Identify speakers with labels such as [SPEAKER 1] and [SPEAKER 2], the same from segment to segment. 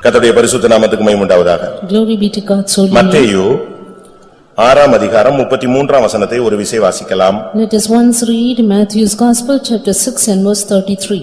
[SPEAKER 1] கர்த்தருடைய பரிசுத்த நாமத்துக்கு மகிமை உண்டாவதாக.
[SPEAKER 2] Glory be to God's holy name.
[SPEAKER 1] மத்தேயு 6ஆம் அதிகாரம் 33ஆம் வசனத்தை ஒரு விசை வாசிக்கலாம்.
[SPEAKER 2] Let us once read Matthew's Gospel chapter 6 and verse 33.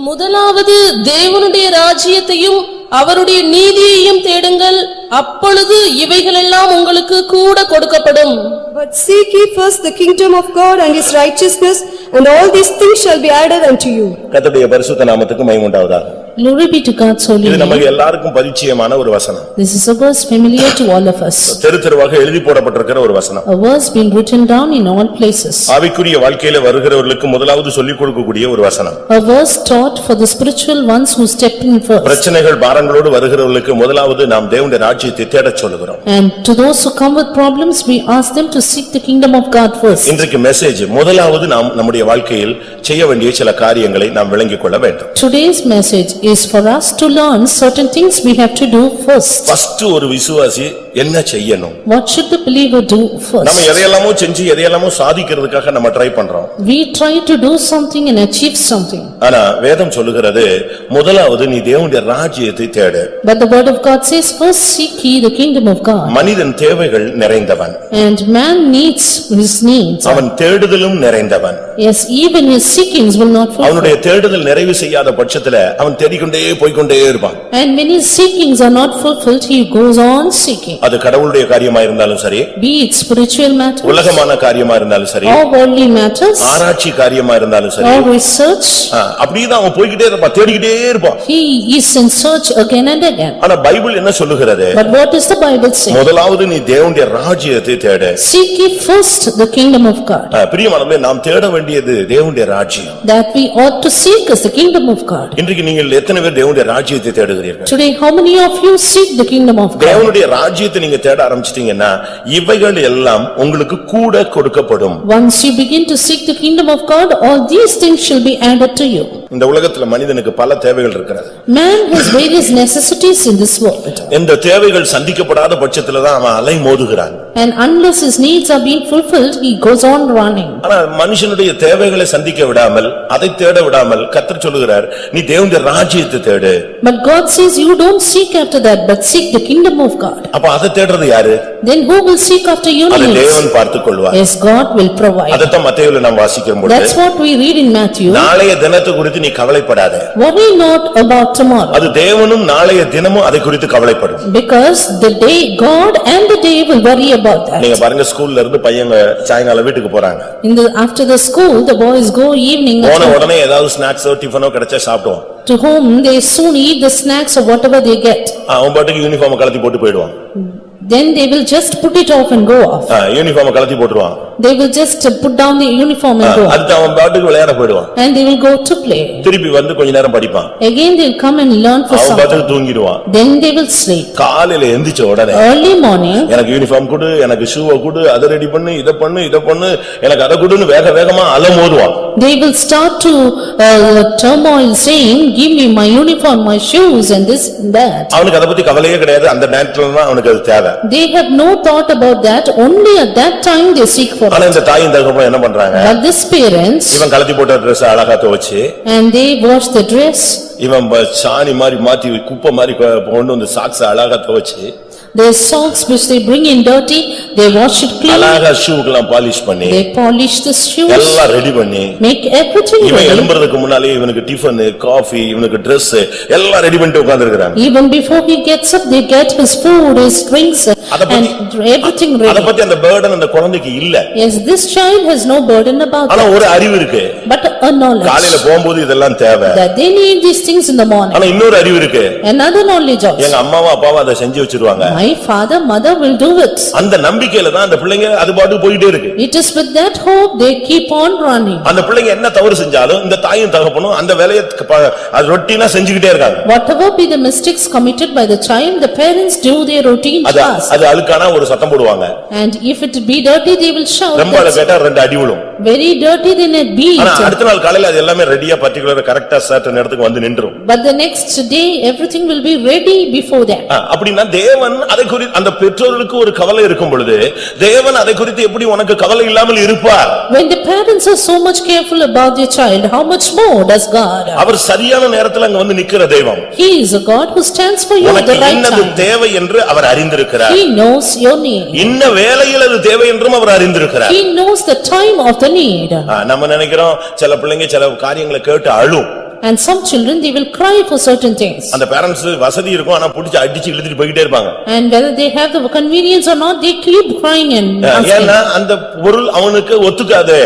[SPEAKER 3] முதலாவது தேவனுடைய ராஜ்யத்தையும் அவருடைய நீதியையும் தேடுங்கள், அப்பொழுது இவைகளெல்லாம் உங்களுக்கு கூட கொடுக்கப்படும்.
[SPEAKER 4] But seek ye first the kingdom of God and his righteousness, and all these things shall be added unto you.
[SPEAKER 1] கர்த்தருடைய பரிசுத்த நாமத்துக்கு மகிமை உண்டாவதாக.
[SPEAKER 2] Glory be to God's holy
[SPEAKER 1] இது
[SPEAKER 2] name.
[SPEAKER 1] நமக்கு எல்லாருக்கும் பரிச்சயமான ஒரு வசனம்.
[SPEAKER 2] This is a verse familiar to all of us.
[SPEAKER 1] தெருத்தெருவாக எழுதி போடப்பட்டிருக்கிற ஒரு வசனம்.
[SPEAKER 2] A verse being written down in all places.
[SPEAKER 1] ஆவிக்குரிய வாழ்க்கையில வருகிறவர்களுக்கு முதலாவது சொல்லிக் கொடுக்கக்கூடிய ஒரு வசனம்.
[SPEAKER 2] A verse taught for the spiritual ones who step in first.
[SPEAKER 1] பிரச்சனைகள் பாரங்களோடு வருகிறவர்களுக்கு முதலாவது நாம் தேவனுடைய ராஜ்யத்தை தேடச் சொல்லுகிறோம்.
[SPEAKER 2] And to those who come with problems, we ask them to seek the kingdom of God first.
[SPEAKER 1] இன்றைக்கு மெசேஜ் முதலாவது நாம் நம்முடைய வாழ்க்கையில் செய்ய வேண்டிய சில காரியங்களை நாம் விளங்கிக் கொள்ள வேண்டும்.
[SPEAKER 2] Today's message is for us to learn certain things we have to do first.
[SPEAKER 1] First ஒரு விசுவாசி என்ன செய்யணும்?
[SPEAKER 2] What should the believer do first?
[SPEAKER 1] நம்ம எதையெல்லாமோ செஞ்சு எதையெல்லாமோ சாதிக்கிறதுக்காக நம்ம ட்ரை பண்றோம்.
[SPEAKER 2] We try to do something and achieve something.
[SPEAKER 1] ஆனா வேதம் சொல்லுகிறது முதலாவது நீ தேவனுடைய ராஜ்யத்தை தேடு.
[SPEAKER 2] But the word of God says first seek ye the kingdom of God.
[SPEAKER 1] மனிதன் தேவைகள் நிறைந்தவன்.
[SPEAKER 2] And man needs his needs.
[SPEAKER 1] அவன் தேடுதலும் நிறைந்தவன்.
[SPEAKER 2] Yes, even his seekings will not fulfill.
[SPEAKER 1] அவனுடைய தேடுதல் நிறைவு செய்யாத பட்சத்துல அவன் தேடிக்கொண்டே போய்க்கொண்டே இருப்பான்.
[SPEAKER 2] And when his seekings are not fulfilled, he goes on seeking.
[SPEAKER 1] அது கடவுளுடைய காரியமா இருந்தாலும் சரி,
[SPEAKER 2] Be it spiritual matters
[SPEAKER 1] உலகமான காரியமா இருந்தாலும் சரி,
[SPEAKER 2] or worldly matters
[SPEAKER 1] ஆராய்ச்சி காரியமா இருந்தாலும் சரி,
[SPEAKER 2] or research,
[SPEAKER 1] அப்படிதான் அவன் போய்கிட்டே இருப்பான், தேடிக்கிட்டே இருப்பான்.
[SPEAKER 2] he is in search again and again.
[SPEAKER 1] ஆனா பைபிள் என்ன சொல்லுகிறது?
[SPEAKER 2] But what is the Bible say?
[SPEAKER 1] முதலாவது நீ தேவனுடைய ராஜ்யத்தை தேடு.
[SPEAKER 2] Seek ye first the kingdom of God.
[SPEAKER 1] பிரியமானவர்களே, நாம் தேட வேண்டியது தேவனுடைய ராஜ்யம்.
[SPEAKER 2] That we ought to seek is the kingdom of God.
[SPEAKER 1] இன்றைக்கு நீங்கள் எத்தனை பேர் தேவனுடைய ராஜ்யத்தை தேடுகிறீர்கள்?
[SPEAKER 2] Today, how many of you seek the kingdom of God?
[SPEAKER 1] தேவனுடைய ராஜ்யத்தை நீங்க தேட ஆரம்பிச்சிட்டீங்கன்னா இவைகள் எல்லாம் உங்களுக்கு கூட கொடுக்கப்படும்.
[SPEAKER 2] Once you begin to seek the kingdom of God, all these things shall be added to you.
[SPEAKER 1] இந்த உலகத்துல மனிதனுக்கு பல தேவைகள் இருக்கிறது.
[SPEAKER 2] Man has various necessities in this world.
[SPEAKER 1] இந்த தேவைகள் சந்திக்கப்படாத பட்சத்துல தான் அவன் அலைமோதுகிறான்.
[SPEAKER 2] And unless his needs are being fulfilled, he goes on running.
[SPEAKER 1] ஆனா மனுஷனுடைய தேவைகளை சந்திக்க விடாமல், அதை தேட விடாமல் கர்த்தர் சொல்லுகிறார், நீ தேவனுடைய ராஜ்யத்தை தேடு.
[SPEAKER 2] But God says you don't seek after that, but seek the kingdom of God.
[SPEAKER 1] அப்ப அதை தேடுறது யாரு?
[SPEAKER 2] Then who will seek after your
[SPEAKER 1] அதை
[SPEAKER 2] needs?
[SPEAKER 1] தேவன் பார்த்துக் கொள்வார்.
[SPEAKER 2] Yes, God will provide.
[SPEAKER 1] அதத்தான் மத்தேயுல நாம் வாசிக்கிறோம் பொழுது,
[SPEAKER 2] That's what we read in Matthew.
[SPEAKER 1] நாளைய தினத்தை குறித்து நீ கவலைப்படாதே.
[SPEAKER 2] Worry not about tomorrow.
[SPEAKER 1] அது தேவனும் நாளைய தினமும் அதை குறித்து கவலைப்படும்.
[SPEAKER 2] Because the day, God and the day will worry about that.
[SPEAKER 1] நீங்க பாருங்க, ஸ்கூல்ல இருந்து பையங்க சாயங்காலம் வீட்டுக்கு போறாங்க.
[SPEAKER 2] After the school, the boys go evening.
[SPEAKER 1] போன உடனே ஏதாவது ஸ்நாக்ஸோ டிஃபனோ கிடைச்சா சாப்பிடுவோம்.
[SPEAKER 2] To whom they soon eat the snacks or whatever they get.
[SPEAKER 1] அவன் பாட்டுக்கு யூனிஃபார்ம் கழட்டி போட்டு போயிடுவான்.
[SPEAKER 2] Then they will just put it off and go off.
[SPEAKER 1] Uniform கழட்டி போட்டுருவான்.
[SPEAKER 2] They will just put down the uniform and go.
[SPEAKER 1] அடுத்து அவன் பாட்டுக்கு விளையாட போயிடுவான்.
[SPEAKER 2] And they will go to play.
[SPEAKER 1] திருப்பி வந்து கொஞ்ச நேரம் படிப்பான்.
[SPEAKER 2] Again they will come and learn for
[SPEAKER 1] அவன்
[SPEAKER 2] some.
[SPEAKER 1] பாட்டுக்கு தூங்கிடுவான்.
[SPEAKER 2] Then they will sleep.
[SPEAKER 1] காலையில எந்திரிச்ச உடனே
[SPEAKER 2] Early morning,
[SPEAKER 1] எனக்கு யூனிஃபார்ம் கொடு, எனக்கு ஷூவை கொடு, அதை ரெடி பண்ணு, இத பண்ணு, எனக்கு அதை கொடுன்னு வேகமா அலமோதுவான்.
[SPEAKER 2] they will start to turmoil saying, give me my uniform, my shoes and this and that.
[SPEAKER 1] அவனுக்கு அதை பத்தி கவலையே கிடையாது. அந்த நேரத்துல தான் அவனுக்கு அது தேவை.
[SPEAKER 2] They have no thought about that. Only at that time they seek for
[SPEAKER 1] ஆனா
[SPEAKER 2] it.
[SPEAKER 1] இந்த தாயும் தகப்பனும் என்ன பண்றாங்க?
[SPEAKER 2] But this parents,
[SPEAKER 1] இவன் கழட்டி போட்ட Dress அழகா துவைச்சு,
[SPEAKER 2] and they wash the dress.
[SPEAKER 1] இவன் சாணி மாதிரி மாத்தி குப்பை மாதிரி கொண்டு வந்து சாக்ஸ் அழகா துவைச்சு,
[SPEAKER 2] Their socks which they bring in dirty, they wash it clean.
[SPEAKER 1] அழகா ஷூக்கெல்லாம் பாலிஷ் பண்ணி,
[SPEAKER 2] They polish the shoes.
[SPEAKER 1] எல்லாம் ரெடி பண்ணி,
[SPEAKER 2] Make everything
[SPEAKER 1] இவன்
[SPEAKER 2] ready.
[SPEAKER 1] எழும்புறதுக்கு முன்னாலே இவனுக்கு டிஃபன், காஃபி, இவனுக்கு Dress எல்லாம் ரெடி பண்ணிட்டு உட்கார்ந்திருக்காங்க.
[SPEAKER 2] Even before he gets up, they get his food, his drinks and everything
[SPEAKER 1] அத
[SPEAKER 2] ready.
[SPEAKER 1] பத்தி அந்த burden அந்த குழந்தைக்கு இல்ல.
[SPEAKER 2] Yes, this child has no burden about
[SPEAKER 1] ஆனா
[SPEAKER 2] that.
[SPEAKER 1] ஒரு அறிவு இருக்கு.
[SPEAKER 2] But a knowledge.
[SPEAKER 1] காலையில போகும்போது இதெல்லாம் தேவை.
[SPEAKER 2] That they need these things in the morning.
[SPEAKER 1] ஆனா இன்னொரு அறிவு இருக்கு.
[SPEAKER 2] Another knowledge also.
[SPEAKER 1] எங்க அம்மாவும் அப்பாவும் அதை செஞ்சு வச்சிருவாங்க.
[SPEAKER 2] My father, mother will do it.
[SPEAKER 1] அந்த நம்பிக்கையில தான் அந்த பிள்ளைங்க அது பாட்டுக்கு போயிட்டே இருக்கு.
[SPEAKER 2] It is with that hope they keep on running.
[SPEAKER 1] அந்த பிள்ளைங்க என்ன தவறு செஞ்சாலும் இந்த தாயும் தகப்பனும் அந்த வேலையை அது ரொட்டீனா செஞ்சுக்கிட்டே இருக்காங்க.
[SPEAKER 2] Whatever be the mistakes committed by the child, the parents do their routine task.
[SPEAKER 1] அது அழுக்கானா ஒரு சத்தம் போடுவாங்க.
[SPEAKER 2] And if it be dirty, they will shout.
[SPEAKER 1] ரொம்ப கேட்டா ரெண்டு அடி விழும்.
[SPEAKER 2] very dirty than a beach.
[SPEAKER 1] ஆனா அடுத்த நாள் காலையில அது எல்லாமே ரெடியா பர்టిక్యులர் கரெக்டா சர்டன் இடத்துக்கு வந்து நின்றும்.
[SPEAKER 2] But the next day everything will be ready before that.
[SPEAKER 1] அப்படினா தேவன் அதை குறித்து அந்த பெற்றோருக்கு ஒரு கவலை இருக்கும் பொழுது தேவன் அதை குறித்து எப்படி உனக்கு கவலை இல்லாமல் இருப்பார்?
[SPEAKER 2] When the parents are so much careful about their child, how much more does God?
[SPEAKER 1] அவர் சரியான நேரத்துல அங்க வந்து நிக்கிற தெய்வம்.
[SPEAKER 2] He is a God who stands for you at the right
[SPEAKER 1] உனக்கு
[SPEAKER 2] time.
[SPEAKER 1] தேவை என்று அவர் அறிந்திருக்கிறார்.
[SPEAKER 2] He knows your need.
[SPEAKER 1] இன்ன வேளையில் அது தேவை என்றும் அவர் அறிந்திருக்கிறார்.
[SPEAKER 2] He knows the time of the need.
[SPEAKER 1] நம்ம நினைக்கிறோம் சில பிள்ளைங்க சில காரியங்களை கேட்டு அழும்.
[SPEAKER 2] And some children, they will cry for certain things.
[SPEAKER 1] அந்த parents வசதி இருக்கும் ஆனா புடிச்சு அடிச்சு இழுத்துட்டு போயிட்டே இருப்பாங்க.
[SPEAKER 2] And whether they have the convenience or not, they keep crying and asking.
[SPEAKER 1] ஏன்னா அந்த பொருள் அவனுக்கு ஒத்துக்காது.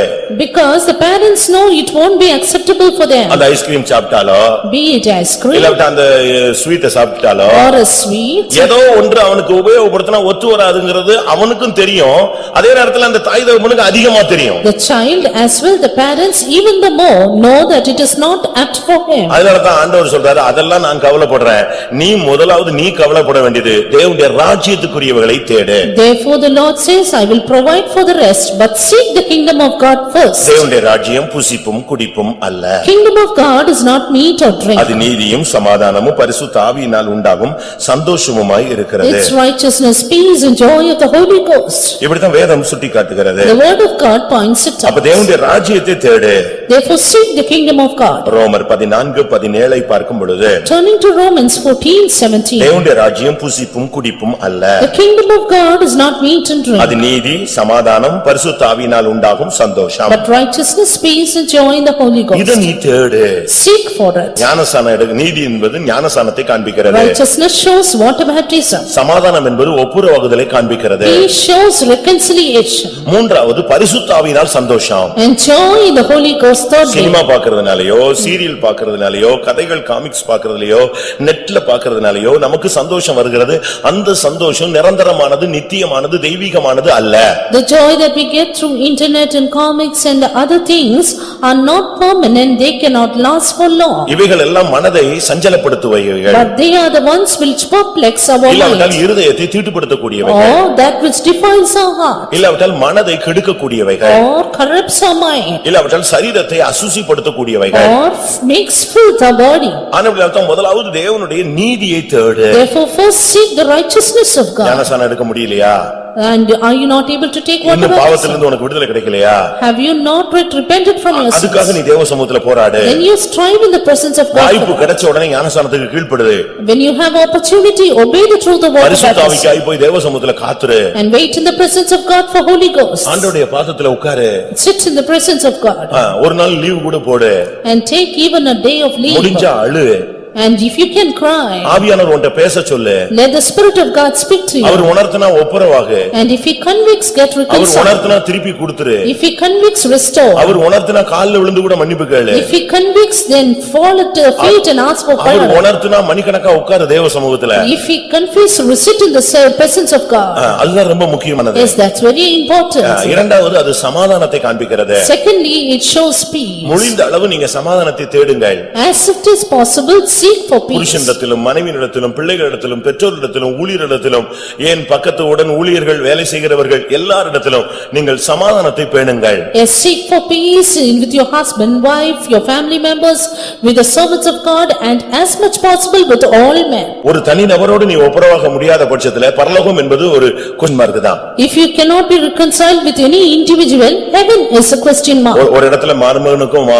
[SPEAKER 2] Because the parents know it won't be acceptable for them.
[SPEAKER 1] அந்த ice cream சாப்பிட்டாலோ
[SPEAKER 2] Be it ice cream
[SPEAKER 1] இல்ல அந்த ஸ்வீட்டை சாப்பிட்டாலோ
[SPEAKER 2] or a sweet.
[SPEAKER 1] ஏதோ ஒன்று அவனுக்கு உபயோகப்படுத்தினா ஒத்து வராதுங்கிறது அவனுக்கும் தெரியும். அதே நேரத்துல அந்த தாய் தகப்பனுக்கு அதிகமா தெரியும்.
[SPEAKER 2] The child as well, the parents even the more know that it is not apt for him.
[SPEAKER 1] அதனாலதான் ஆண்டவர் சொல்றாரு அதெல்லாம் நான் கவலைப்படுறேன். நீ முதலாவது நீ கவலைப்பட வேண்டியது தேவனுடைய ராஜ்யத்துக்குரியவைகளை தேடு.
[SPEAKER 2] Therefore the Lord says, I will provide for the rest, but seek the kingdom of God first.
[SPEAKER 1] தேவனுடைய ராஜ்யம் புசிப்பும் குடிப்பும் அல்ல.
[SPEAKER 2] Kingdom of God is not meat or drink.
[SPEAKER 1] அது நீதியும் சமாதானமும் பரிசுத்த ஆவியினால் உண்டாகும் சந்தோஷமுமாய் இருக்கிறது.
[SPEAKER 2] It's righteousness, peace and joy of the Holy Ghost.
[SPEAKER 1] இப்படிதான் வேதம் சுட்டிக்காட்டுகிறது.
[SPEAKER 2] The word of God points it
[SPEAKER 1] அப்ப
[SPEAKER 2] out.
[SPEAKER 1] தேவனுடைய ராஜ்யத்தை தேடு.
[SPEAKER 2] Therefore seek the kingdom of God.
[SPEAKER 1] ரோமர் 14:17 பார்க்கும் பொழுது
[SPEAKER 2] Turning to Romans 14:17.
[SPEAKER 1] தேவனுடைய ராஜ்யம் புசிப்பும் குடிப்பும் அல்ல.
[SPEAKER 2] The kingdom of God is not meat and drink,
[SPEAKER 1] அது நீதி சமாதானம் பரிசுத்த ஆவியினால் உண்டாகும் சந்தோஷம்.
[SPEAKER 2] but righteousness, peace and joy in the Holy
[SPEAKER 1] இத
[SPEAKER 2] Ghost.
[SPEAKER 1] நீ தேடு.
[SPEAKER 2] Seek for it.
[SPEAKER 1] ஞானசானம் எடு. நீதி என்பது ஞானசானத்தை காண்பிக்கிறது.
[SPEAKER 2] Righteousness shows water baptism.
[SPEAKER 1] சமாதானம் என்பது ஒப்புரவாகுதலை காண்பிக்கிறது.
[SPEAKER 2] Peace shows reconciliation.
[SPEAKER 1] மூன்றாவது பரிசுத்த ஆவியினால் சந்தோஷம்.
[SPEAKER 2] And joy in the Holy Ghost thirdly.
[SPEAKER 1] Cinema பார்க்கிறதுனாலயோ சீரியல் பார்க்கிறதுனாலயோ கதைகள் காமிக்ஸ் பார்க்கிறதுலயோ நெட்ல பார்க்கிறதுனாலயோ நமக்கு சந்தோஷம் வருகிறது. அந்த சந்தோஷம் நிரந்தரமானது நித்தியமானது தெய்வீகமானது அல்ல.
[SPEAKER 2] The joy that we get through internet and comics and other things are not permanent, they cannot last for long.
[SPEAKER 1] இவைகள் எல்லாம் மனதை சஞ்சலப்படுத்துவைகள்.
[SPEAKER 2] But they are the ones which perplex our
[SPEAKER 1] இல்லாவிட்டால்
[SPEAKER 2] mind.
[SPEAKER 1] இருதயத்தை தீட்டுப்படுத்தக்கூடியவைகள்.
[SPEAKER 2] Or that which defiles our heart.
[SPEAKER 1] இல்லாவிட்டால் மனதை கெடுக்கக்கூடியவைகள்.
[SPEAKER 2] Or corrupts our mind.
[SPEAKER 1] இல்லாவிட்டால் சரீரத்தை அசுசிப்படுத்தக்கூடியவைகள்.
[SPEAKER 2] Or makes filth our body.
[SPEAKER 1] ஆனபடியால் முதலாவது தேவனுடைய நீதியை தேடு.
[SPEAKER 2] Therefore first seek the righteousness of God.
[SPEAKER 1] ஞானசானம் எடுக்க முடியலையா?
[SPEAKER 2] And are you not able to take water
[SPEAKER 1] இன்னும்
[SPEAKER 2] baptism?
[SPEAKER 1] பாவத்திலிருந்து உனக்கு விடுதலை கிடைக்கலையா?
[SPEAKER 2] Have you not yet repented from your sins?
[SPEAKER 1] அதுக்காக நீ தேவ சமூகத்துல போராடு.
[SPEAKER 2] Then you strive in the presence of God.
[SPEAKER 1] வாய்ப்பு கிடைச்ச உடனே ஞானசானத்துக்கு கீழ்ப்படு.
[SPEAKER 2] When you have opportunity, obey the truth of water
[SPEAKER 1] பரிசுத்த
[SPEAKER 2] baptism.
[SPEAKER 1] ஆவிக்காய் போய் தேவ சமூகத்துல காத்துரு.
[SPEAKER 2] And wait in the presence of God for Holy Ghost.
[SPEAKER 1] ஆண்டவருடைய பாதத்துல உட்காரு.
[SPEAKER 2] Sit in the presence of God.
[SPEAKER 1] ஒரு நாள் லீவ் கூட போடு.
[SPEAKER 2] And take even a day of leave.
[SPEAKER 1] முடிஞ்சா அழு.
[SPEAKER 2] And if you can cry,
[SPEAKER 1] ஆவியானவர் உன்கிட்ட பேச சொல்லு.
[SPEAKER 2] let the Spirit of God speak to
[SPEAKER 1] our
[SPEAKER 2] you.
[SPEAKER 1] உணர்த்தினா ஒப்புரவாகு.
[SPEAKER 2] And if he convicts, get
[SPEAKER 1] our
[SPEAKER 2] reconciled.
[SPEAKER 1] உணர்த்தினா திருப்பி கொடுத்துரு.
[SPEAKER 2] If he convicts, restore.
[SPEAKER 1] அவர் உணர்த்தினா கால்ல விழுந்து கூட மன்னிப்பு கேளு.
[SPEAKER 2] If he convicts, then fall at the feet and ask for
[SPEAKER 1] our
[SPEAKER 2] pardon.
[SPEAKER 1] உணர்த்தினா மணிக்கணக்கா உட்காரு தேவ சமூகத்துல.
[SPEAKER 2] If he confess, sit in the presence of God.
[SPEAKER 1] அதுதான் ரொம்ப முக்கியமானது.
[SPEAKER 2] Yes, that's very important.
[SPEAKER 1] இரண்டாவது அது சமாதானத்தை காண்பிக்கிறது.
[SPEAKER 2] Secondly, it shows peace.
[SPEAKER 1] முடிந்த அளவு நீங்க சமாதானத்தை தேடுங்கள்.
[SPEAKER 2] As it is possible, seek for peace.
[SPEAKER 1] புருஷனிடத்திலும் மனைவியிடத்திலும் பிள்ளைகளிடத்திலும் பெற்றோரிடத்திலும் ஊழியரிடத்திலும் ஏன் பக்கத்துடன் ஊழியர்கள் வேலை செய்கிறவர்கள் எல்லாரிடத்திலும் நீங்கள் சமாதானத்தை பேணுங்கள்.
[SPEAKER 2] Yes, seek for peace with your husband, wife, your family members, with the servants of God, and as much possible with all men.
[SPEAKER 1] ஒரு தனி நபரோடு நீ ஒப்புரவாக முடியாத பட்சத்துல பரலோகம் என்பது ஒரு question mark தான்.
[SPEAKER 2] If you cannot be reconciled with any individual, heaven is a question mark.
[SPEAKER 1] ஒரு இடத்துல மருமகனுக்கும்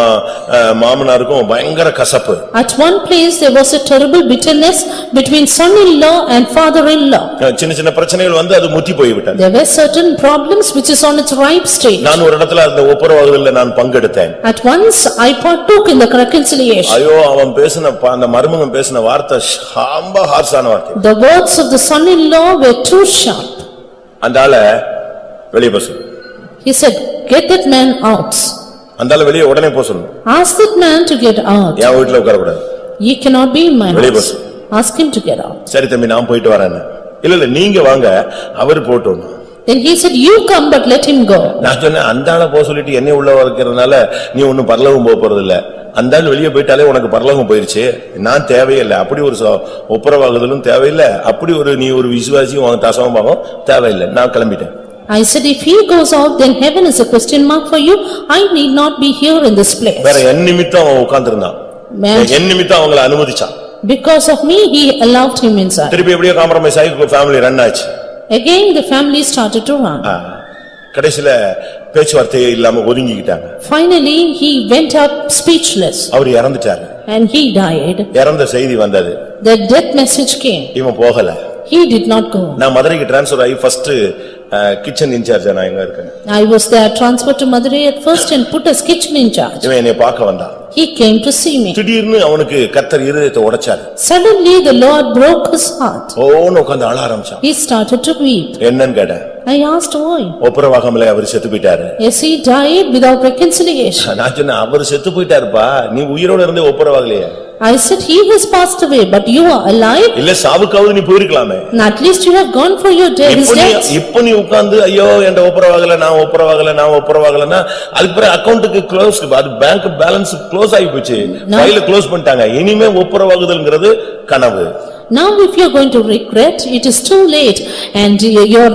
[SPEAKER 1] மாமனாருக்கும் பயங்கர கசப்பு.
[SPEAKER 2] At one place there was a terrible bitterness between son-in-law and father-in-law.
[SPEAKER 1] சின்ன சின்ன பிரச்சனைகள் வந்து அது முத்தி போய்விட்டது.
[SPEAKER 2] There were certain problems which is on its ripe stage.
[SPEAKER 1] நான் ஒரு இடத்துல அந்த ஒப்புரவாகுதல்ல நான் பங்கெடுத்தேன்.
[SPEAKER 2] At once I partook in the reconciliation.
[SPEAKER 1] ஐயோ அவன் பேசின அந்த மருமகன் பேசின வார்த்தை ரொம்ப ஹார்ஷான வார்த்தை.
[SPEAKER 2] The words of the son-in-law were too sharp.
[SPEAKER 1] அந்தால வெளிய போ சொல்லு.
[SPEAKER 2] He said, "Get that man out."
[SPEAKER 1] அந்தால வெளிய உடனே போ சொல்லு.
[SPEAKER 2] Ask that man to get out.
[SPEAKER 1] என் வீட்டுல உட்கார கூடாது.
[SPEAKER 2] He cannot be in my
[SPEAKER 1] வெளிய போ
[SPEAKER 2] house.
[SPEAKER 1] சொல்லு.
[SPEAKER 2] Ask him to get out.
[SPEAKER 1] சரி தம்பி நான் போயிட்டு வரேன். இல்ல நீங்க வாங்க அவர் போட்டும்.
[SPEAKER 2] Then he said, "You come but let him go."
[SPEAKER 1] நான் சொன்னேன் அந்தால போ சொல்லிட்டு என்னை உள்ள வைக்கிறதுனால நீ ஒண்ணும் பரலோகம் போறது இல்ல. அந்தால வெளிய போயிட்டாலே உனக்கு பரலோகம் போயிருச்சு. நான் தேவையில்லை. அப்படி ஒரு ஒப்புரவாகுதலும் தேவையில்லை. அப்படி ஒரு நீ ஒரு விசுவாசியும் தசமமாகவும் தேவையில்லை. நான் கிளம்பிட்டேன்.
[SPEAKER 2] I said, if he goes out, then heaven is a question mark for you. I need not be here in this place.
[SPEAKER 1] வேற என் நிமித்தம் அவன் உட்கார்ந்திருந்தான். என் நிமித்தம் அவங்களை அனுமதிச்சான்.
[SPEAKER 2] Because of me, he allowed him inside.
[SPEAKER 1] திருப்பி எப்படியோ காம்ப்ரமைஸ் ஆகி ஃபேமிலி ரன் ஆச்சு.
[SPEAKER 2] Again, the family started to run.
[SPEAKER 1] கடைசில பேச்சுவார்த்தையே இல்லாம ஒதுங்கிக்கிட்டாங்க.
[SPEAKER 2] Finally, he went up speechless.
[SPEAKER 1] அவர் இறந்துட்டாரு.
[SPEAKER 2] And he died.
[SPEAKER 1] இறந்த செய்தி வந்தது.
[SPEAKER 2] The death message came.
[SPEAKER 1] இவன் போகல.
[SPEAKER 2] He did not go.
[SPEAKER 1] நான் மதுரைக்கு டிரான்ஸ்ஃபர் ஆகி ஃபர்ஸ்ட் கிச்சன் இன்சார்ஜா நான் எங்க இருக்கேன்.
[SPEAKER 2] I was there transferred to Madurai at first and put as kitchen in charge.
[SPEAKER 1] இவன் என்னை பார்க்க வந்தான்.
[SPEAKER 2] He came to see me.
[SPEAKER 1] திடீர்னு அவனுக்கு கர்த்தர் இருதயத்தை உடைச்சாரு.
[SPEAKER 2] Suddenly the Lord broke his heart.
[SPEAKER 1] ஓன்னு உட்கார்ந்து அழ ஆரம்பிச்சான்.
[SPEAKER 2] He started to weep.
[SPEAKER 1] என்னன்னு கேட்டேன்.
[SPEAKER 2] I asked why.
[SPEAKER 1] ஒப்புரவாகாமலே அவர் செத்து போயிட்டாரு.
[SPEAKER 2] Yes, he died without reconciliation.
[SPEAKER 1] நான் சொன்னேன் அவர் செத்து போயிட்டாருப்பா, நீ உயிரோட இருந்தே ஒப்புரவாகலையே.
[SPEAKER 2] I said, he has passed away, but you are alive.
[SPEAKER 1] இல்ல சாவுக்காவது நீ போயிருக்கலாமே.
[SPEAKER 2] At least you have gone for your his death.
[SPEAKER 1] இப்போ நீ உட்கார்ந்து ஐயோ என்ற ஒப்புரவாகல நான் ஒப்புரவாகலன்னா அதுக்கு பிறகு அக்கவுண்ட்க்கு க்ளோஸ், அது பேங்க் பேலன்ஸ் க்ளோஸ் ஆகி போச்சு, ஃபைல க்ளோஸ் பண்ணிட்டாங்க. இனிமே ஒப்புரவாகுதல்ங்கிறது கனவு.
[SPEAKER 2] Now if you are going to regret, it is too late and your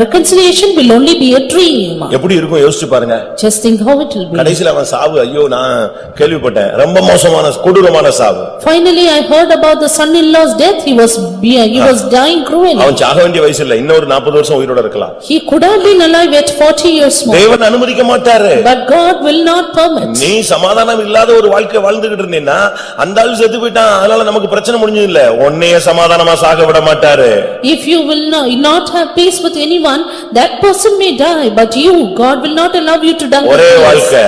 [SPEAKER 2] reconciliation will only be a dream.
[SPEAKER 1] எப்படி இருக்கும் யோசிச்சு பாருங்க.
[SPEAKER 2] Just think how it will be.
[SPEAKER 1] கடைசில அவன் சாவு, ஐயோ நான் கேள்விப்பட்டேன், ரொம்ப மோசமான கொடூரமான சாவு.
[SPEAKER 2] Finally I heard about the son-in-law's death. He was dying cruelly.
[SPEAKER 1] அவன் சாக வேண்டிய வயசு இல்ல, இன்னொரு 40 வருஷம் உயிரோட இருக்கலாம்.
[SPEAKER 2] He could have been alive at 40 years more.
[SPEAKER 1] தேவன் அனுமதிக்க மாட்டாரு.
[SPEAKER 2] But God will not permit.
[SPEAKER 1] நீ சமாதானம் இல்லாத ஒரு வாழ்க்கை வாழ்ந்துகிட்டு இருந்தீன்னா அந்த ஆளு செத்து போயிட்டான், அதனால நமக்கு பிரச்சனை முடிஞ்சது இல்ல. ஒன்னே சமாதானமா சாக விட மாட்டாரு.
[SPEAKER 2] If you will not have peace with anyone, that person may die, but you, God will not allow you to die.
[SPEAKER 1] ஒரே வாழ்க்கை.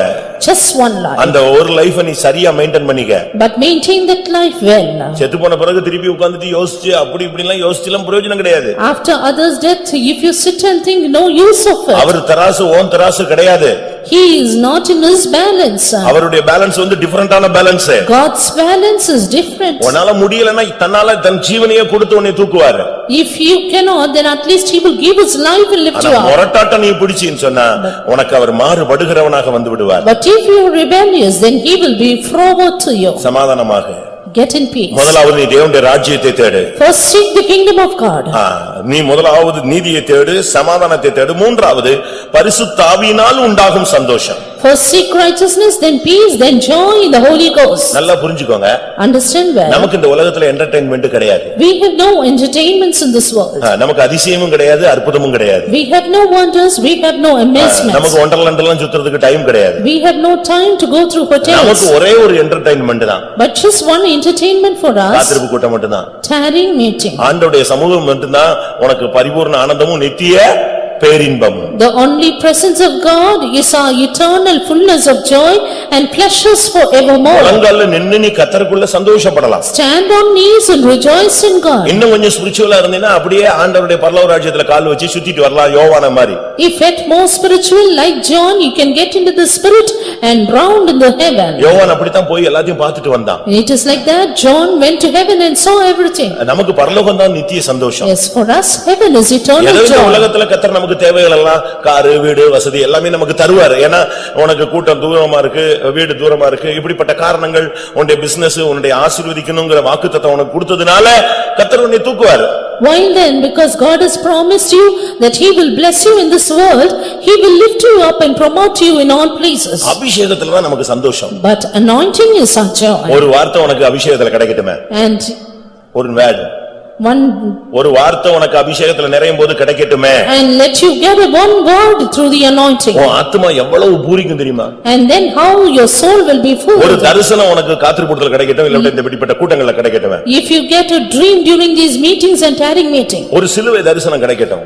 [SPEAKER 2] Just one life.
[SPEAKER 1] அந்த ஒரு லைஃப நீ சரியா மெயின்டைன் பண்ணிக்க.
[SPEAKER 2] But maintain that life well.
[SPEAKER 1] செத்து போன பிறகு திருப்பி உட்கார்ந்துட்டு யோசிச்சு அப்படி இப்படி எல்லாம் யோசிச்சலாம் பிரயோஜனம் கிடையாது.
[SPEAKER 2] After others' death, if you sit and think, no use of it.
[SPEAKER 1] அவர் தராசு ஓன் தராசு கிடையாது.
[SPEAKER 2] He is not in his balance.
[SPEAKER 1] அவருடைய பேலன்ஸ் வந்து டிஃபரண்டான balance.
[SPEAKER 2] God's balance is different.
[SPEAKER 1] உன்னால முடியலன்னா தன்னால தன் ஜீவனையே கொடுத்து உன்னை தூக்குவார்.
[SPEAKER 2] If you cannot, then at least he will give his life and lift you up.
[SPEAKER 1] மொரட்டாட்ட நீ பிடிச்சின்னு சொன்னா உனக்கு அவர் மாறுபடுகிறவனாக வந்து விடுவார்.
[SPEAKER 2] But if you are rebellious, then he will be forward to you.
[SPEAKER 1] சமாதானமாக
[SPEAKER 2] Get in peace.
[SPEAKER 1] முதலாவது நீ தேவனுடைய ராஜ்யத்தை தேடு.
[SPEAKER 2] First seek the kingdom of God.
[SPEAKER 1] நீ முதலாவது நீதியை தேடு, சமாதானத்தை தேடு. மூன்றாவது பரிசுத்த ஆவியினால் உண்டாகும் சந்தோஷம்.
[SPEAKER 2] First seek righteousness, then peace, then joy in the Holy Ghost.
[SPEAKER 1] நல்லா புரிஞ்சுக்கோங்க.
[SPEAKER 2] Understand well.
[SPEAKER 1] நமக்கு இந்த உலகத்துல என்டர்டெயின்மென்ட் கிடையாது.
[SPEAKER 2] We have no entertainments in this world.
[SPEAKER 1] நமக்கு அதிசயமும் கிடையாது, அற்புதமும் கிடையாது.
[SPEAKER 2] We have no wonders, we have no amazements.
[SPEAKER 1] நமக்கு ஒண்டர்லாண்ட் எல்லாம் சுத்துறதுக்கு டைம் கிடையாது.
[SPEAKER 2] We have no time to go through hotels.
[SPEAKER 1] நமக்கு ஒரே ஒரு என்டர்டெயின்மென்ட் தான்.
[SPEAKER 2] But just one entertainment for us.
[SPEAKER 1] காத்திருப்பு கூட்டம் மட்டும்தான்.
[SPEAKER 2] Tarrying meeting.
[SPEAKER 1] ஆண்டவருடைய சமூகம் மட்டும்தான் உனக்கு பரிபூர்ண ஆனந்தமும் நித்திய பேரின்பமும்.
[SPEAKER 2] The only presence of God is our eternal fullness of joy and pleasures forevermore.
[SPEAKER 1] முழங்கால்ல நின்னு நீ கர்த்தருக்குள்ள சந்தோஷப்படலாம்.
[SPEAKER 2] Stand on knees and rejoice in God.
[SPEAKER 1] இன்னும் கொஞ்சம் ஸ்பிரிச்சுவலா இருந்தீனா அப்படியே ஆண்டவருடைய பரலோக ராஜ்யத்துல கால் வச்சு சுத்திட்டு வரலாம், யோவான மாதிரி.
[SPEAKER 2] If at more spiritual like John, you can get into the spirit and round in the heaven.
[SPEAKER 1] யோவான் அப்படித்தான் போய் எல்லாத்தையும் பார்த்துட்டு வந்தான்.
[SPEAKER 2] It is like that John went to heaven and saw everything.
[SPEAKER 1] நமக்கு பரலோகம் தான் நித்திய சந்தோஷம்.
[SPEAKER 2] Yes, for us heaven is eternal
[SPEAKER 1] இந்த
[SPEAKER 2] joy.
[SPEAKER 1] உலகத்துல கர்த்தர் நமக்கு தேவைகள் எல்லாம் காரு வீடு வசதி எல்லாமே நமக்கு தருவார். ஏன்னா உனக்கு கூட்டம் தூரமா இருக்கு, வீடு தூரமா இருக்கு, இப்படிப்பட்ட காரணங்கள் உன்னுடைய பிசினஸ் உன்னுடைய ஆசீர்வதிக்கணும்ங்கற வாக்குத்தத்தம் உனக்கு கொடுத்ததுனால கர்த்தர் உன்னை தூக்குவார்.
[SPEAKER 2] Why then? Because God has promised you that he will bless you in this world, he will lift you up and promote you in all places.
[SPEAKER 1] அபிஷேகத்துல தான் நமக்கு சந்தோஷம்.
[SPEAKER 2] But anointing is our joy.
[SPEAKER 1] ஒரு வார்த்தை உனக்கு அபிஷேகத்துல கிடைக்கட்டுமே.
[SPEAKER 2] And
[SPEAKER 1] ஒரு word, ஒரு வார்த்தை உனக்கு அபிஷேகத்துல நிறையும் போது கிடைக்கட்டுமே.
[SPEAKER 2] And let you get one word through the anointing.
[SPEAKER 1] உன் ஆத்துமா எவ்வளவு பூரிக்கும் தெரியுமா?
[SPEAKER 2] And then how your soul will be full.
[SPEAKER 1] ஒரு தரிசனம் உனக்கு காத்திருப்புல கிடைக்கட்டும், இல்ல இந்த இப்படிப்பட்ட கூட்டங்கள்ல கிடைக்கட்டுமே.
[SPEAKER 2] If you get a dream during these meetings and tarrying meeting.
[SPEAKER 1] ஒரு சிலுவை தரிசனம் கிடைக்கட்டும்.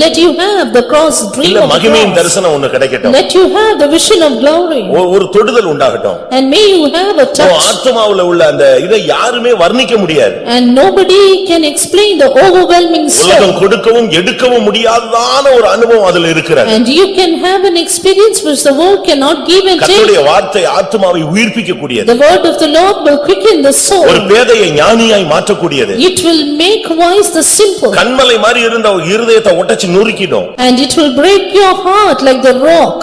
[SPEAKER 2] Let you have the cross dream.
[SPEAKER 1] இல்ல மகிமையின் தரிசனம் ஒன்னு கிடைக்கட்டும்.
[SPEAKER 2] Let you have the vision of glory.
[SPEAKER 1] ஒரு தொடுதல் உண்டாகட்டும்.
[SPEAKER 2] And may you have a touch.
[SPEAKER 1] உன் ஆத்துமாவுல உள்ள அந்த இதை யாருமே வர்ணிக்க முடியாது.
[SPEAKER 2] And nobody can explain the overwhelming soul.
[SPEAKER 1] உலகம் கொடுக்கவும் எடுக்கவும் முடியாததான ஒரு அனுபவம் அதுல இருக்கிறது.
[SPEAKER 2] And you can have an experience which the world cannot give and take.
[SPEAKER 1] கர்த்தருடைய வார்த்தை ஆத்துமாவை உயிர்ப்பிக்க கூடியது.
[SPEAKER 2] The word of the Lord will quicken the soul.
[SPEAKER 1] ஒரு பேதையை ஞானியாய் மாற்ற கூடியது.
[SPEAKER 2] It will make wise the simple.
[SPEAKER 1] கண்மலை மாதிரி இருந்த இருதயத்தை உடைச்சு நொறுக்கிடும்.
[SPEAKER 2] And it will break your heart like the rock.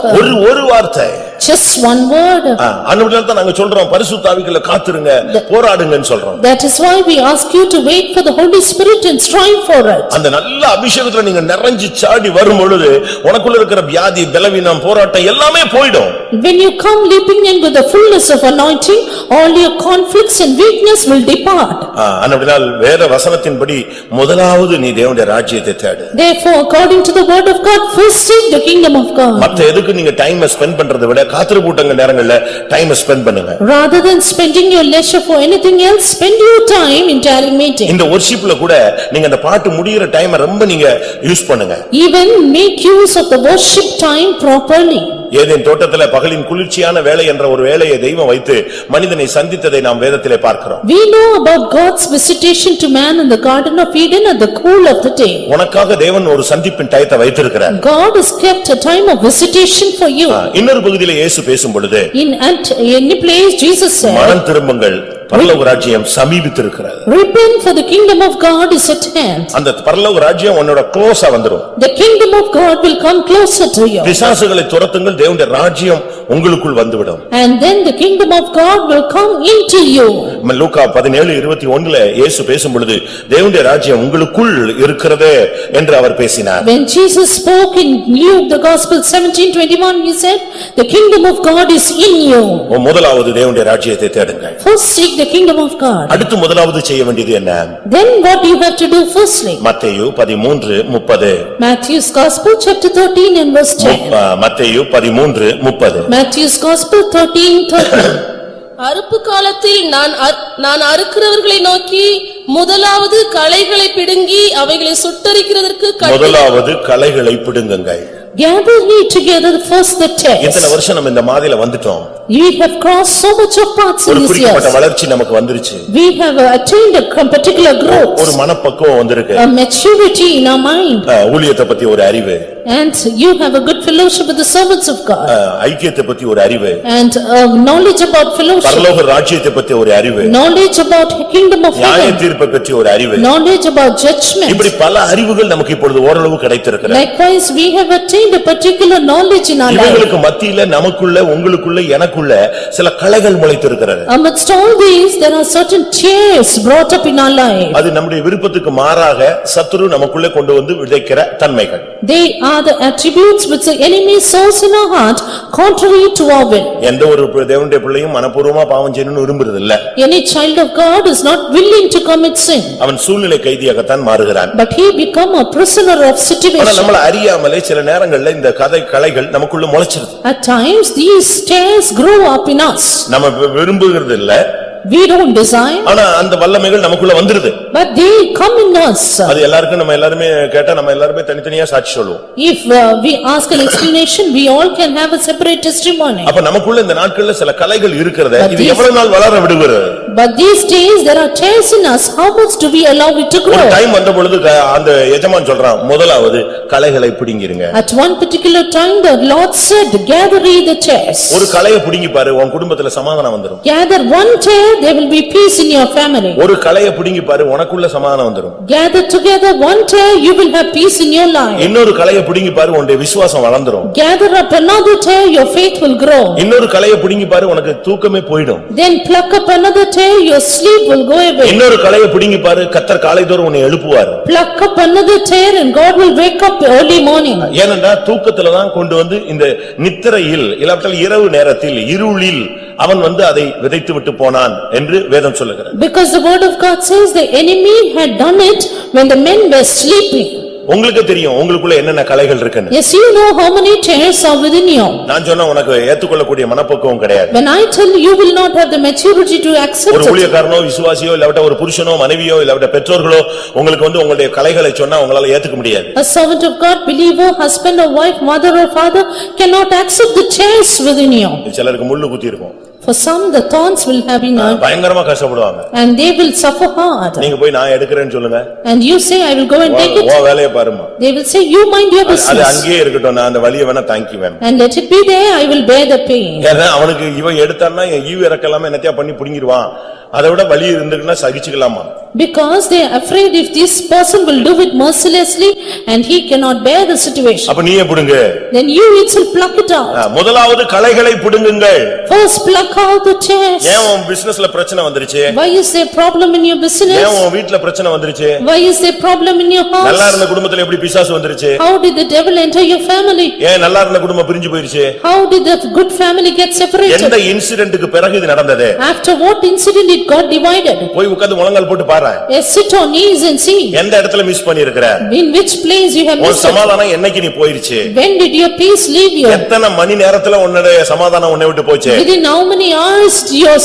[SPEAKER 1] ஒரு வார்த்தை
[SPEAKER 2] Just one word.
[SPEAKER 1] அன்னைக்கு தான் நாங்க சொல்றோம் பரிசுத்த ஆவிக்குள்ள காத்துருங்க போராடுங்கன்னு சொல்றோம்.
[SPEAKER 2] That is why we ask you to wait for the Holy Spirit and strive for it.
[SPEAKER 1] அந்த நல்ல அபிஷேகத்துல நீங்க நிறைஞ்சு சாடி வரும் பொழுது உனக்குள்ள இருக்கிற வியாதி பலவீனம் போராட்டம் எல்லாமே போய்டும்.
[SPEAKER 2] When you come leaping in with the fullness of anointing, all your conflicts and weakness will depart.
[SPEAKER 1] அன்னைக்கு வேத வசனத்தின்படி முதலாவது நீ தேவனுடைய ராஜ்யத்தை தேடு.
[SPEAKER 2] Therefore, according to the word of God, first seek the kingdom of God.
[SPEAKER 1] மத்த எதுக்கு நீங்க டைம் ஸ்பெண்ட் பண்றதை விட காத்திரு கூட்டங்க நேரங்கள்ல டைம் ஸ்பெண்ட் பண்ணுங்க.
[SPEAKER 2] Rather than spending your leisure for anything else, spend your time in daily meeting.
[SPEAKER 1] இந்த worshipல கூட நீங்க அந்த பாட்டு முடியிற டைமை ரொம்ப நீங்க யூஸ் பண்ணுங்க.
[SPEAKER 2] Even make use of the worship time properly.
[SPEAKER 1] Eden தோட்டத்துல பகலின் குளிர்ச்சியான வேளை என்ற ஒரு வேளையை தெய்வம் வைத்து மனிதனை சந்தித்ததை நாம் வேதத்திலே பார்க்கிறோம்.
[SPEAKER 2] We know about God's visitation to man in the garden of Eden at the cool of the day.
[SPEAKER 1] உனக்காக தேவன் ஒரு சந்திப்பின் டயத்தை வைத்திருக்கிறார்.
[SPEAKER 2] God has kept a time of visitation for you.
[SPEAKER 1] இன்னொரு பகுதியிலே இயேசு பேசும் பொழுது
[SPEAKER 2] In any place Jesus said,
[SPEAKER 1] மனம் திரும்புங்கள் பரலோக ராஜ்யம் சமீபித்திருக்கிறது.
[SPEAKER 2] Repent, for the kingdom of God is at hand.
[SPEAKER 1] அந்த பரலோக ராஜ்யம் உன்னோட க்ளோஸா வந்துரும்.
[SPEAKER 2] The kingdom of God will come closer to you.
[SPEAKER 1] பிசாசுகளை துரத்துங்கள் தேவனுடைய ராஜ்யம் உங்களுக்குள் வந்துவிடும்.
[SPEAKER 2] And then the kingdom of God will come into you.
[SPEAKER 1] லூக்கா 17:21 இயேசு பேசும் பொழுது தேவனுடைய ராஜ்யம் உங்களுக்குள் இருக்கிறதே என்று அவர் பேசினார்.
[SPEAKER 2] When Jesus spoke in Luke the Gospel 17:21, he said, the kingdom of God is in you.
[SPEAKER 1] முதலாவது தேவனுடைய ராஜ்யத்தை தேடுங்கள்.
[SPEAKER 2] First seek the kingdom of God.
[SPEAKER 1] அடுத்து முதலாவது செய்ய வேண்டியது என்ன?
[SPEAKER 2] Then what do you have to do firstly?
[SPEAKER 1] மத்தேயு 13:30.
[SPEAKER 2] Matthew's Gospel chapter 13 and verse 10.
[SPEAKER 1] மத்தேயு 13:30.
[SPEAKER 2] Matthew's Gospel 13:30.
[SPEAKER 3] அறுப்பு காலத்தில் நான் அறுக்கிறவர்களை நோக்கி முதலாவது களைகளை பிடுங்கி அவைகளை சுட்டரிக்கிறதற்கு
[SPEAKER 1] முதலாவது களைகளை பிடுங்குங்கள்.
[SPEAKER 2] Gather ye together first the tares.
[SPEAKER 1] இத்தனை வருஷம் நம்ம இந்த மாதிரில வந்துட்டோம்.
[SPEAKER 2] We have crossed so much of paths in this year.
[SPEAKER 1] குறிப்பிட்ட வளர்ச்சி நமக்கு வந்துருச்சு.
[SPEAKER 2] We have attained a particular growth.
[SPEAKER 1] ஒரு மனப்பக்குவம் வந்திருக்கு.
[SPEAKER 2] A maturity in our mind.
[SPEAKER 1] ஊழியத்தை பத்தி ஒரு அறிவு.
[SPEAKER 2] And you have a good fellowship with the servants of God.
[SPEAKER 1] ஐக்கியத்தை பத்தி ஒரு அறிவு.
[SPEAKER 2] And knowledge about fellowship.
[SPEAKER 1] பரலோக ராஜ்யத்தை பத்தி ஒரு அறிவு.
[SPEAKER 2] Knowledge about kingdom of heaven.
[SPEAKER 1] நியாய தீர்ப்பை பற்றி ஒரு அறிவு.
[SPEAKER 2] Knowledge about judgment.
[SPEAKER 1] இப்படி பல அறிவுகள் நமக்கு இப்பொழுது ஓரளவு கிடைத்திருக்கிறது.
[SPEAKER 2] Likewise, we have attained a particular knowledge in our life.
[SPEAKER 1] இவங்களுக்கு மத்தியில நமக்குள்ள உங்களுக்குள்ள எனக்குள்ள சில களைகள் முளைத்திருக்கிறது.
[SPEAKER 2] Amidst all these, there are certain tares brought up in our life.
[SPEAKER 1] அது நம்முடைய விருப்பத்துக்கு மாறாக சத்துரு நமக்குள்ள கொண்டு வந்து விதைக்கிற தன்மைகள்.
[SPEAKER 2] They are the attributes which the enemy sows in our heart contrary to our will.
[SPEAKER 1] எந்த ஒரு தேவனுடைய பிள்ளையும் மனப்பூர்வமா பாவம் செய்யணும்னு விரும்புறது இல்ல.
[SPEAKER 2] Any child of God is not willing to commit sin.
[SPEAKER 1] அவன் சூழ்நிலை கைதியாகத்தான் மாறுகிறான்.
[SPEAKER 2] But he become a prisoner of situation.
[SPEAKER 1] ஆனா நம்மள அறியாமலே சில நேரங்கள்ல இந்த களைகள் நமக்குள்ள முளைச்சிருது.
[SPEAKER 2] At times these tares grow up in us.
[SPEAKER 1] நம்ம விரும்புகிறது இல்ல.
[SPEAKER 2] We don't desire.
[SPEAKER 1] ஆனா அந்த வல்லமைகள் நமக்குள்ள வந்துருது.
[SPEAKER 2] But they come in us.
[SPEAKER 1] அது எல்லாருக்கும் நம்ம எல்லாரும் கேட்டா நம்ம எல்லாரும் தனித்தனியா சாட்சி சொல்லுவோம்.
[SPEAKER 2] If we ask an explanation, we all can have a separate testimony.
[SPEAKER 1] அப்ப நமக்குள்ள இந்த நாட்கள்ல சில களைகள் இருக்கிறது. இது எவ்வளவு நாள் வளர விடுகிறது?
[SPEAKER 2] But these days there are tares in us. How much do we allow it to grow?
[SPEAKER 1] ஒரு டைம் வந்த பொழுது அந்த எஜமான் சொல்றான் முதலாவது களைகளை பிடுங்கிருங்க.
[SPEAKER 2] At one particular time the Lord said, gather ye the tares.
[SPEAKER 1] ஒரு களையை பிடுங்கி பாரு உன் குடும்பத்துல சமாதானம் வந்துரும்.
[SPEAKER 2] Gather one tare, there will be peace in your family.
[SPEAKER 1] ஒரு களையை பிடுங்கி பாரு உனக்குள்ள சமாதானம் வந்துரும்.
[SPEAKER 2] Gather together one tare, you will have peace in your life.
[SPEAKER 1] இன்னொரு களையை பிடுங்கி பாரு உன்னுடைய விசுவாசம் வளர்ந்துரும்.
[SPEAKER 2] Gather up another tare, your faith will grow.
[SPEAKER 1] இன்னொரு களையை பிடுங்கி பாரு உனக்கு தூக்கமே போய்டும்.
[SPEAKER 2] Then pluck up another tare, your sleep will go away.
[SPEAKER 1] இன்னொரு களையை பிடுங்கி பாரு கர்த்தர் காலைதோறும் உன்னை எழுப்புவார்.
[SPEAKER 2] Pluck up another tare and God will wake up early morning.
[SPEAKER 1] ஏனென்றா தூக்கத்துல தான் கொண்டு வந்து இந்த நித்திரையில் இல்லாவிட்டால் இரவு நேரத்தில் இருளில் அவன் வந்து அதை விதைத்து விட்டு போனான் என்று வேதம் சொல்லுகிறது.
[SPEAKER 2] Because the word of God says the enemy had done it when the men were sleeping.
[SPEAKER 1] உங்களுக்கு தெரியும் உங்களுக்குள்ள என்னென்ன களைகள் இருக்குன்னு.
[SPEAKER 2] Yes, you know how many tares are within you.
[SPEAKER 1] நான் சொன்னா உனக்கு ஏத்துக்கொள்ளக்கூடிய மனப்பக்குவம் கிடையாது.
[SPEAKER 2] When I tell you will not have the maturity to accept
[SPEAKER 1] ஒரு
[SPEAKER 2] it.
[SPEAKER 1] ஊழியக்காரனோ விசுவாசியோ இல்லாவிட்ட ஒரு புருஷனோ மனைவியோ இல்லாவிட்ட பெற்றோர்களோ உங்களுக்கு வந்து உங்களுடைய களைகளை சொன்னா உங்களால ஏத்துக்க முடியாது.
[SPEAKER 2] A servant of God, believer, husband or wife, mother or father cannot accept the tares within you.
[SPEAKER 1] சிலருக்கு முள்ளு குத்தி இருக்கும்.
[SPEAKER 2] For some the thorns will have been
[SPEAKER 1] பயங்கரமா கஷ்டப்படுவாங்க.
[SPEAKER 2] and they will suffer hard.
[SPEAKER 1] நீங்க போய் நான் எடுக்கிறேன்னு சொல்லுங்க.
[SPEAKER 2] And you say I will go and take it.
[SPEAKER 1] ஓ வேலைய பாருமா.
[SPEAKER 2] They will say you mind your
[SPEAKER 1] அது
[SPEAKER 2] business.
[SPEAKER 1] அங்கேயே இருக்கட்டும் நான் அந்த வலியை வேணா தாங்கிக்குவேன்.
[SPEAKER 2] And let it be there, I will bear the pain.
[SPEAKER 1] ஏன்னா அவனுக்கு இவன் எடுத்தான்னா ஈவு இறக்கலாம என்னத்தையா பண்ணி புடிங்கிடுவான். அதை விட வலி இருந்துக்குன்னா சகிச்சுக்கலாமா?
[SPEAKER 2] Because they are afraid if this person will do it mercilessly and he cannot bear the situation.
[SPEAKER 1] அப்ப நீயே புடுங்க.
[SPEAKER 2] Then you itself pluck it out.
[SPEAKER 1] முதலாவது களைகளை புடுங்குங்கள்.
[SPEAKER 2] First pluck out the tares.
[SPEAKER 1] ஏன் உன் பிசினஸ்ல பிரச்சனை வந்துருச்சு?
[SPEAKER 2] Why is there problem in your business?
[SPEAKER 1] ஏன் உன் வீட்ல பிரச்சனை வந்துருச்சு?
[SPEAKER 2] Why is there problem in your house?
[SPEAKER 1] நல்லா இருந்த குடும்பத்துல எப்படி பிசாசு வந்துருச்சு?
[SPEAKER 2] How did the devil enter your family?
[SPEAKER 1] ஏன் நல்லா இருந்த குடும்பம் பிரிஞ்சு போயிருச்சு?
[SPEAKER 2] How did the good family get separated?
[SPEAKER 1] எந்த இன்சிடென்ட்க்கு பிறகு இது நடந்தது?
[SPEAKER 2] After what incident it got divided?
[SPEAKER 1] போய் உட்கார்ந்து முழங்கால் போட்டு பாரு.
[SPEAKER 2] Yes, sit on knees and see.
[SPEAKER 1] எந்த இடத்துல miss பண்ணிருக்கற?
[SPEAKER 2] In which place you have
[SPEAKER 1] உன்
[SPEAKER 2] missed it?
[SPEAKER 1] சமாதானம் என்னைக்கு நீ போயிருச்சு?
[SPEAKER 2] When did your peace leave you?
[SPEAKER 1] எத்தனை மணி நேரத்துல உன்னுடைய சமாதானம் உன்னை விட்டு போச்சு?
[SPEAKER 2] Within how many hours your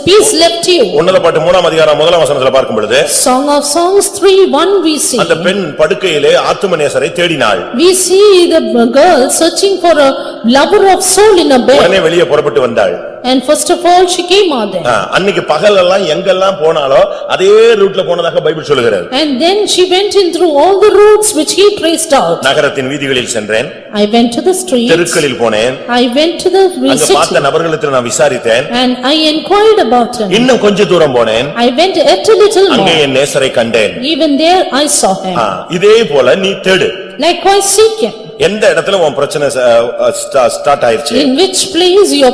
[SPEAKER 2] peace left you?
[SPEAKER 1] உன்னத பாட்டு 3ஆம் அதிகாரம் 1ஆம் வசனத்துல பார்க்கும் பொழுது
[SPEAKER 2] Song of Songs 3:1 we see.
[SPEAKER 1] அந்த பெண் படுக்கையிலே ஆத்துமநேசரை தேடினாள்.
[SPEAKER 2] We see the girl searching for a lover of soul in a bed.
[SPEAKER 1] உடனே வெளியே புறப்பட்டு வந்தாள்.
[SPEAKER 2] And first of all she came out there.
[SPEAKER 1] அன்னைக்கு பகல் எல்லாம் எங்கெல்லாம் போனாலோ அதே ரூட்ல போனதாக பைபிள் சொல்லுகிறது.
[SPEAKER 2] And then she went in through all the routes which he traced out.
[SPEAKER 1] நகரத்தின் வீதிகளில் சென்றேன்.
[SPEAKER 2] I went to the streets.
[SPEAKER 1] தெருக்களில் போனேன்.
[SPEAKER 2] I went to the
[SPEAKER 1] அங்க
[SPEAKER 2] city.
[SPEAKER 1] பார்த்த நபர்களிடத்தில் நான் விசாரித்தேன்.
[SPEAKER 2] And I inquired about him.
[SPEAKER 1] இன்னும் கொஞ்ச தூரம் போனேன்.
[SPEAKER 2] I went yet a little
[SPEAKER 1] அங்கே
[SPEAKER 2] more.
[SPEAKER 1] என் நேசரை கண்டேன்.
[SPEAKER 2] Even there I saw him.
[SPEAKER 1] இதே போல நீ தேடு.
[SPEAKER 2] Likewise seek him.
[SPEAKER 1] எந்த இடத்துல உன் பிரச்சனை ஸ்டார்ட் ஆயிருச்சு?
[SPEAKER 2] In which place your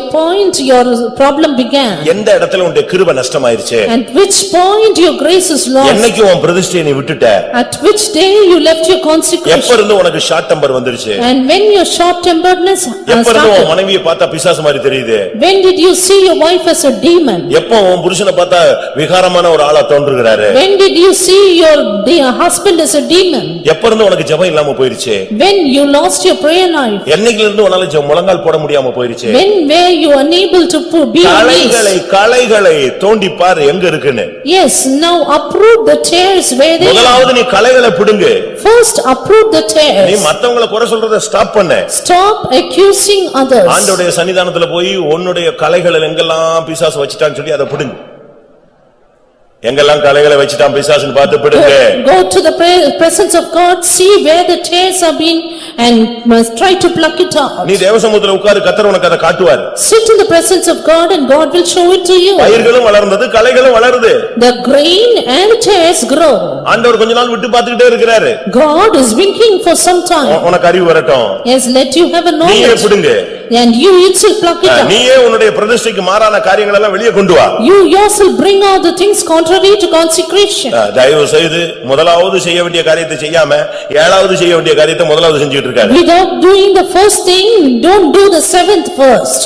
[SPEAKER 2] problem began?
[SPEAKER 1] எந்த இடத்துல உன்னுடைய கிருபை நஷ்டமாயிருச்சு?
[SPEAKER 2] At which point your grace is lost?
[SPEAKER 1] என்னைக்கு உன் பிரதிஷ்டையை நீ விட்டுட்ட?
[SPEAKER 2] At which day you left your consecration?
[SPEAKER 1] எப்ப இருந்து உனக்கு ஷார்ட் டெம்பர் வந்துருச்சு?
[SPEAKER 2] And when your short temperedness
[SPEAKER 1] எப்ப இருந்து உன்
[SPEAKER 2] started?
[SPEAKER 1] மனைவியை பார்த்தா பிசாசு மாதிரி தெரியுது?
[SPEAKER 2] When did you see your wife as a demon?
[SPEAKER 1] எப்ப உன் புருஷனை பார்த்தா விகாரமான ஒரு ஆளா தோன்றுகிறாரு?
[SPEAKER 2] When did you see your husband as a demon?
[SPEAKER 1] எப்ப இருந்து உனக்கு ஜெபம் இல்லாம போயிருச்சு?
[SPEAKER 2] When you lost your prayer life?
[SPEAKER 1] என்னைக்குல இருந்து உன்னால முழங்கால் போட முடியாம போயிருச்சு?
[SPEAKER 2] When were you unable to be on knees?
[SPEAKER 1] களைகளை தோண்டி பாரு எங்க இருக்குன்னு.
[SPEAKER 2] Yes, now uproot the tares where they are.
[SPEAKER 1] முதலாவது நீ களைகளை பிடுங்கு.
[SPEAKER 2] First uproot the tares.
[SPEAKER 1] நீ மத்தவங்களை குறை சொல்றதை ஸ்டாப் பண்ணு.
[SPEAKER 2] Stop accusing others.
[SPEAKER 1] ஆண்டவருடைய சன்னிதானத்துல போய் உன்னுடைய களைகளை எங்கெல்லாம் பிசாசு வச்சிட்டான்னு சொல்லி அதை பிடுங்கு. எங்கெல்லாம் களைகளை வச்சிட்டான் பிசாசுன்னு பார்த்து பிடுங்க.
[SPEAKER 2] Go to the presence of God, see where the tares have been and must try to pluck it out.
[SPEAKER 1] நீ தேவசமூகத்துல உட்கார்ந்து கர்த்தர் உனக்கு அதை காட்டுவார்.
[SPEAKER 2] Sit in the presence of God and God will show it to you.
[SPEAKER 1] பயிர்களும் வளர்ந்தது, களைகளும் வளருது.
[SPEAKER 2] The grain and tares grow.
[SPEAKER 1] ஆண்டவர் கொஞ்ச நாள் விட்டு பார்த்துக்கிட்டே இருக்கிறாரு.
[SPEAKER 2] God is winking for some time.
[SPEAKER 1] உனக்கு அறிவு வரட்டும்.
[SPEAKER 2] Yes, let you have a
[SPEAKER 1] நீயே
[SPEAKER 2] knowledge.
[SPEAKER 1] பிடுங்க.
[SPEAKER 2] And you itself pluck it out.
[SPEAKER 1] நீயே உன்னுடைய பிரதிஷ்டைக்கு மாறான காரியங்கள் எல்லாம் வெளியே கொண்டு வா.
[SPEAKER 2] You yourself bring out the things contrary to consecration.
[SPEAKER 1] தயவு செய்து முதலாவது செய்ய வேண்டிய காரியத்தை செய்யாம ஏழாவது செய்ய வேண்டிய காரியத்தை முதலாவது செஞ்சிட்டு இருக்காரு.
[SPEAKER 2] Without doing the first thing, don't do the seventh first.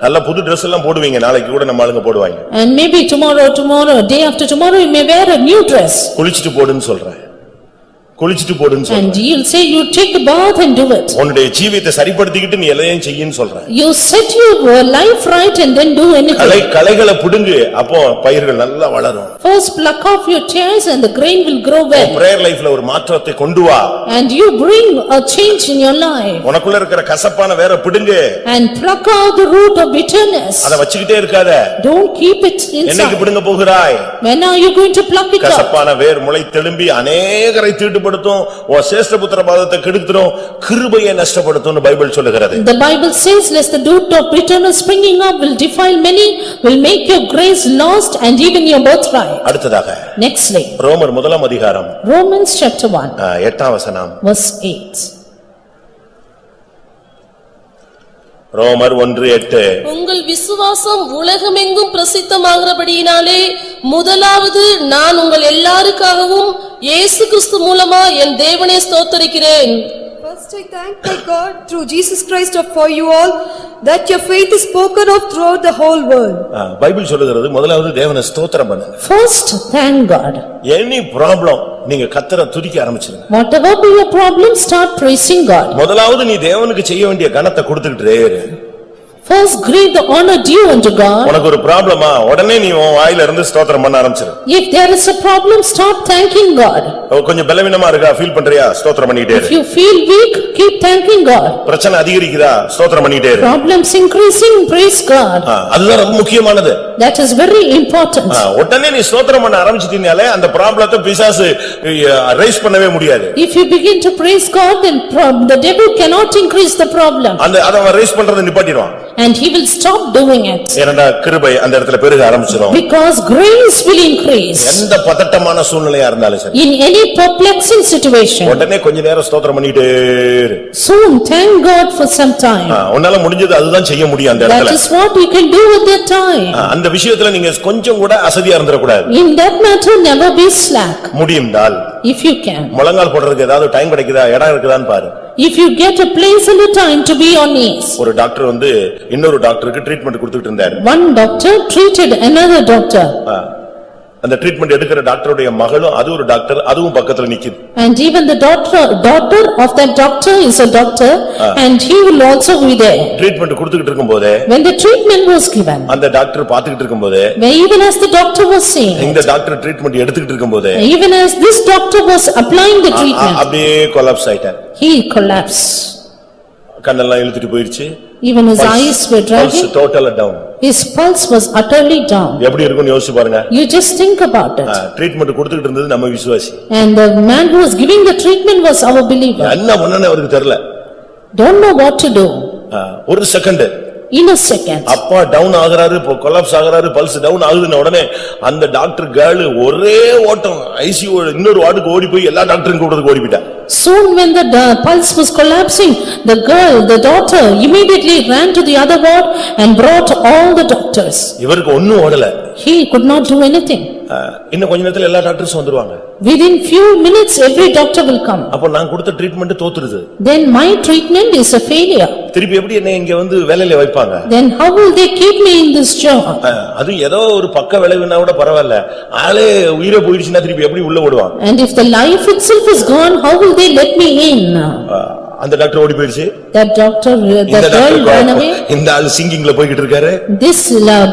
[SPEAKER 1] நல்ல புது Dress எல்லாம் போடுவீங்க, நாளைக்கு கூட நம்ம ஆளுங்க போடுவாங்க.
[SPEAKER 2] And maybe tomorrow, day after tomorrow, you may wear a new dress.
[SPEAKER 1] குளிச்சிட்டு போடுன்னு சொல்றேன். குளிச்சிட்டு போடுன்னு சொல்றேன்.
[SPEAKER 2] And you'll say you take a bath and do it.
[SPEAKER 1] உன்னுடைய ஜீவியத்தை சரிப்படுத்திக்கிட்டு நீ எல்லாம் செய்யின்னு சொல்றேன்.
[SPEAKER 2] You set your life right and then do anything.
[SPEAKER 1] களைகளை புடுங்கு, அப்போ பயிர்கள் நல்லா வளரும்.
[SPEAKER 2] First pluck off your tares and the grain will grow well.
[SPEAKER 1] prayer lifeல ஒரு மாற்றத்தை கொண்டு வா.
[SPEAKER 2] And you bring a change in your life.
[SPEAKER 1] உனக்குள்ள இருக்கிற கசப்பான வேரை புடுங்கு.
[SPEAKER 2] And pluck out the root of bitterness.
[SPEAKER 1] அத வச்சிட்டே இருக்காத.
[SPEAKER 2] Don't keep it inside.
[SPEAKER 1] என்னைக்கு புடுங்க போகிறாய்?
[SPEAKER 2] When are you going to pluck it out?
[SPEAKER 1] கசப்பான வேர் முளை தெலும்பி அநேகரை தீட்டுப்படுத்தும், உன் சேஷ்டபுத்திர பாதத்தை கெடுத்துரும், கிருபையை நஷ்டப்படுத்தும்னு பைபிள் சொல்லுகிறது.
[SPEAKER 2] The Bible says, lest the root of bitterness springing up will defile many, will make your grace lost and even your birthright.
[SPEAKER 1] அடுத்ததாக
[SPEAKER 2] Nextly,
[SPEAKER 1] ரோமர் 1ஆம் அதிகாரம்
[SPEAKER 2] Romans chapter 1,
[SPEAKER 1] 8ஆம் வசனம்.
[SPEAKER 2] verse 8.
[SPEAKER 1] ரோமர் 1:8.
[SPEAKER 3] உங்கள் விசுவாசம் உலகமெங்கும் பிரசித்தமாகிறபடியினாலே முதலாவது நான் உங்கள் எல்லாருக்காகவும் இயேசு கிறிஸ்து மூலமா என் தேவனை ஸ்தோத்திரிக்கிறேன்.
[SPEAKER 4] First I thank my God through Jesus Christ for you all, that your faith is spoken of throughout the whole world.
[SPEAKER 1] Bible சொல்லுகிறது முதலாவது தேவனை ஸ்தோத்திரம் பண்ணுங்க.
[SPEAKER 2] First, thank God.
[SPEAKER 1] Any problem நீங்க கர்த்தரை துதிக்க ஆரம்பிச்சிருங்க.
[SPEAKER 2] Whatever be your problem, start praising God.
[SPEAKER 1] முதலாவது நீ தேவனுக்கு செய்ய வேண்டிய கனத்தை கொடுத்துக்கிட்டே இரு.
[SPEAKER 2] First give the honor due unto God.
[SPEAKER 1] உனக்கு ஒரு ப்ராப்ளமா, உடனே நீ உன் வாயில இருந்து ஸ்தோத்திரம் பண்ண ஆரம்பிச்சிரு.
[SPEAKER 2] If there is a problem, start thanking God.
[SPEAKER 1] கொஞ்சம் பலவீனமா இருக்கா, ஃபீல் பண்றியா, ஸ்தோத்திரம் பண்ணிட்டே இரு.
[SPEAKER 2] If you feel weak, keep thanking God.
[SPEAKER 1] பிரச்சனை அதிகரிக்குதா, ஸ்தோத்திரம் பண்ணிட்டே இரு.
[SPEAKER 2] Problems increasing, praise God.
[SPEAKER 1] அதுதான் ரொம்ப முக்கியமானது.
[SPEAKER 2] That is very important.
[SPEAKER 1] உடனே நீ ஸ்தோத்திரம் பண்ண ஆரம்பிச்சிட்டீனாலே அந்த ப்ராப்ளத்தை பிசாசு ரைஸ் பண்ணவே முடியாது.
[SPEAKER 2] If you begin to praise God, then the devil cannot increase the problem.
[SPEAKER 1] அத அவன் ரைஸ் பண்றதை நிப்பாட்டிடுவான்.
[SPEAKER 2] And he will stop doing it.
[SPEAKER 1] ஏன்னா கிருபை அந்த இடத்துல பெருக ஆரம்பிச்சிடும்.
[SPEAKER 2] Because grace will increase.
[SPEAKER 1] எந்த பதட்டமான சூழ்நிலையா இருந்தாலும் சரி.
[SPEAKER 2] In any perplexing situation.
[SPEAKER 1] உடனே கொஞ்ச நேரம் ஸ்தோத்திரம் பண்ணிட்டே இரு.
[SPEAKER 2] Soon thank God for some time.
[SPEAKER 1] உன்னால முடிஞ்சது அதுதான் செய்ய முடியும் அந்த இடத்துல.
[SPEAKER 2] That is what you can do at that time.
[SPEAKER 1] அந்த விஷயத்துல நீங்க கொஞ்சம் கூட அசதியா இருந்திர கூடாது.
[SPEAKER 2] In that matter never be slack.
[SPEAKER 1] முடியும்தால்
[SPEAKER 2] If you can.
[SPEAKER 1] முழங்கால் போடுறதுக்கு ஏதாவது டைம் கிடைக்குதா இடம் இருக்குதான்னு பாரு.
[SPEAKER 2] If you get a place and a time to be on knees.
[SPEAKER 1] ஒரு டாக்டர் வந்து இன்னொரு டாக்டருக்கு ட்ரீட்மென்ட் கொடுத்துட்டு இருந்தார்.
[SPEAKER 2] One doctor treated another doctor.
[SPEAKER 1] அந்த ட்ரீட்மென்ட் எடுக்கிற டாக்டருடைய மகளும் அது ஒரு டாக்டர் அதுவும் பக்கத்துல நிக்குது.
[SPEAKER 2] And even the daughter of that doctor is a doctor and he will also be there.
[SPEAKER 1] Treatment கொடுத்துட்டு இருக்கும்போதே
[SPEAKER 2] When the treatment was given.
[SPEAKER 1] அந்த டாக்டர் பாத்துக்கிட்டு இருக்கும்போதே
[SPEAKER 2] Even as the doctor was saying.
[SPEAKER 1] இந்த டாக்டர் ட்ரீட்மென்ட் எடுத்துக்கிட்டு இருக்கும்போதே.
[SPEAKER 2] Even as this doctor was applying the treatment.
[SPEAKER 1] அப்படியே collapse ஆயிட்டார்.
[SPEAKER 2] He collapsed.
[SPEAKER 1] கண்ணெல்லாம் இழுத்துட்டு போயிடுச்சு.
[SPEAKER 2] Even his eyes were dragging.
[SPEAKER 1] Pulse totally down.
[SPEAKER 2] His pulse was utterly down.
[SPEAKER 1] எப்படி இருக்கும்னு யோசிச்சு பாருங்க.
[SPEAKER 2] You just think about it.
[SPEAKER 1] Treatment கொடுத்துக்கிட்டு இருந்தது நம்ம விசுவாசி.
[SPEAKER 2] And the man who was giving the treatment was our believer.
[SPEAKER 1] என்ன பண்ணனே அவருக்கு தெரியல.
[SPEAKER 2] Don't know what to do.
[SPEAKER 1] ஒரு செகண்ட்.
[SPEAKER 2] In a second.
[SPEAKER 1] அப்பா டவுன் ஆகுறாரு, கொலாப்ஸ் ஆகுறாரு, பல்ஸ் டவுன் ஆகுதுன உடனே அந்த டாக்டர் கேர்ள் ஒரே ஓட்டம் ஐசியூ இன்னொரு வார்டுக்கு ஓடி போய் எல்லா டாக்டரையும் கூப்பிட்டு ஓடி போயிட்டா.
[SPEAKER 2] Soon when the pulse was collapsing, the daughter immediately ran to the other ward and brought all the doctors.
[SPEAKER 1] இவருக்கு ஒண்ணும் ஓடல.
[SPEAKER 2] He could not do anything.
[SPEAKER 1] இன்னும் கொஞ்ச நேரத்துல எல்லா டாக்டர்ஸும் வந்துருவாங்க.
[SPEAKER 2] Within few minutes every doctor will come.
[SPEAKER 1] அப்ப நான் கொடுத்த treatment தோத்துருது.
[SPEAKER 2] Then my treatment is a failure.
[SPEAKER 1] திருப்பி எப்படி என்ன இங்க வந்து வேலையில வைப்பாங்க?
[SPEAKER 2] Then how will they keep me in this job?
[SPEAKER 1] அது ஏதோ ஒரு பக்க விளைவுனா கூட பரவாயில்லை. ஆளே உயிரே போயிடுச்சுனா திருப்பி எப்படி உள்ள ஓடுவாங்க?
[SPEAKER 2] And if the life itself is gone, how will they let me in?
[SPEAKER 1] அந்த டாக்டர் ஓடி போயிடுச்சு.
[SPEAKER 2] That doctor, the girl ran away.
[SPEAKER 1] இந்த ஆள் சிங்கிங்ல போயிட்டு இருக்காரு.
[SPEAKER 2] This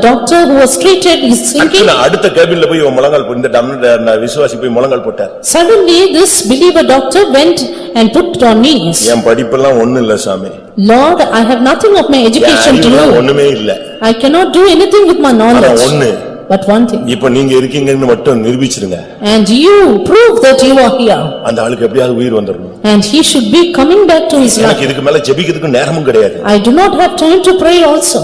[SPEAKER 2] doctor who was treated is singing.
[SPEAKER 1] அடுத்த கேபின்ல போய் முழங்கால் போட்டு இந்த விசுவாசி போய் முழங்கால் போட்டார்.
[SPEAKER 2] Suddenly this believer doctor went and put on knees.
[SPEAKER 1] என் படிப்பெல்லாம் ஒண்ணும் இல்ல சாமி.
[SPEAKER 2] Lord, I have nothing of my education to do.
[SPEAKER 1] ஒண்ணுமே இல்ல.
[SPEAKER 2] I cannot do anything with my knowledge.
[SPEAKER 1] ஒண்ணு.
[SPEAKER 2] But one thing.
[SPEAKER 1] இப்ப நீங்க இருக்கீங்கன்னு மட்டும் நிரூபிச்சிருங்க.
[SPEAKER 2] And you prove that you are here.
[SPEAKER 1] அந்த ஆளுக்கு எப்படியாவது உயிர் வந்துறணும்.
[SPEAKER 2] And he should be coming back to his life.
[SPEAKER 1] எனக்கு இதுக்கு மேல ஜெபிக்கிறதுக்கு நேரமும் கிடையாது.
[SPEAKER 2] I do not have time to pray also.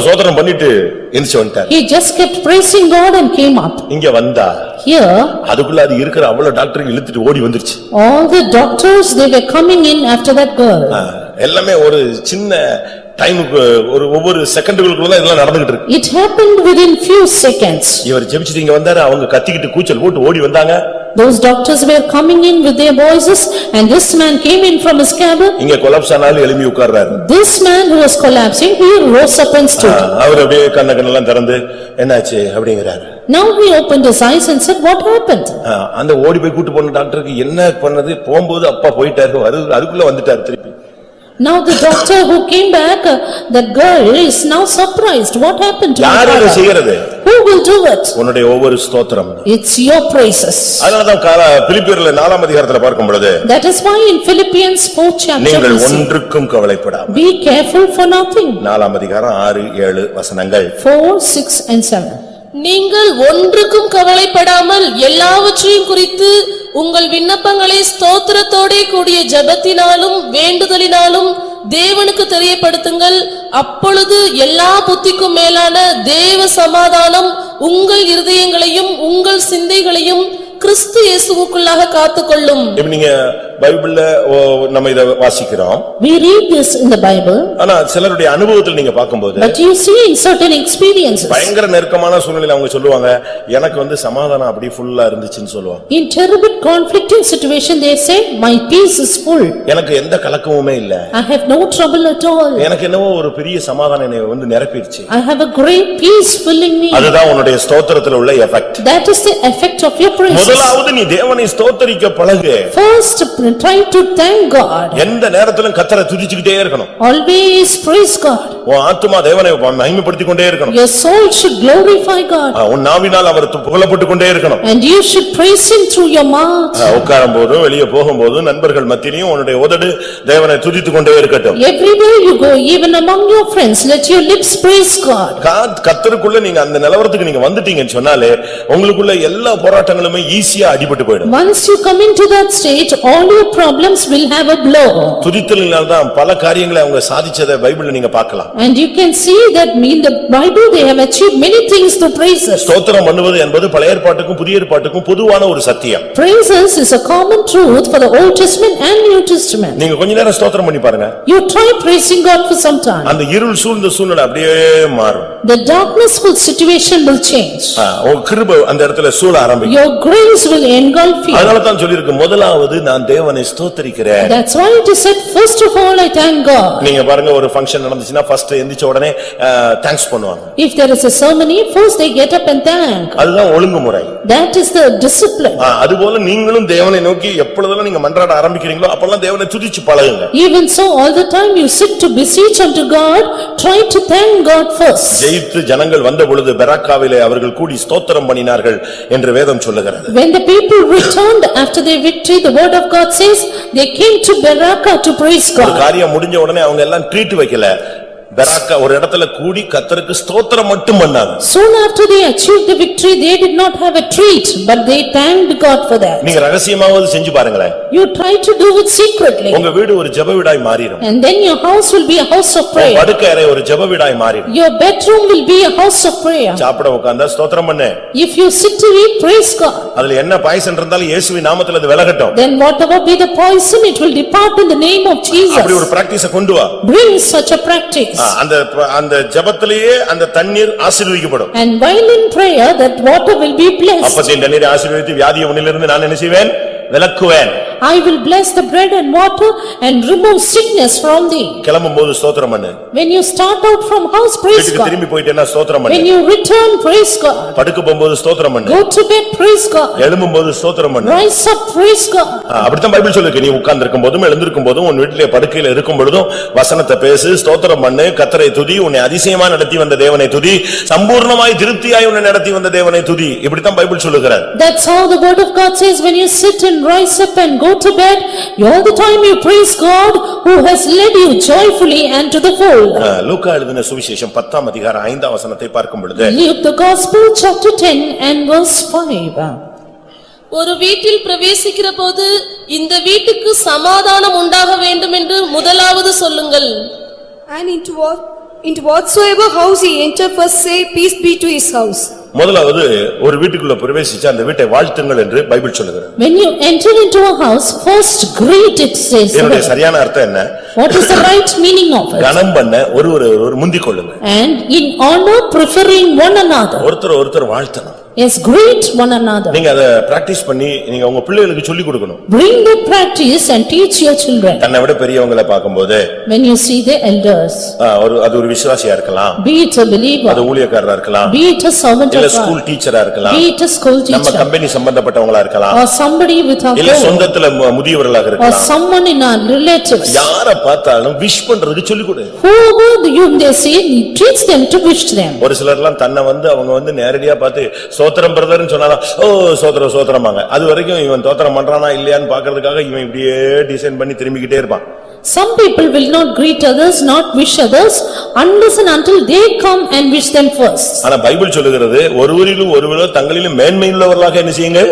[SPEAKER 1] சோத்ரம் பண்ணிட்டு எந்திச்சு வந்துட்டார்.
[SPEAKER 2] He just kept praising God and came up.
[SPEAKER 1] இங்க வந்தா
[SPEAKER 2] Here.
[SPEAKER 1] அதுக்குள்ள அது இருக்கிற அவ்வளவு டாக்டர் இழுத்துட்டு ஓடி வந்துருச்சு.
[SPEAKER 2] All the doctors they were coming in after that girl.
[SPEAKER 1] எல்லாமே ஒரு சின்ன டைமுக்கு ஒவ்வொரு செகண்டுகளுக்குள்ள இதெல்லாம் நடந்துகிட்டு இருக்கு.
[SPEAKER 2] It happened within few seconds.
[SPEAKER 1] இவர் ஜெபிச்சிட்டு இங்க வந்தாரு, அவங்க கத்திக்கிட்டு கூச்சல் போட்டு ஓடி வந்தாங்க.
[SPEAKER 2] Those doctors were coming in with their voices and this man came in from his cabin.
[SPEAKER 1] இங்க கொலாப்ஸ் ஆனாலும் எழும்பி உட்கார்றாரு.
[SPEAKER 2] This man who was collapsing, he rose up and stood.
[SPEAKER 1] அவர் அப்படியே கண்ணெல்லாம் திறந்து என்னாச்சு அப்படிங்கறாரு.
[SPEAKER 2] Now he opened his eyes and said, what happened?
[SPEAKER 1] அந்த ஓடி போய் கூட்டி போன டாக்டருக்கு என்ன பண்ணது, போகும்போது அப்பா போயிட்டாரு, அதுக்குள்ள வந்துட்டாரு திருப்பி.
[SPEAKER 2] Now the doctor who came back, the girl is now surprised. What happened to her?
[SPEAKER 1] யார் இதை செய்யறது?
[SPEAKER 2] Who will do it?
[SPEAKER 1] உன்னுடைய ஒவ்வொரு ஸ்தோத்திரம்.
[SPEAKER 2] It's your praises.
[SPEAKER 1] அதனாலதான் பிலிப்பியர்ல 4ஆம் அதிகாரத்துல பார்க்கும் பொழுது.
[SPEAKER 2] That is why in Philippians 4th chapter.
[SPEAKER 1] நீங்கள் ஒன்றுக்கும் கவலைப்படாமல்.
[SPEAKER 2] Be careful for nothing.
[SPEAKER 1] 4ஆம் அதிகாரம் 6, 7 வசனங்கள்.
[SPEAKER 2] 4, 6 and 7.
[SPEAKER 3] நீங்கள் ஒன்றுக்கும் கவலைப்படாமல் எல்லாவற்றையும் குறித்து உங்கள் விண்ணப்பங்களை ஸ்தோத்திரத்தோடே கூடிய ஜெபத்தினாலும் வேண்டுதலினாலும் தேவனுக்கு தெரியப்படுத்துங்கள். அப்பொழுது எல்லா புத்திக்கும் மேலான தேவ சமாதானம் உங்கள் இருதயங்களையும் உங்கள் சிந்தைகளையும் கிறிஸ்து இயேசுவுக்குள்ளாக காத்துக்கொள்ளும்.
[SPEAKER 1] இப்ப நீங்க பைபிள்ல நம்ம இத வாசிக்கிறோம்.
[SPEAKER 2] We read this in the Bible.
[SPEAKER 1] ஆனா சிலருடைய அனுபவத்தில் நீங்க பாக்கும்போது.
[SPEAKER 2] But you see in certain experiences.
[SPEAKER 1] பயங்கர நெருக்கமான சூழ்நிலையில அவங்க சொல்லுவாங்க, எனக்கு வந்து சமாதானம் அப்படி ஃபுல்லா இருந்துச்சுன்னு சொல்லுவாங்க.
[SPEAKER 2] In terrible conflicting situation they say, my peace is full.
[SPEAKER 1] எனக்கு எந்த கலக்கமுமே இல்ல.
[SPEAKER 2] I have no trouble at all.
[SPEAKER 1] எனக்கு என்னவோ ஒரு பெரிய சமாதானம் என்னை வந்து நிரப்பிடுச்சு.
[SPEAKER 2] I have a great peace filling me.
[SPEAKER 1] அதுதான் உன்னுடைய ஸ்தோத்திரத்துல உள்ள effect.
[SPEAKER 2] That is the effect of your praise.
[SPEAKER 1] முதலாவது நீ தேவனை ஸ்தோத்திரிக்க பழகு.
[SPEAKER 2] First try to thank God.
[SPEAKER 1] எந்த நேரத்திலும் கர்த்தரை துதிச்சிட்டே இருக்கணும்.
[SPEAKER 2] Always praise God.
[SPEAKER 1] உன் ஆத்துமா தேவனை மகிமைப்படுத்திக் கொண்டே இருக்கணும்.
[SPEAKER 2] Your soul should glorify God.
[SPEAKER 1] உன் நாவினால் அவர் புகழப்பட்டுக் கொண்டே இருக்கணும்.
[SPEAKER 2] And you should praise him through your mouth.
[SPEAKER 1] உட்காரும் போதும் வெளியே போகும்போதும் நண்பர்கள் மத்தியிலும் உன்னுடைய உதடு தேவனை துதித்துக் கொண்டே இருக்கட்டும்.
[SPEAKER 2] Everywhere you go, even among your friends, let your lips praise God.
[SPEAKER 1] கர்த்தருக்குள்ள நீங்க அந்த நிலவரத்துக்கு நீங்க வந்துட்டீங்கன்னு சொன்னாலே உங்களுக்குள்ள எல்லா போராட்டங்களுமே ஈஸியா அடிபட்டு போயிடும்.
[SPEAKER 2] Once you come into that state, all your problems will have a blow.
[SPEAKER 1] துதித்தலினால் தான் பல காரியங்களை அவங்க சாதிச்சதை பைபிள்ல நீங்க பார்க்கலாம்.
[SPEAKER 2] And you can see that in the Bible they have achieved many things through praises.
[SPEAKER 1] ஸ்தோத்திரம் பண்ணுவது என்பது பழைய ஏற்பாட்டுக்கும் புதிய ஏற்பாட்டுக்கும் பொதுவான ஒரு சத்தியம்.
[SPEAKER 2] Praises is a common truth for the Old Testament and New Testament.
[SPEAKER 1] நீங்க கொஞ்ச நேரம் ஸ்தோத்திரம் பண்ணி பாருங்க.
[SPEAKER 2] You try praising God for some time.
[SPEAKER 1] அந்த இருள் சூழ்ந்த சூழ்நிலை அப்படியே மாறும்.
[SPEAKER 2] The darknessful situation will change.
[SPEAKER 1] கிருபை அந்த இடத்துல சூழ ஆரம்பிக்கும்.
[SPEAKER 2] Your grace will engulf you.
[SPEAKER 1] அதனால தான் சொல்லிருக்கு முதலாவது நான் தேவனை ஸ்தோத்திரிக்கிறேன்.
[SPEAKER 2] That's why it is said first of all I thank God.
[SPEAKER 1] நீங்க பாருங்க ஒரு ஃபங்க்ஷன் நடந்துச்சுனா ஃபர்ஸ்ட் எந்திச்ச உடனே தேங்க்ஸ் பண்ணுவாங்க.
[SPEAKER 2] If there is a ceremony, first they get up and thank.
[SPEAKER 1] அதுதான் ஒழுங்குமுறை.
[SPEAKER 2] That is the discipline.
[SPEAKER 1] அதுபோல நீங்களும் தேவனை நோக்கி எப்பொழுதெல்லாம் நீங்க மன்றாட ஆரம்பிக்கிறீங்களோ அப்பெல்லாம் தேவனை துதிச்சு பழகுங்க.
[SPEAKER 2] Even so, all the time you sit to beseech unto God, try to thank God first.
[SPEAKER 1] ஜெயித்து ஜனங்கள் வந்த பொழுது பெராக்காவிலே அவர்கள் கூடி ஸ்தோத்திரம் பண்ணினார்கள் என்று வேதம் சொல்லுகிறது.
[SPEAKER 2] When the people returned after their victory, the word of God says, they came to Beraka to praise God.
[SPEAKER 1] காரியம் முடிஞ்ச உடனே அவங்க எல்லாம் ட்ரீட் வைக்கல. பெராக்கா ஒரு இடத்துல கூடி கர்த்தருக்கு ஸ்தோத்திரம் மட்டும் பண்ணாங்க.
[SPEAKER 2] Soon after they achieved the victory, they did not have a treat, but they thanked God for that.
[SPEAKER 1] நீங்க ரகசியமாவது செஞ்சு பாருங்களேன்.
[SPEAKER 2] You try to do it secretly.
[SPEAKER 1] உங்க வீடு ஒரு ஜெப வீடாய் மாறிடும்.
[SPEAKER 2] And then your house will be a house of prayer.
[SPEAKER 1] படுக்கை அறை ஒரு ஜெப வீடாய் மாறிடும்.
[SPEAKER 2] Your bedroom will be a house of prayer.
[SPEAKER 1] சாப்பிட உட்கார்ந்தா ஸ்தோத்திரம் பண்ணு.
[SPEAKER 2] If you sit to eat, praise God.
[SPEAKER 1] அதுல என்ன பாய்சன் இருந்தாலும் இயேசுவின் நாமத்தில அது விலகட்டும்.
[SPEAKER 2] Then whatever be the poison, it will depart in the name of Jesus.
[SPEAKER 1] அப்படி ஒரு பிராக்டீஸ கொண்டு வா.
[SPEAKER 2] Bring such a practice.
[SPEAKER 1] அந்த ஜெபத்திலேயே அந்த தண்ணீர் ஆசீர்வதிக்கப்படும்.
[SPEAKER 2] And while in prayer, that water will be blessed.
[SPEAKER 1] அப்பத்தின் தண்ணீரை ஆசீர்வதித்து வியாதியை உன்னிலிருந்து நான் என்ன செய்வேன்? விலக்குவேன்.
[SPEAKER 2] I will bless the bread and water and remove sickness from thee.
[SPEAKER 1] கிளம்பும்போது ஸ்தோத்திரம் பண்ணு.
[SPEAKER 2] When you start out from house, praise
[SPEAKER 1] வீட்டுக்கு
[SPEAKER 2] God.
[SPEAKER 1] திரும்பி போய்ட்டேன்னா ஸ்தோத்திரம் பண்ணு.
[SPEAKER 2] When you return, praise God.
[SPEAKER 1] படுக்க போகும்போது ஸ்தோத்திரம் பண்ணு.
[SPEAKER 2] Go to bed, praise God.
[SPEAKER 1] எழும்பும்போது ஸ்தோத்திரம் பண்ணு.
[SPEAKER 2] Rise up, praise God.
[SPEAKER 1] அப்படித்தான் பைபிள் சொல்லுது. நீ உட்கார்ந்திருக்கும் போதும் எழுந்திருக்கும் போதும் உன் வீட்டிலே படுக்கையில இருக்கும் பொழுதும் வசனத்தை பேசு, ஸ்தோத்திரம் பண்ணு, கர்த்தரை துதி, உன்னை அதிசயமா நடத்தி வந்த தேவனை துதி, சம்பூர்ணமாய் திருப்தியாய் உன்னை நடத்தி வந்த தேவனை துதி. இப்படித்தான் பைபிள் சொல்லுகிறது.
[SPEAKER 2] That's how the word of God says, when you sit and rise up and go to bed, all the time you praise God who has led you joyfully and to the fold.
[SPEAKER 1] லூக்கா எழுதின சுவிசேஷம் 10ஆம் அதிகாரம் 5ஆம் வசனத்தை பார்க்கும் பொழுது
[SPEAKER 2] Luke the Gospel chapter 10 and verse 5.
[SPEAKER 3] ஒரு வீட்டில் பிரவேசிக்கிற போது இந்த வீட்டுக்கு சமாதானம் உண்டாக வேண்டும் என்று முதலாவது சொல்லுங்கள்.
[SPEAKER 4] And into whatsoever house he enter, first say, peace be to his house.
[SPEAKER 1] முதலாவது ஒரு வீட்டுக்குள்ள பிரவேசிச்சு அந்த வீட்டை வாழ்த்துங்கள் என்று பைபிள் சொல்லுகிறது.
[SPEAKER 2] When you enter into a house, first greet it, says.
[SPEAKER 1] இதனுடைய சரியான அர்த்தம் என்ன?
[SPEAKER 2] What is the right meaning of it?
[SPEAKER 1] கனம் பண்ண ஒரு முந்திக் கொள்ளுங்க.
[SPEAKER 2] And in honor preferring one another.
[SPEAKER 1] ஒருத்தர் வாழ்த்தணும்.
[SPEAKER 2] Yes, greet one another.
[SPEAKER 1] நீங்க அத பிராக்டீஸ் பண்ணி நீங்க உங்க பிள்ளைகளுக்கு சொல்லி கொடுக்கணும்.
[SPEAKER 2] Bring the practice and teach your children.
[SPEAKER 1] தன்னை விட பெரியவங்களை பார்க்கும்போது
[SPEAKER 2] When you see the elders,
[SPEAKER 1] அது ஒரு விசுவாசியா இருக்கலாம்,
[SPEAKER 2] be it a believer,
[SPEAKER 1] அது ஊழியக்காரரா இருக்கலாம்,
[SPEAKER 2] be it a servant
[SPEAKER 1] இல்ல
[SPEAKER 2] of
[SPEAKER 1] ஸ்கூல்
[SPEAKER 2] God,
[SPEAKER 1] டீச்சரா இருக்கலாம்,
[SPEAKER 2] be it a school
[SPEAKER 1] நம்ம
[SPEAKER 2] teacher,
[SPEAKER 1] கம்பெனி சம்பந்தப்பட்டவங்களா இருக்கலாம்,
[SPEAKER 2] or somebody with a
[SPEAKER 1] இல்ல
[SPEAKER 2] home,
[SPEAKER 1] சொந்தத்துல முதியவர்களாக
[SPEAKER 2] or
[SPEAKER 1] இருக்கலாம்.
[SPEAKER 2] someone in our relatives.
[SPEAKER 1] யாரை பார்த்தாலும் விஷ் பண்றதுக்கு சொல்லி கொடு.
[SPEAKER 2] Whoever whom they see, teach them to wish them.
[SPEAKER 1] ஒரு சிலர்லாம் தன்னை அவங்க நேரடியா பார்த்து சோத்திரம் பிரதர்னு சொன்னாலும் ஓ சோத்திரமாங்க. அது வரைக்கும் இவன் தோத்திரம் பண்றானா இல்லையான்னு பாக்குறதுக்காக இவன் இப்படியே டிசைன் பண்ணி திரும்பிக்கிட்டே இருப்பான்.
[SPEAKER 2] Some people will not greet others, not wish others, unless and until they come and wish them first.
[SPEAKER 1] ஆனா பைபிள் சொல்லுகிறது ஒருவரும் தங்களிலும் மேன்மையுள்ளவர்களாக என்ன செய்யுங்கள்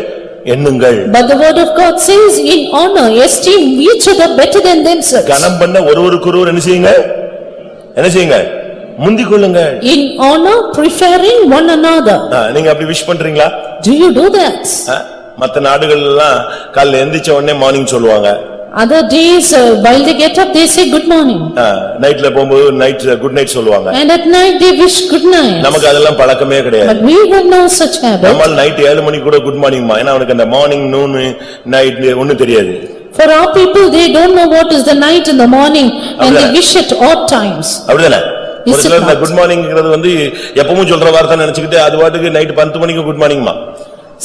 [SPEAKER 1] எண்ணுங்கள்.
[SPEAKER 2] But the word of God says, in honor esteem each other better than themselves.
[SPEAKER 1] கனம் பண்ண ஒருவருக்கொருவர் என்ன செய்யுங்க முந்திக் கொள்ளுங்க.
[SPEAKER 2] In honor preferring one another.
[SPEAKER 1] நீங்க அப்படி விஷ் பண்றீங்களா?
[SPEAKER 2] Do you do that?
[SPEAKER 1] மத்த நாடுகள் எல்லாம் காலைல எந்திரிச்ச உடனே மார்னிங் சொல்லுவாங்க.
[SPEAKER 2] Other days, while they get up, they say good morning.
[SPEAKER 1] நைட்ல போகும்போது நைட் குட் நைட் சொல்லுவாங்க.
[SPEAKER 2] And at night they wish good night.
[SPEAKER 1] நமக்கு அதெல்லாம் பழக்கமே கிடையாது.
[SPEAKER 2] But we have no such habit.
[SPEAKER 1] நம்ம நைட் 7 மணிக்கு கூட குட் மார்னிங்மா, ஏன்னா அவனுக்கு அந்த மார்னிங் நூன் நைட் ஒண்ணும் தெரியாது.
[SPEAKER 2] For our people, they don't know what is the night and the morning, and they wish at odd times.
[SPEAKER 1] அப்படிதானே? ஒரு சிலர் குட் மார்னிங்ங்கிறது எப்பவும் சொல்ற வார்த்தை நினைச்சுக்கிட்டு அது வாட்டுக்கு நைட் 10 மணிக்கு good மார்னிங்மா.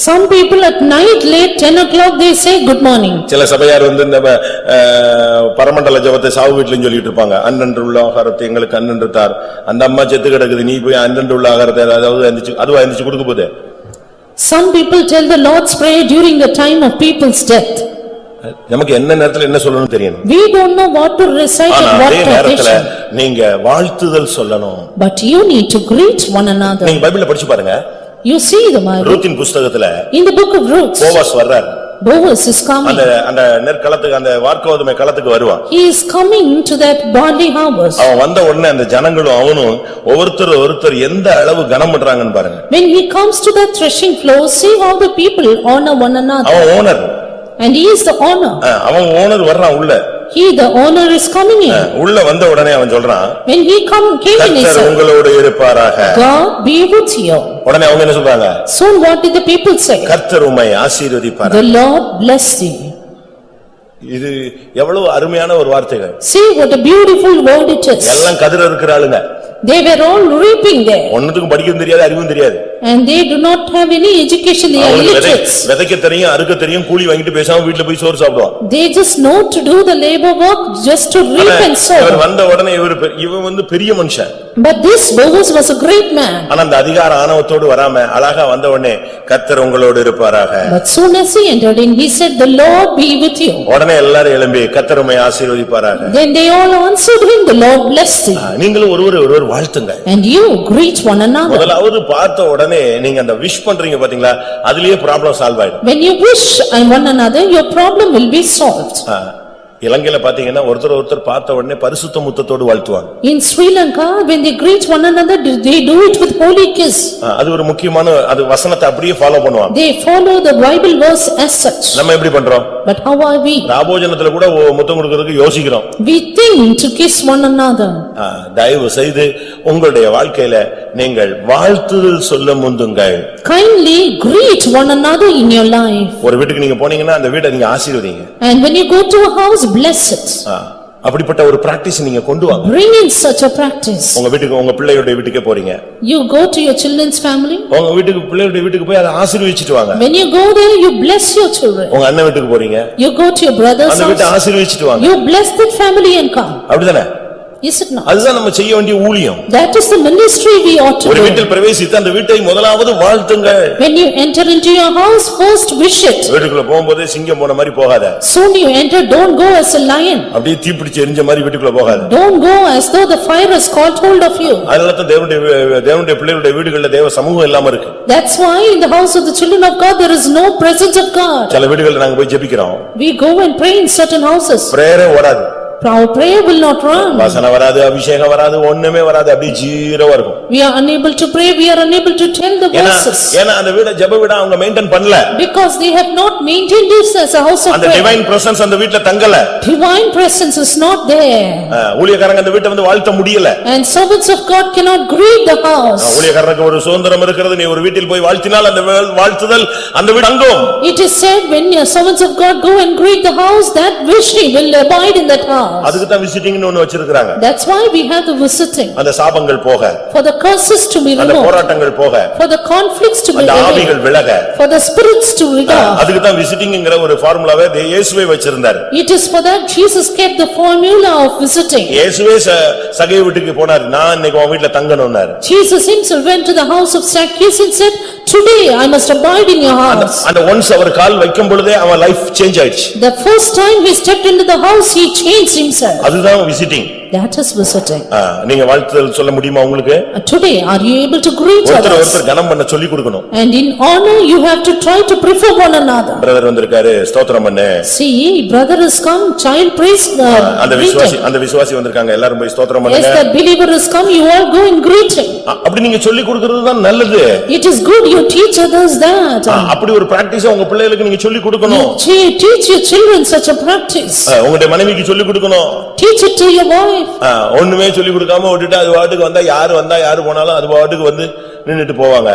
[SPEAKER 2] Some people at night late 10 o'clock they say good morning.
[SPEAKER 1] சில சபையார் வந்து இந்த பரமண்டல ஜெபத்தை சாவு வீட்லயும் சொல்லிட்டு இருப்பாங்க. அன்றன்று உள்ள ஆகாரத்தை எங்களுக்கு அன்றன்று தார். அந்த அம்மா செத்து கிடக்குது, நீ போய் அன்றன்று உள்ள ஆகாரத்தை அதாவது அதுவா எந்திரிச்சு கொடுக்க போகுது.
[SPEAKER 2] Some people tell the Lord's Prayer during the time of people's death.
[SPEAKER 1] நமக்கு என்ன நேரத்துல என்ன சொல்லணும்னு தெரியணும்.
[SPEAKER 2] We don't know what to recite at what
[SPEAKER 1] நேரத்துல
[SPEAKER 2] occasion.
[SPEAKER 1] நீங்க வாழ்த்துதல் சொல்லணும்.
[SPEAKER 2] But you need to greet one another.
[SPEAKER 1] நீங்க பைபிள்ல படிச்சு பாருங்க.
[SPEAKER 2] You see the Bible.
[SPEAKER 1] ரூத்தின் புத்தகத்துல
[SPEAKER 2] In the book of Ruth,
[SPEAKER 1] Boaz வர்றார்.
[SPEAKER 2] Boaz is coming.
[SPEAKER 1] அந்த நெற்களத்துக்கு அந்த வார்க்கோதுமை களத்துக்கு வருவான்.
[SPEAKER 2] He is coming to that barley harvest.
[SPEAKER 1] அவன் வந்த உடனே அந்த ஜனங்களும் அவனும் ஒருத்தர் எந்த அளவு கனம் பண்றாங்கன்னு பாருங்க.
[SPEAKER 2] When he comes to the threshing floor, see how the people honor one another.
[SPEAKER 1] அவன் owner.
[SPEAKER 2] And he is the owner.
[SPEAKER 1] அவன் ஓனர் வர்றான் உள்ள.
[SPEAKER 2] He, the owner, is coming in.
[SPEAKER 1] உள்ள வந்த உடனே அவன் சொல்றான்,
[SPEAKER 2] When he came in, he
[SPEAKER 1] கர்த்தர்
[SPEAKER 2] said,
[SPEAKER 1] உங்களோடு இருப்பாராக.
[SPEAKER 2] God be with you.
[SPEAKER 1] உடனே அவங்க என்ன சொல்றாங்க?
[SPEAKER 2] Soon what did the people say?
[SPEAKER 1] கர்த்தர் உம்மை ஆசீர்வதிப்பாராக.
[SPEAKER 2] The Lord bless thee.
[SPEAKER 1] இது எவ்வளவு அருமையான ஒரு வார்த்தைகள்.
[SPEAKER 2] See what a beautiful word it is.
[SPEAKER 1] எல்லாம் கதிர இருக்கிறாளுங்க.
[SPEAKER 2] They were all reaping there.
[SPEAKER 1] ஒண்ணுத்துக்கும் படிக்கவும் தெரியாது, அறிவும் தெரியாது.
[SPEAKER 2] And they do not have any education, they are illiterate.
[SPEAKER 1] விதைக்க தெரியும், அறுக்க தெரியும், கூலி வாங்கிட்டு பேசாம வீட்டுல போய் சோறு சாப்பிடுவான்.
[SPEAKER 2] They just know to do the labor work, just to reap and sow.
[SPEAKER 1] இவர் வந்த உடனே இவன் வந்து பெரிய மனுஷன்.
[SPEAKER 2] But this Boaz was a great man.
[SPEAKER 1] ஆனா அந்த அதிகார ஆணவத்தோடு வராம அழகா வந்த உடனே கர்த்தர் உங்களோடு இருப்பாராக.
[SPEAKER 2] But soon as he entered in, he said, "The Lord be with you."
[SPEAKER 1] உடனே எல்லாரும் எழும்பி கர்த்தர் உம்மை ஆசீர்வதிப்பாராக.
[SPEAKER 2] Then they all answered him, "The Lord bless thee."
[SPEAKER 1] நீங்களும் ஒருவர் வாழ்த்துங்க.
[SPEAKER 2] And you greet one another.
[SPEAKER 1] முதலாவது பார்த்த உடனே நீங்க அந்த விஷ் பண்றீங்க பாத்தீங்களா, அதுலயே ப்ராப்ளம் சால்வ் ஆயிடும்.
[SPEAKER 2] When you wish one another, your problem will be solved.
[SPEAKER 1] இலங்கையில பாத்தீங்கன்னா ஒருத்தர் பார்த்த உடனே பரிசுத்த முத்தத்தோடு வாழ்த்துவாங்க.
[SPEAKER 2] In Sri Lanka, when they greet one another, they do it with holy kiss.
[SPEAKER 1] அது ஒரு முக்கியமான அது வசனத்தை அப்படியே ஃபாலோ பண்ணுவாங்க.
[SPEAKER 2] They follow the Bible verse as such.
[SPEAKER 1] நம்ம எப்படி பண்றோம்?
[SPEAKER 2] But how are we?
[SPEAKER 1] ராபோஜனத்துல கூட முத்தம் கொடுக்கிறதுக்கு யோசிக்கிறோம்.
[SPEAKER 2] We think to kiss one another.
[SPEAKER 1] தயவு செய்து உங்களுடைய வாழ்க்கையில நீங்கள் வாழ்த்துதல் சொல்ல முந்துங்கள்.
[SPEAKER 2] Kindly greet one another in your life.
[SPEAKER 1] ஒரு வீட்டுக்கு நீங்க போனீங்கன்னா அந்த வீட்டை நீங்க ஆசீர்வதிங்க.
[SPEAKER 2] And when you go to a house, bless it.
[SPEAKER 1] அப்படிப்பட்ட ஒரு பிராக்டிஸ் நீங்க கொண்டு வாங்க.
[SPEAKER 2] Bring in such a practice.
[SPEAKER 1] உங்க வீட்டுக்கு உங்க பிள்ளையோட வீட்டுக்கே போறீங்க.
[SPEAKER 2] You go to your children's family.
[SPEAKER 1] உங்க வீட்டுக்கு பிள்ளையோட வீட்டுக்கு போய் அதை ஆசீர்வதிச்சிட்டு வாங்க.
[SPEAKER 2] When you go there, you bless your children.
[SPEAKER 1] உங்க அண்ணன் வீட்டுக்கு போறீங்க.
[SPEAKER 2] You go to your brother's
[SPEAKER 1] அந்த வீட்டை
[SPEAKER 2] house.
[SPEAKER 1] ஆசீர்வதிச்சிட்டு வாங்க.
[SPEAKER 2] You bless that family and come.
[SPEAKER 1] அப்படிதானே?
[SPEAKER 2] Is it not?
[SPEAKER 1] அதுதான் நம்ம செய்ய வேண்டிய ஊழியம்.
[SPEAKER 2] That is the ministry we ought to
[SPEAKER 1] ஒரு
[SPEAKER 2] do.
[SPEAKER 1] வீட்டில் பிரவேசித்து அந்த வீட்டை முதலாவது வாழ்த்துங்கள்.
[SPEAKER 2] When you enter into your house, first wish it.
[SPEAKER 1] வீட்டுக்குள்ள போகும்போது சிங்கம் போன மாதிரி போகாத.
[SPEAKER 2] Soon you enter, don't go as a lion.
[SPEAKER 1] அப்படியே தீப்பிடிச்சு எரிஞ்ச மாதிரி வீட்டுக்குள்ள போகாத.
[SPEAKER 2] Don't go as though the fire has caught hold of you.
[SPEAKER 1] அதனால தான் தேவனுடைய பிள்ளைகளுடைய வீடுகள்ல தேவ சமூகம் இல்லாம இருக்கு.
[SPEAKER 2] That's why in the house of the children of God, there is no presence of God.
[SPEAKER 1] சில வீடுகள்ல நாங்க போய் ஜெபிக்கிறோம்.
[SPEAKER 2] We go and pray in certain houses.
[SPEAKER 1] பிரேயரே ஓடாது.
[SPEAKER 2] Our prayer will not run.
[SPEAKER 1] வாசனை வராது, அபிஷேகம் வராது, ஒண்ணுமே வராது, அப்படியே ஜீரோவா இருக்கும்.
[SPEAKER 2] We are unable to pray, we are unable to tell the verses.
[SPEAKER 1] ஏன்னா அந்த வீட ஜெப வீட அவங்க மெயின்டைன் பண்ணல.
[SPEAKER 2] Because they have not maintained this as a house of prayer.
[SPEAKER 1] அந்த டிவைன் பிரசன்ஸ் அந்த வீட்ல தங்கல.
[SPEAKER 2] Divine presence is not there.
[SPEAKER 1] ஊழியக்காரங்க அந்த வீட்டை வந்து வாழ்த்த முடியல.
[SPEAKER 2] And servants of God cannot greet the house.
[SPEAKER 1] ஊழியக்காரருக்கு ஒரு சுதந்திரம் இருக்கிறது, நீ ஒரு வீட்டில் போய் வாழ்த்தினால் அந்த வாழ்த்துதல் அந்த வீடு தங்கும்.
[SPEAKER 2] It is said when your servants of God go and greet the house, that wishing will abide in that house.
[SPEAKER 1] அதுக்கு தான் விசிட்டிங்னு ஒன்னு வச்சிருக்காங்க.
[SPEAKER 2] That's why we have the visiting.
[SPEAKER 1] அந்த சாபங்கள் போக,
[SPEAKER 2] For the curses to be
[SPEAKER 1] அந்த
[SPEAKER 2] removed.
[SPEAKER 1] போராட்டங்கள் போக,
[SPEAKER 2] For the conflicts to be
[SPEAKER 1] அந்த
[SPEAKER 2] removed.
[SPEAKER 1] ஆவிகள் விலக,
[SPEAKER 2] For the spirits to rid off.
[SPEAKER 1] அதுக்கு தான் விசிட்டிங்ங்கற ஒரு ஃபார்முலாவை இயேசுவே வச்சிருந்தார்.
[SPEAKER 2] It is for that Jesus kept the formula of visiting.
[SPEAKER 1] இயேசுவே சகை வீட்டுக்கு போனார், நான் இன்னைக்கு உன் வீட்ல தங்கணும்னார்.
[SPEAKER 2] Jesus himself went to the house of Zacchaeus and said, "Today I must abide in your house."
[SPEAKER 1] அந்த ஒன்ஸ் அவர் கால் வைக்கும் பொழுதே அவன் லைஃப் சேஞ்ச் ஆயிடுச்சு.
[SPEAKER 2] The first time he stepped into the house, he changed himself.
[SPEAKER 1] அதுதான் visiting.
[SPEAKER 2] That is visiting.
[SPEAKER 1] நீங்க வாழ்த்துதல் சொல்ல முடியுமா உங்களுக்கு?
[SPEAKER 2] Today are you able to greet others?
[SPEAKER 1] ஒருத்தர் கனம் பண்ண சொல்லி கொடுக்கணும்.
[SPEAKER 2] And in honor you have to try to prefer one another.
[SPEAKER 1] Brother வந்திருக்காரு, ஸ்தோத்திரம் பண்ணு.
[SPEAKER 2] See, brother has come, child praise God.
[SPEAKER 1] அந்த விசுவாசி வந்திருக்காங்க, எல்லாரும் போய் ஸ்தோத்திரம் பண்ணுங்க.
[SPEAKER 2] Yes, the believer has come, you all go and greet him.
[SPEAKER 1] அப்படி நீங்க சொல்லி கொடுக்கிறது தான் நல்லது.
[SPEAKER 2] It is good you teach others that.
[SPEAKER 1] அப்படி ஒரு பிராக்டீஸ் உங்க பிள்ளைகளுக்கு நீங்க சொல்லி கொடுக்கணும்.
[SPEAKER 2] Teach your children such a practice.
[SPEAKER 1] உங்களுடைய மனைவிக்கு சொல்லி கொடுக்கணும்.
[SPEAKER 2] Teach it to your wife.
[SPEAKER 1] ஒண்ணுமே சொல்லி கொடுக்காம விட்டுட்டு அது வாட்டுக்கு வந்தா யாரு போனாலும் அது வாட்டுக்கு வந்து நின்னுட்டு போவாங்க.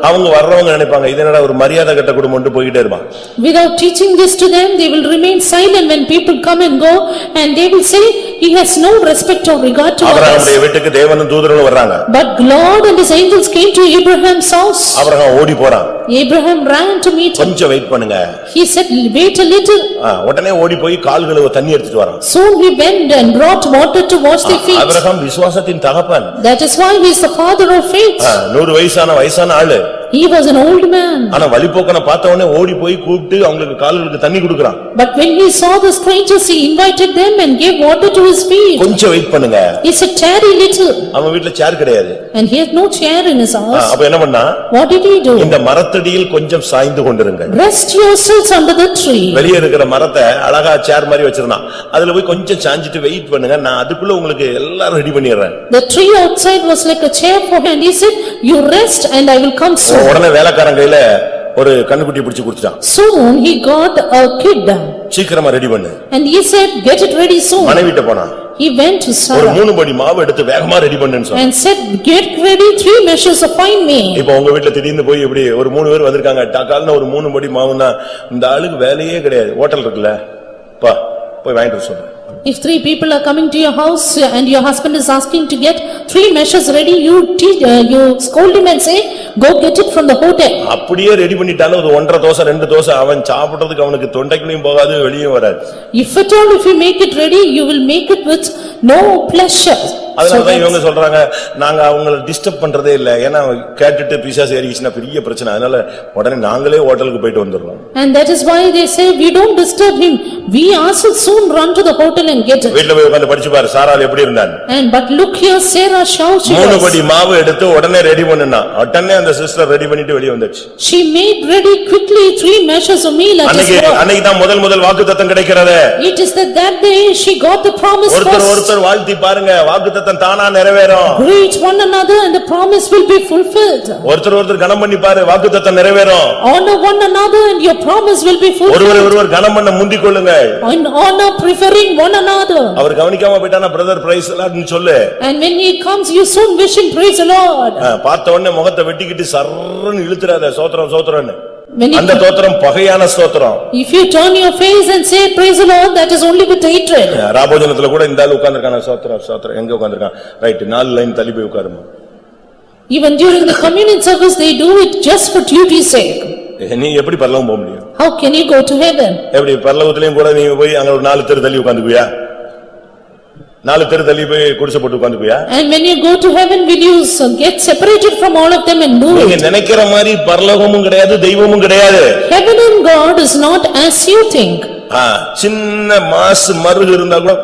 [SPEAKER 1] அவங்க வர்றவங்க நினைப்பாங்க இது என்னடா ஒரு மரியாதை கட்ட குடும்பம்னு போயிட்டே இருப்பாங்க.
[SPEAKER 2] Without teaching this to them, they will remain silent when people come and go, and they will say, he has no respect or regard to others.
[SPEAKER 1] ஆபிரகாமுடைய வீட்டுக்கு தேவனும் தூதர்களும் வர்றாங்க.
[SPEAKER 2] But Lord and his angels came to Abraham's house.
[SPEAKER 1] Abraham ஓடி போறான்.
[SPEAKER 2] Abraham ran to meet him.
[SPEAKER 1] கொஞ்சம் wait பண்ணுங்க.
[SPEAKER 2] He said, wait a little.
[SPEAKER 1] உடனே ஓடி போய் கால் கழுவ தண்ணி எடுத்துட்டு வரான்.
[SPEAKER 2] Soon he went and brought water to wash their feet.
[SPEAKER 1] Abraham விசுவாசத்தின் தகப்பன்.
[SPEAKER 2] That is why he is the father of faith.
[SPEAKER 1] 100 வயசான ஆளு.
[SPEAKER 2] He was an old man.
[SPEAKER 1] ஆனா வழிபோக்கனை பார்த்த உடனே ஓடி போய் கூப்பிட்டு அவங்களுக்கு கால்களுக்கு தண்ணி கொடுக்கறான்.
[SPEAKER 2] But when he saw the strangers, he invited them and gave water to his feet.
[SPEAKER 1] கொஞ்சம் வெயிட் பண்ணுங்க.
[SPEAKER 2] He said, tarry little.
[SPEAKER 1] அவன் வீட்ல சேர் கிடையாது.
[SPEAKER 2] And he had no chair in his house.
[SPEAKER 1] அப்ப என்ன பண்ணா?
[SPEAKER 2] What did he do?
[SPEAKER 1] இந்த மரத்தடியில் கொஞ்சம் சாய்ந்து கொண்டிருங்கள்.
[SPEAKER 2] Rest yourselves under the tree.
[SPEAKER 1] வெளிய இருக்கிற மரத்தை அழகா சேர் மாதிரி வச்சிருந்தான். அதுல போய் கொஞ்சம் சாஞ்சிட்டு வெயிட் பண்ணுங்க. நான் அதுக்குள்ள உங்களுக்கு எல்லாம் ரெடி பண்ணிடுறேன்.
[SPEAKER 2] The tree outside was like a chair for him. He said, you rest and I will come soon.
[SPEAKER 1] உடனே வேலைக்காரன் கையில ஒரு கண்ணுக்குட்டி பிடிச்சு கொடுத்துட்டான்.
[SPEAKER 2] Soon he got a kid.
[SPEAKER 1] சீக்கிரமா ரெடி பண்ணு.
[SPEAKER 2] And he said, get it ready soon.
[SPEAKER 1] மனைவிட்ட போனான்.
[SPEAKER 2] He went to
[SPEAKER 1] ஒரு
[SPEAKER 2] Sarah
[SPEAKER 1] 3 படி மாவு எடுத்து வேகமா ரெடி பண்ணுன்னு சொன்னான்.
[SPEAKER 2] and said, get ready 3 measures of fine meal.
[SPEAKER 1] இப்போ உங்க வீட்ல திடீர்னு போய் இப்படி ஒரு 3 பேர் வந்திருக்காங்க. டாக்கால்னா ஒரு 3 படி மாவுன்னா இந்த ஆளுக்கு வேலையே கிடையாது. ஹோட்டல் இருக்குல்ல. போய் வாங்கிட்டு வர சொல்லு.
[SPEAKER 2] If 3 people are coming to your house and your husband is asking to get 3 measures ready, you scold him and say, go get it from the hotel.
[SPEAKER 1] அப்படியே ரெடி பண்ணிட்டாலும் ஒரு 1.5 தோசை 2 தோசை அவன் சாப்பிடுறதுக்கு அவனுக்கு தொண்டைக்குள்ளேயும் போகாது வெளியே வராது.
[SPEAKER 2] If at all if you make it ready, you will make it with no pleasure.
[SPEAKER 1] அதனாலதான் இவங்க சொல்றாங்க நாங்க அவங்களை டிஸ்டர்ப் பண்றதே இல்ல. ஏன்னா கேட்டுட்டு பிசாசு ஏறிச்சுன்னா பெரிய பிரச்சனை. அதனால உடனே நாங்களே ஹோட்டலுக்கு போயிட்டு வந்துடுறோம்.
[SPEAKER 2] And that is why they say we don't disturb him. We ourselves soon run to the hotel and get it.
[SPEAKER 1] வீட்ல போய் உட்கார்ந்து படிச்சு பாரு சாராள் எப்படி இருந்தான்.
[SPEAKER 2] And but look here, Sarah how she was.
[SPEAKER 1] 3 படி மாவு எடுத்து உடனே ரெடி பண்ணுனா உடனே அந்த சிஸ்டர் ரெடி பண்ணிட்டு வெளிய வந்துச்சு.
[SPEAKER 2] She made ready quickly 3 measures of meal at his door.
[SPEAKER 1] அன்னைக்கு தான் முதல் வாக்குத்தத்தம் கிடைக்கிறது.
[SPEAKER 2] It is that day she got the promise first.
[SPEAKER 1] ஒருத்தர் வாழ்த்தி பாருங்க வாக்குத்தத்தம் தானா நிறைவேறும்.
[SPEAKER 2] Greet one another and the promise will be fulfilled.
[SPEAKER 1] ஒருத்தர் கனம் பண்ணி பாரு வாக்குத்தத்தம் நிறைவேறும்.
[SPEAKER 2] Honor one another and your promise will be fulfilled.
[SPEAKER 1] ஒருவர் கனம் பண்ண முந்திக் கொள்ளுங்க.
[SPEAKER 2] Honor preferring one another.
[SPEAKER 1] அவர் கவனிக்காம போய்ட்டானா பிரதர் பிரைஸ் லார்ட்னு சொல்லு.
[SPEAKER 2] And when he comes you soon wish him praise the Lord.
[SPEAKER 1] பார்த்த உடனே முகத்தை வெட்டிக்கிட்டு சர்றன்னு இழுத்துறாத சோத்ரம்னு.
[SPEAKER 2] அந்த
[SPEAKER 1] ஸ்தோத்திரம் பகையான ஸ்தோத்திரம்.
[SPEAKER 2] If you turn your face and say praise the Lord, that is only with hatred.
[SPEAKER 1] ராபோஜனத்துல கூட இந்த ஆளு உட்கார்ந்திருக்கான ஸ்தோத்திரம் எங்க உட்கார்ந்திருக்கான் ரைட் 4 லைன் தள்ளி போய் உட்காருமா.
[SPEAKER 2] Even during the communion service they do it just for duty's sake.
[SPEAKER 1] நீ எப்படி பரலோகம் போக முடியும்?
[SPEAKER 2] How can you go to heaven?
[SPEAKER 1] எப்படி பரலோகத்திலயும் கூட நீ போய் அங்க ஒரு 4 தெரு தள்ளி உட்கார்ந்துக்குவியா? 4 தெரு தள்ளி போய் குடிசை போட்டு உட்கார்ந்துக்குவியா?
[SPEAKER 2] And when you go to heaven will you get separated from all of them and do it?
[SPEAKER 1] நீங்க நினைக்கிற மாதிரி பரலோகமும் கிடையாது தெய்வமும் கிடையாது.
[SPEAKER 2] Heaven and God is not as you think.
[SPEAKER 1] சின்ன மாசு மருகு இருந்தா கூட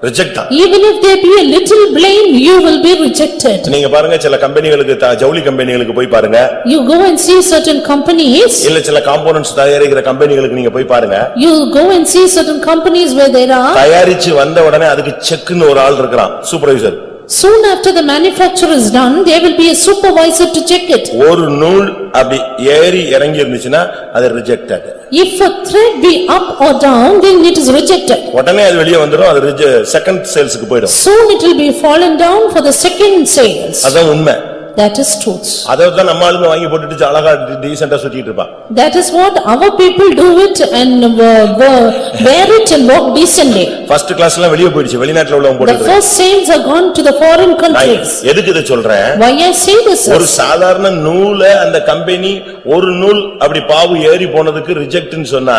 [SPEAKER 1] ரிஜெக்ட் தான்.
[SPEAKER 2] Even if there be a little blame, you will be rejected.
[SPEAKER 1] நீங்க பாருங்க சில கம்பெனிகளுக்கு ஜவுளி கம்பெனிகளுக்கு போய் பாருங்க.
[SPEAKER 2] You go and see certain companies.
[SPEAKER 1] இல்ல சில காம்போனன்ட்ஸ் தயாரிக்கிற கம்பெனிகளுக்கு நீங்க போய் பாருங்க.
[SPEAKER 2] You go and see certain companies where there are.
[SPEAKER 1] தயாரிச்சு வந்த உடனே அதுக்கு செக்னு ஒரு ஆள் இருக்கான் supervisor.
[SPEAKER 2] Soon after the manufacture is done, there will be a supervisor to check it.
[SPEAKER 1] ஒரு நூல் அப்படி ஏறி இறங்கி இருந்துச்சுன்னா அது rejected.
[SPEAKER 2] If a thread be up or down, then it is rejected.
[SPEAKER 1] உடனே அது வெளியே வந்துரும். அது செகண்ட் சேல்ஸ்க்கு போய்டும்.
[SPEAKER 2] Soon it will be fallen down for the second sales.
[SPEAKER 1] அதான் உண்மை.
[SPEAKER 2] That is truth.
[SPEAKER 1] அததான் நம்ம ஆளுங்க வாங்கி போட்டுட்டு அழகா டீசென்ட்டா சுத்திட்டு இருப்பான்.
[SPEAKER 2] That is what our people do it and wear it and walk decently.
[SPEAKER 1] First கிளாஸ்ல வெளிய போயிடுச்சு. வெளிநாட்டுல உள்ளவங்க போட்டுட்டு.
[SPEAKER 2] The first saints are gone to the foreign countries.
[SPEAKER 1] எதுக்கு இத சொல்றேன்?
[SPEAKER 2] Why I say this?
[SPEAKER 1] ஒரு சாதாரண நூல அந்த கம்பெனி ஒரு நூல் அப்படி பாவு ஏறி போனதுக்கு ரிஜெக்ட்னு சொன்னா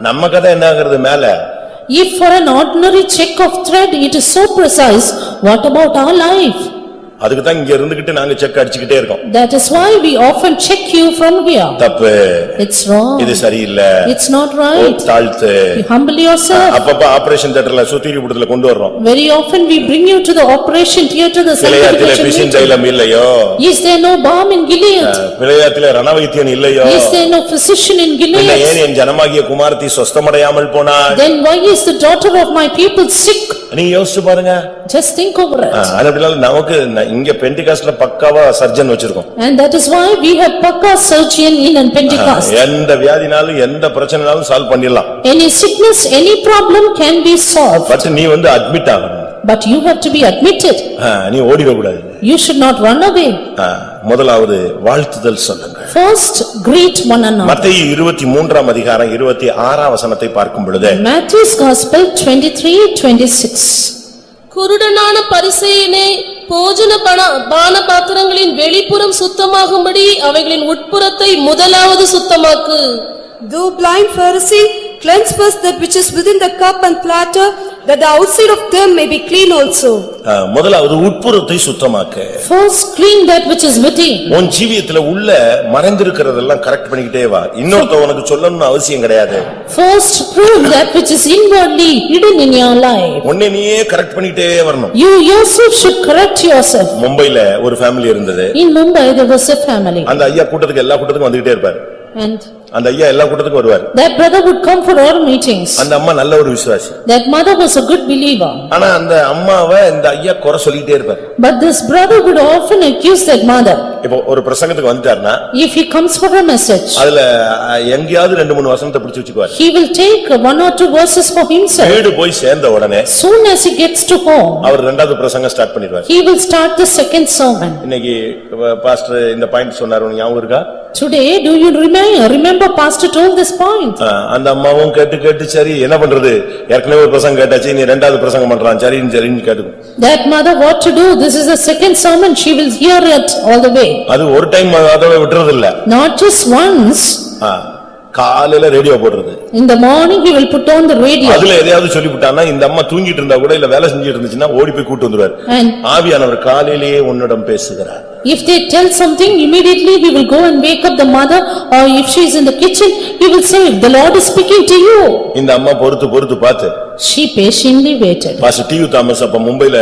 [SPEAKER 1] நம்ம கதை என்ன ஆகுறது மேல?
[SPEAKER 2] If for an ordinary check of thread it is so precise, what about our life?
[SPEAKER 1] அதுக்கு தான் இங்க இருந்துகிட்டு நாங்க செக் அடிச்சிட்டே இருக்கோம்.
[SPEAKER 2] That is why we often check you from here.
[SPEAKER 1] தப்பு.
[SPEAKER 2] It's wrong.
[SPEAKER 1] இது சரியில்லை.
[SPEAKER 2] It's not right.
[SPEAKER 1] தாழ்த்து.
[SPEAKER 2] You humble yourself.
[SPEAKER 1] அப்பப்ப ஆபரேஷன் தியேட்டர்ல சுத்திரி புடத்துல கொண்டு வர்றோம்.
[SPEAKER 2] Very often we bring you to the operation theater, the sanctification
[SPEAKER 1] தைலம் இல்லையோ?
[SPEAKER 2] Is there no balm in Gilead?
[SPEAKER 1] பிழையாத்திலே ரணவைத்தியன் இல்லையோ?
[SPEAKER 2] Is there no physician in Gilead?
[SPEAKER 1] ஏன் என் ஜனமாகிய குமாரத்தி சுஸ்தமடையாமல் போனாள்?
[SPEAKER 2] Then why is the daughter of my people sick?
[SPEAKER 1] நீ யோசிச்சு பாருங்க.
[SPEAKER 2] Just think over it.
[SPEAKER 1] அதனால நமக்கு இங்க பெண்டிகாஸ்ட்ல பக்காவா சர்ஜன் வச்சிருக்கோம்.
[SPEAKER 2] And that is why we have pakka surgeon in Pentecost.
[SPEAKER 1] எந்த வியாதினாலும் எந்த பிரச்சனைனாலும் சால்வ் பண்ணிடலாம்.
[SPEAKER 2] Any sickness, any problem can be solved.
[SPEAKER 1] But நீ அட்மிட் ஆகணும்.
[SPEAKER 2] But you have to be admitted.
[SPEAKER 1] நீ ஓடிட கூடாது.
[SPEAKER 2] You should not run away.
[SPEAKER 1] முதலாவது வாழ்த்துதல் சொல்லுங்க.
[SPEAKER 2] First, greet one another.
[SPEAKER 1] மத்தேயு 23 அதிகாரம் 26 வசனத்தை பார்க்கும் பொழுது
[SPEAKER 2] Matthew's Gospel 23:26.
[SPEAKER 3] குருடனான பரிசேயனே, போஜன பான பாத்திரங்களின் வெளிப்புறம் சுத்தமாகும்படி அவைகளின் உட்புறத்தை முதலாவது சுத்தமாக்கு.
[SPEAKER 4] Thou blind Pharisee, cleanse first that which is within the cup and platter, that the outside of them may be clean also.
[SPEAKER 1] முதலாவது உட்புறத்தை சுத்தமாக்க.
[SPEAKER 2] First, clean that which is within.
[SPEAKER 1] உன் ஜீவியத்துல உள்ள மறைந்திருக்கிறதெல்லாம் கரெக்ட் பண்ணிக்கிட்டே வா. இன்னொருத்த உனக்கு சொல்லணும்னு அவசியம் கிடையாது.
[SPEAKER 2] First, prove that which is inwardly hidden in your life.
[SPEAKER 1] உன்னை நீயே கரெக்ட் பண்ணிக்கிட்டே வரணும்.
[SPEAKER 2] You yourself should correct yourself.
[SPEAKER 1] மும்பைல ஒரு ஃபேமிலி இருந்தது.
[SPEAKER 2] In Mumbai there was a family.
[SPEAKER 1] அந்த ஐயா கூட்டத்துக்கு எல்லா கூட்டத்துக்கும் வந்துகிட்டே இருப்பார்.
[SPEAKER 2] And
[SPEAKER 1] அந்த ஐயா எல்லா கூட்டத்துக்கும் வருவார்.
[SPEAKER 2] that brother would come for all meetings.
[SPEAKER 1] அந்த அம்மா நல்ல ஒரு விசுவாசி.
[SPEAKER 2] That mother was a good believer.
[SPEAKER 1] ஆனா அந்த அம்மாவை இந்த ஐயா குறை சொல்லிட்டே இருப்பார்.
[SPEAKER 2] But this brother would often accuse that mother.
[SPEAKER 1] இப்போ ஒரு பிரசங்கத்துக்கு வந்துட்டார்னா
[SPEAKER 2] If he comes for a message,
[SPEAKER 1] அதுல எங்கயாவது 2-3 வசனத்தை பிடிச்சு வச்சுக்குவார்.
[SPEAKER 2] he will take 1 or 2 verses for himself.
[SPEAKER 1] வீடு போய் சேர்ந்த உடனே
[SPEAKER 2] Soon as he gets to home,
[SPEAKER 1] அவர் இரண்டாவது பிரசங்கம் ஸ்டார்ட் பண்ணிடுவார்.
[SPEAKER 2] he will start the second sermon.
[SPEAKER 1] இன்னைக்கு பாஸ்டர் இந்த பாயிண்ட் சொன்னாரு, உனக்கு ஞாபகம் இருக்கா?
[SPEAKER 2] Today, do you remember pastor told this point?
[SPEAKER 1] அந்த அம்மாவும் கேட்டு சரி என்ன பண்றது, ஏற்கனவே ஒரு பிரசங்கம் கேட்டாச்சு, நீ இரண்டாவது பிரசங்கம் பண்றான், சரின்னு கேட்டு.
[SPEAKER 2] That mother what to do, this is the second sermon, she will hear it all the way.
[SPEAKER 1] அது ஒரு டைம் அதோட விட்டுறது இல்ல.
[SPEAKER 2] Not just once.
[SPEAKER 1] காலையில ரேடியோ போடுறது.
[SPEAKER 2] In the morning he will put on the radio.
[SPEAKER 1] அதுல எதையாவது சொல்லிவிட்டானா இந்த அம்மா தூங்கிட்டு இருந்தா கூட இல்ல வேலை செஞ்சிட்டு இருந்துச்சுன்னா ஓடி போய் கூட்டி வந்துருவார். ஆவியானவர் காலையிலேயே உன்னிடம் பேசுகிறார்.
[SPEAKER 2] If they tell something, immediately he will go and wake up the mother, or if she is in the kitchen, he will say, the Lord is speaking to you.
[SPEAKER 1] இந்த அம்மா பொறுத்து பார்த்து
[SPEAKER 2] She patiently waited.
[SPEAKER 1] Pastor D U. Thomas அப்ப மும்பைல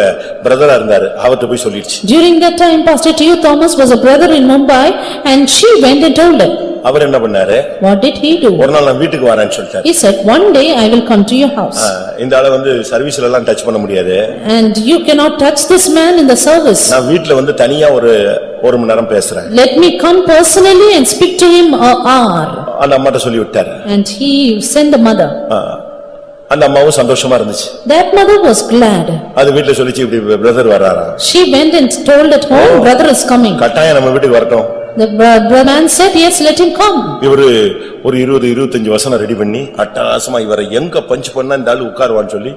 [SPEAKER 1] பிரதரா இருந்தாரு, அவர்ட்ட போய் சொல்லிடுச்சு.
[SPEAKER 2] During that time, Pastor T.U. Thomas was a brother in Mumbai, and she went and told him.
[SPEAKER 1] அவர் என்ன பண்ணாரு?
[SPEAKER 2] What did he do?
[SPEAKER 1] ஒரு நாள் நான் வீட்டுக்கு வரேன்னு சொல்லிட்டாரு.
[SPEAKER 2] He said, one day I will come to your house.
[SPEAKER 1] இந்த ஆளை சர்வீஸ்ல எல்லாம் டச் பண்ண முடியாது.
[SPEAKER 2] And you cannot touch this man in the service.
[SPEAKER 1] நான் வீட்ல தனியா ஒரு மணி நேரம் பேசுறேன்.
[SPEAKER 2] Let me come personally and speak to him an hour.
[SPEAKER 1] அந்த அம்மாட்ட சொல்லி விட்டாரு.
[SPEAKER 2] And he sent the mother.
[SPEAKER 1] அந்த அம்மாவும் சந்தோஷமா இருந்துச்சு.
[SPEAKER 2] That mother was glad.
[SPEAKER 1] அது வீட்ல சொல்லிச்சு, இப்படி பிரதர் வராரா.
[SPEAKER 2] She went and told at home, brother is coming.
[SPEAKER 1] கட்டாயம் நம்ம வீட்டுக்கு வரட்டும்.
[SPEAKER 2] The man said, yes, let him come.
[SPEAKER 1] இவரு ஒரு 20-25 வசனம் ரெடி பண்ணி அட்டகாசமா இவரை எங்க பஞ்ச் பண்ணா இந்த ஆளு உட்காருவான்னு சொல்லி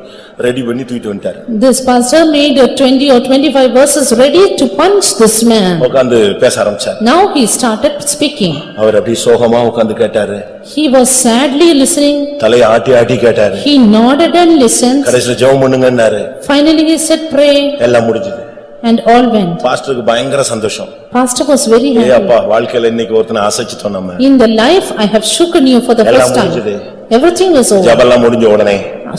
[SPEAKER 1] ரெடி பண்ணி தூக்கிட்டு வந்துட்டாரு.
[SPEAKER 2] This pastor made 20 or 25 verses ready to punch this man.
[SPEAKER 1] உட்கார்ந்து பேச ஆரம்பிச்சார்.
[SPEAKER 2] Now he started speaking.
[SPEAKER 1] அவர் அப்படி சோகமா உட்கார்ந்து கேட்டாரு.
[SPEAKER 2] He was sadly listening.
[SPEAKER 1] தலையை ஆட்டி கேட்டாரு.
[SPEAKER 2] He nodded and listened.
[SPEAKER 1] கடைசில ஜெபம் பண்ணுங்கன்னாரு.
[SPEAKER 2] Finally he said, pray.
[SPEAKER 1] எல்லாம் முடிஞ்சது.
[SPEAKER 2] And all went.
[SPEAKER 1] பாஸ்டருக்கு பயங்கர சந்தோஷம்.
[SPEAKER 2] Pastor was very happy.
[SPEAKER 1] அப்பா வாழ்க்கையில இன்னைக்கு ஒருத்தனை அசைச்சிட்டோம் நம்ம.
[SPEAKER 2] In the life I have shaken you for the first time. Everything was over.
[SPEAKER 1] ஜெபம் முடிஞ்ச உடனே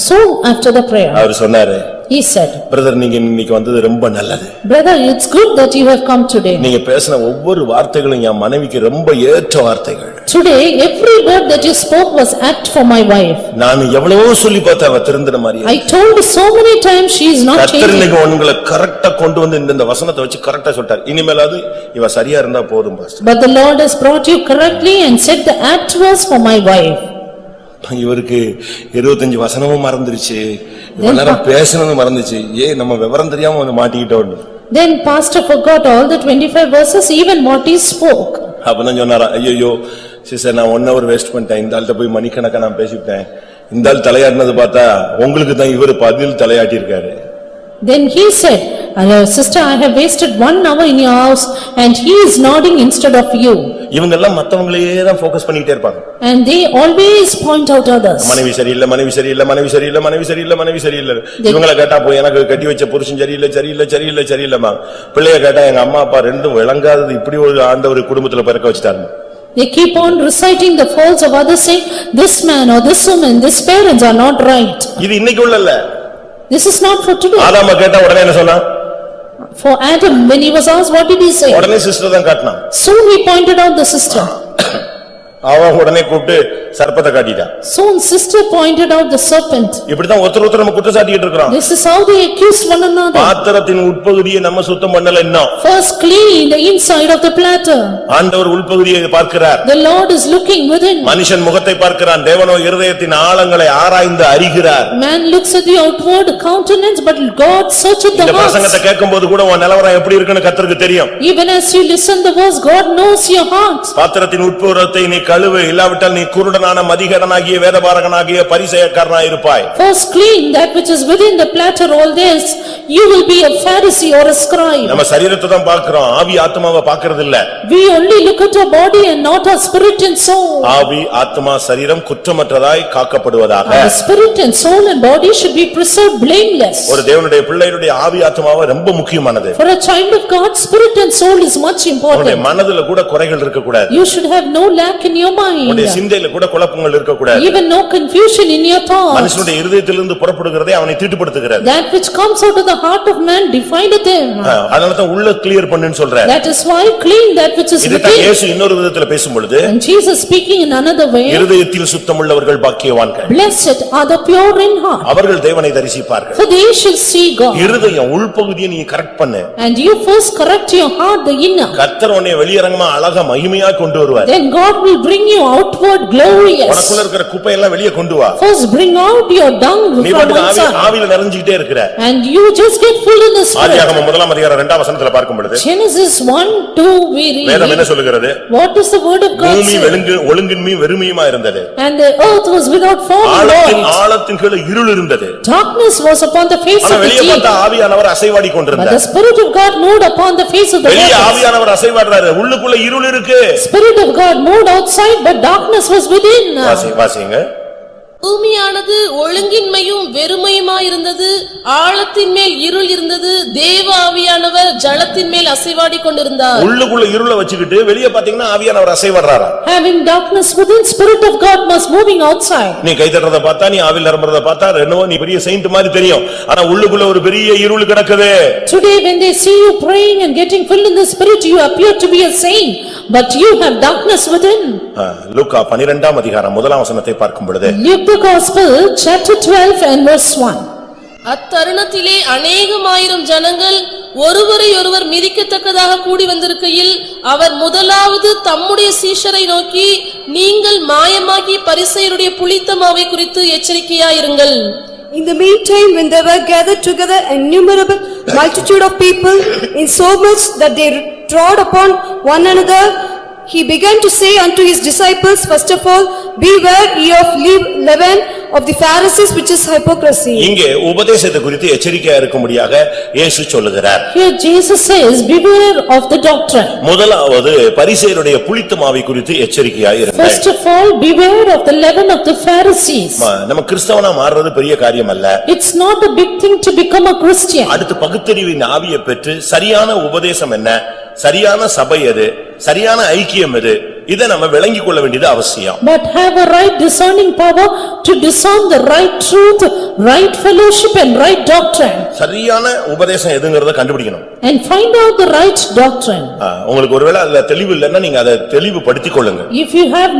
[SPEAKER 2] So after the prayer,
[SPEAKER 1] அவர் சொன்னாரு,
[SPEAKER 2] he said,
[SPEAKER 1] பிரதர் நீங்க இன்னைக்கு வந்தது ரொம்ப நல்லது.
[SPEAKER 2] Brother, it's good that you have come today.
[SPEAKER 1] நீங்க பேசின ஒவ்வொரு வார்த்தைகளும் என் மனைவிக்கு ரொம்ப ஏற்ற வார்த்தைகள்.
[SPEAKER 2] Today every word that you spoke was apt for my wife.
[SPEAKER 1] நான் எவ்வளவோ சொல்லி பார்த்தேன், அவ திருந்தின மாதிரி.
[SPEAKER 2] I told so many times she is not changing.
[SPEAKER 1] கர்த்தர் இன்னைக்கு உங்களை கரெக்ட்டா கொண்டு வந்து இந்த வசனத்தை வச்சு கரெக்ட்டா சொல்றார். இனிமேலாவது இவ சரியா இருந்தா போதும் pastor.
[SPEAKER 2] But the Lord has brought you correctly and said the apt words for my wife.
[SPEAKER 1] இவருக்கு 25 வசனமும் மறந்துருச்சு, இவனால பேசணும்னு மறந்துச்சு. நம்ம விவரம் தெரியாம மாட்டிக்கிட்டோம்.
[SPEAKER 2] Then pastor forgot all the 25 verses, even what he spoke.
[SPEAKER 1] அப்பதான் சொன்னாரா, ஐயோ சிஸ்டர் நான் 1 hour வேஸ்ட் பண்ணிட்டேன், இந்த ஆள்கிட்ட போய் மணிக்கணக்கா நான் பேசிவிட்டேன். இந்த ஆள் தலையாட்டினது பார்த்தா உங்களுக்கு தான் இவரு பதில் தலையாட்டி இருக்காரு.
[SPEAKER 2] Then he said, sister, I have wasted 1 hour in your house and he is nodding instead of you.
[SPEAKER 1] இவங்க எல்லாம் மத்தவங்களையே தான் ஃபோக்கஸ் பண்ணிட்டே இருப்பாங்க.
[SPEAKER 2] And they always point out others.
[SPEAKER 1] மனைவி சரியில்லை, மனைவி சரியில்லை, மனைவி சரியில்லை, மனைவி சரியில்லை, மனைவி சரியில்லை. இவங்களை கேட்டா போய் எனக்கு கட்டி வச்ச புருஷன் சரியில்லைமா. பிள்ளைய கேட்டா எங்க அம்மா அப்பா ரெண்டும் விளங்காதது, இப்படி ஒரு ஆண்டவர் குடும்பத்துல பிறக்க வச்சுட்டாரு.
[SPEAKER 2] They keep on reciting the faults of others, saying, this man or this woman, these parents are not right.
[SPEAKER 1] இது இன்னைக்கு உள்ளல்ல.
[SPEAKER 2] This is not for today.
[SPEAKER 1] ஆதாம கேட்டா உடனே என்ன சொன்னா?
[SPEAKER 2] For Adam, when he was asked, what did he say?
[SPEAKER 1] உடனே sister தான் காட்டினான்.
[SPEAKER 2] Soon he pointed out the sister.
[SPEAKER 1] அவன் உடனே கூப்பிட்டு சர்ப்பத்தை காட்டிட்டான்.
[SPEAKER 2] Soon sister pointed out the serpent.
[SPEAKER 1] இப்படிதான் ஒருத்தர் நம்ம குற்றம் சாட்டிட்டு இருக்கோம்.
[SPEAKER 2] This is how they accused one another.
[SPEAKER 1] பாத்திரத்தின் உட்பகுதியை நம்ம சுத்தம் பண்ணல இன்னும்.
[SPEAKER 2] First clean the inside of the platter.
[SPEAKER 1] ஆண்டவர் உள்பகுதியை பார்க்கிறார்.
[SPEAKER 2] The Lord is looking within.
[SPEAKER 1] மனுஷன் முகத்தை பார்க்கிறான், தேவனோ இருதயத்தின் ஆழங்களை ஆராய்ந்து அறிகிறார்.
[SPEAKER 2] Man looks at the outward countenance, but God searcheth the
[SPEAKER 1] இந்த
[SPEAKER 2] hearts.
[SPEAKER 1] பிரசங்கத்தை கேட்கும்போது கூட உன் நிலவரம் எப்படி இருக்குன்னு கர்த்தருக்கு தெரியும்.
[SPEAKER 2] Even as you listen the words, God knows your heart.
[SPEAKER 1] பாத்திரத்தின் உட்புறத்தை நீ கழுவு, இல்லாவிட்டால் நீ குருடனான மதிகேடனாகிய வேதபாரகனாகிய பரிசேயக்காரனாய் இருப்பாய்.
[SPEAKER 2] First clean that which is within the platter, all this, you will be a Pharisee or a scribe.
[SPEAKER 1] நம்ம சரீரத்தை தான் பார்க்கிறோம், ஆவி ஆத்மாவை பார்க்கிறது இல்ல.
[SPEAKER 2] We only look at our body and not our spirit and soul.
[SPEAKER 1] ஆவி ஆத்மா சரீரம் குற்றமற்றதாய் காக்கப்படுவதாக.
[SPEAKER 2] Our spirit and soul and body should be preserved blameless.
[SPEAKER 1] ஒரு தேவனுடைய பிள்ளையுடைய ஆவி ஆத்மாவை ரொம்ப முக்கியமானது.
[SPEAKER 2] For a child of God, spirit and soul is much
[SPEAKER 1] உன்னுடைய
[SPEAKER 2] important.
[SPEAKER 1] மனதுல கூட குறைகள் இருக்க கூடாது.
[SPEAKER 2] You should have no lack in your mind.
[SPEAKER 1] உன்னுடைய சிந்தையில கூட குழப்பங்கள் இருக்க கூடாது.
[SPEAKER 2] Even no confusion in your thoughts.
[SPEAKER 1] மனுஷனுடைய இருதயத்திலிருந்து புறப்படுகிறதே அவனை தீட்டுப்படுத்துகிறது.
[SPEAKER 2] That which comes out of the heart of man defileth him.
[SPEAKER 1] அதனால தான் உள்ள கிளியர் பண்ணுன்னு சொல்றார்.
[SPEAKER 2] That is why clean that which is
[SPEAKER 1] இதுதான்
[SPEAKER 2] within.
[SPEAKER 1] இயேசு இன்னொரு விதத்துல பேசும்பொழுது,
[SPEAKER 2] And Jesus speaking in another way,
[SPEAKER 1] இருதயத்தில் சுத்தமுள்ளவர்கள் பாக்கியவான்கள்,
[SPEAKER 2] blessed are the pure in heart,
[SPEAKER 1] அவர்கள் தேவனை தரிசிப்பார்கள்.
[SPEAKER 2] for they shall see God.
[SPEAKER 1] இருதயம் உள்பகுதியை நீ கரெக்ட் பண்ணு.
[SPEAKER 2] And you first correct your heart, the inner.
[SPEAKER 1] கர்த்தர் உன்னை வெளியரங்கமா அழகா மகிமையா கொண்டு வருவார்.
[SPEAKER 2] Then God will bring you outward glorious.
[SPEAKER 1] உனக்குள்ள இருக்கிற குப்பை எல்லாம் வெளியே கொண்டு வா.
[SPEAKER 2] First bring out your dung
[SPEAKER 1] நீ
[SPEAKER 2] from
[SPEAKER 1] பாட்டுக்கு
[SPEAKER 2] inside.
[SPEAKER 1] ஆவியில நிறைஞ்சிட்டே இருக்கிற.
[SPEAKER 2] And you just get full in the spirit.
[SPEAKER 1] ஆதியாகமம் 1:2 வசனத்துல பார்க்கும் பொழுது,
[SPEAKER 2] Genesis 1:2 we
[SPEAKER 1] வேதம் என்ன
[SPEAKER 2] read.
[SPEAKER 1] சொல்லுகிறது?
[SPEAKER 2] What does the word of God
[SPEAKER 1] பூமி
[SPEAKER 2] say?
[SPEAKER 1] ஒழுங்கின்மையும் வெறுமையுமா இருந்தது.
[SPEAKER 2] And the earth was without form and void.
[SPEAKER 1] ஆழத்தின் கீழே இருள் இருந்தது.
[SPEAKER 2] Darkness was upon the face
[SPEAKER 1] ஆனா
[SPEAKER 2] of the
[SPEAKER 1] வெளியே
[SPEAKER 2] deep.
[SPEAKER 1] பார்த்தா ஆவியானவர் அசைவாடி
[SPEAKER 2] But
[SPEAKER 1] கொண்டிருந்தார்.
[SPEAKER 2] the spirit of God moved upon the face of the
[SPEAKER 1] வெளியே
[SPEAKER 2] waters.
[SPEAKER 1] ஆவியானவர் அசைவாடுறாரு, உள்ளுக்குள்ள இருள் இருக்கு.
[SPEAKER 2] Spirit of God moved outside, but darkness was within.
[SPEAKER 1] வாசிங்க.
[SPEAKER 3] பூமியானது ஒழுங்கின்மையும் வெறுமையுமாயிருந்தது, ஆழத்தின் மேல் இருள் இருந்தது, தேவ ஆவியானவர் ஜலத்தின் மேல் அசைவாடிக் கொண்டிருந்தார்.
[SPEAKER 1] உள்ளுக்குள்ள இருளை வச்சுக்கிட்டு வெளியே பாத்தீங்கன்னா ஆவியானவர் அசைவாடுறாரா?
[SPEAKER 2] Having darkness within, spirit of God was moving outside.
[SPEAKER 1] நீ கை தட்டுறத பார்த்தா, நீ ஆவியில் நிரம்புறத பார்த்தா, என்னவோ நீ பெரிய செயின்ட் மாதிரி தெரியும். ஆனா உள்ளுக்குள்ள ஒரு பெரிய இருள் கிடக்குது.
[SPEAKER 2] Today when they see you praying and getting filled in the spirit, you appear to be a saint, but you have darkness within.
[SPEAKER 1] லூக்கா 12:1 வசனத்தை பார்க்கும் பொழுது,
[SPEAKER 2] Luke the Gospel, chapter 12 and verse 1.
[SPEAKER 3] அத்தருணத்திலே அநேகமாயிரம் ஜனங்கள் ஒருவரை ஒருவர் மிதிக்கத்தக்கதாக கூடி வந்திருக்கையில், அவர் முதலாவது தம்முடைய சீஷரை நோக்கி, நீங்கள் மாயமாகி பரிசேயருடைய புளித்த மாவை குறித்து எச்சரிக்கையாயிருங்கள்.
[SPEAKER 4] In the meantime, when they were gathered together an innumerable multitude of people, in so much that they trod upon one another, he began to say unto his disciples, first of all, beware ye of leaven of the Pharisees, which is hypocrisy.
[SPEAKER 1] இங்கே உபதேசத்தை குறித்து எச்சரிக்கையா இருக்கும்படியாக இயேசு சொல்லுகிறார்.
[SPEAKER 2] Here Jesus says, beware of the doctrine.
[SPEAKER 1] முதலாவது பரிசேயருடைய புளித்த மாவை குறித்து எச்சரிக்கையா இருங்கள்.
[SPEAKER 2] First of all, beware of the leaven of the Pharisees.
[SPEAKER 1] நம்ம கிறிஸ்தவனா மாறுறது பெரிய காரியம் அல்ல.
[SPEAKER 2] It's not a big thing to become a Christian.
[SPEAKER 1] அடுத்து பகுத்தறிவின் ஆவியை பெற்று சரியான உபதேசம் என்ன, சரியான சபை எது, சரியான ஐக்கியம் எது, இதை நம்ம விளங்கிக் கொள்ள வேண்டியது அவசியம்.
[SPEAKER 2] But have a right discerning power to discern the right truth, right fellowship and right doctrine.
[SPEAKER 1] சரியான உபதேசம் எதுங்கறத கண்டுபிடிக்கணும்.
[SPEAKER 2] And find out the right doctrine.
[SPEAKER 1] உங்களுக்கு ஒருவேளை அதுல தெளிவு இல்லைன்னா நீங்க அதை தெளிவுபடுத்திக் கொள்ளுங்க.
[SPEAKER 2] If you have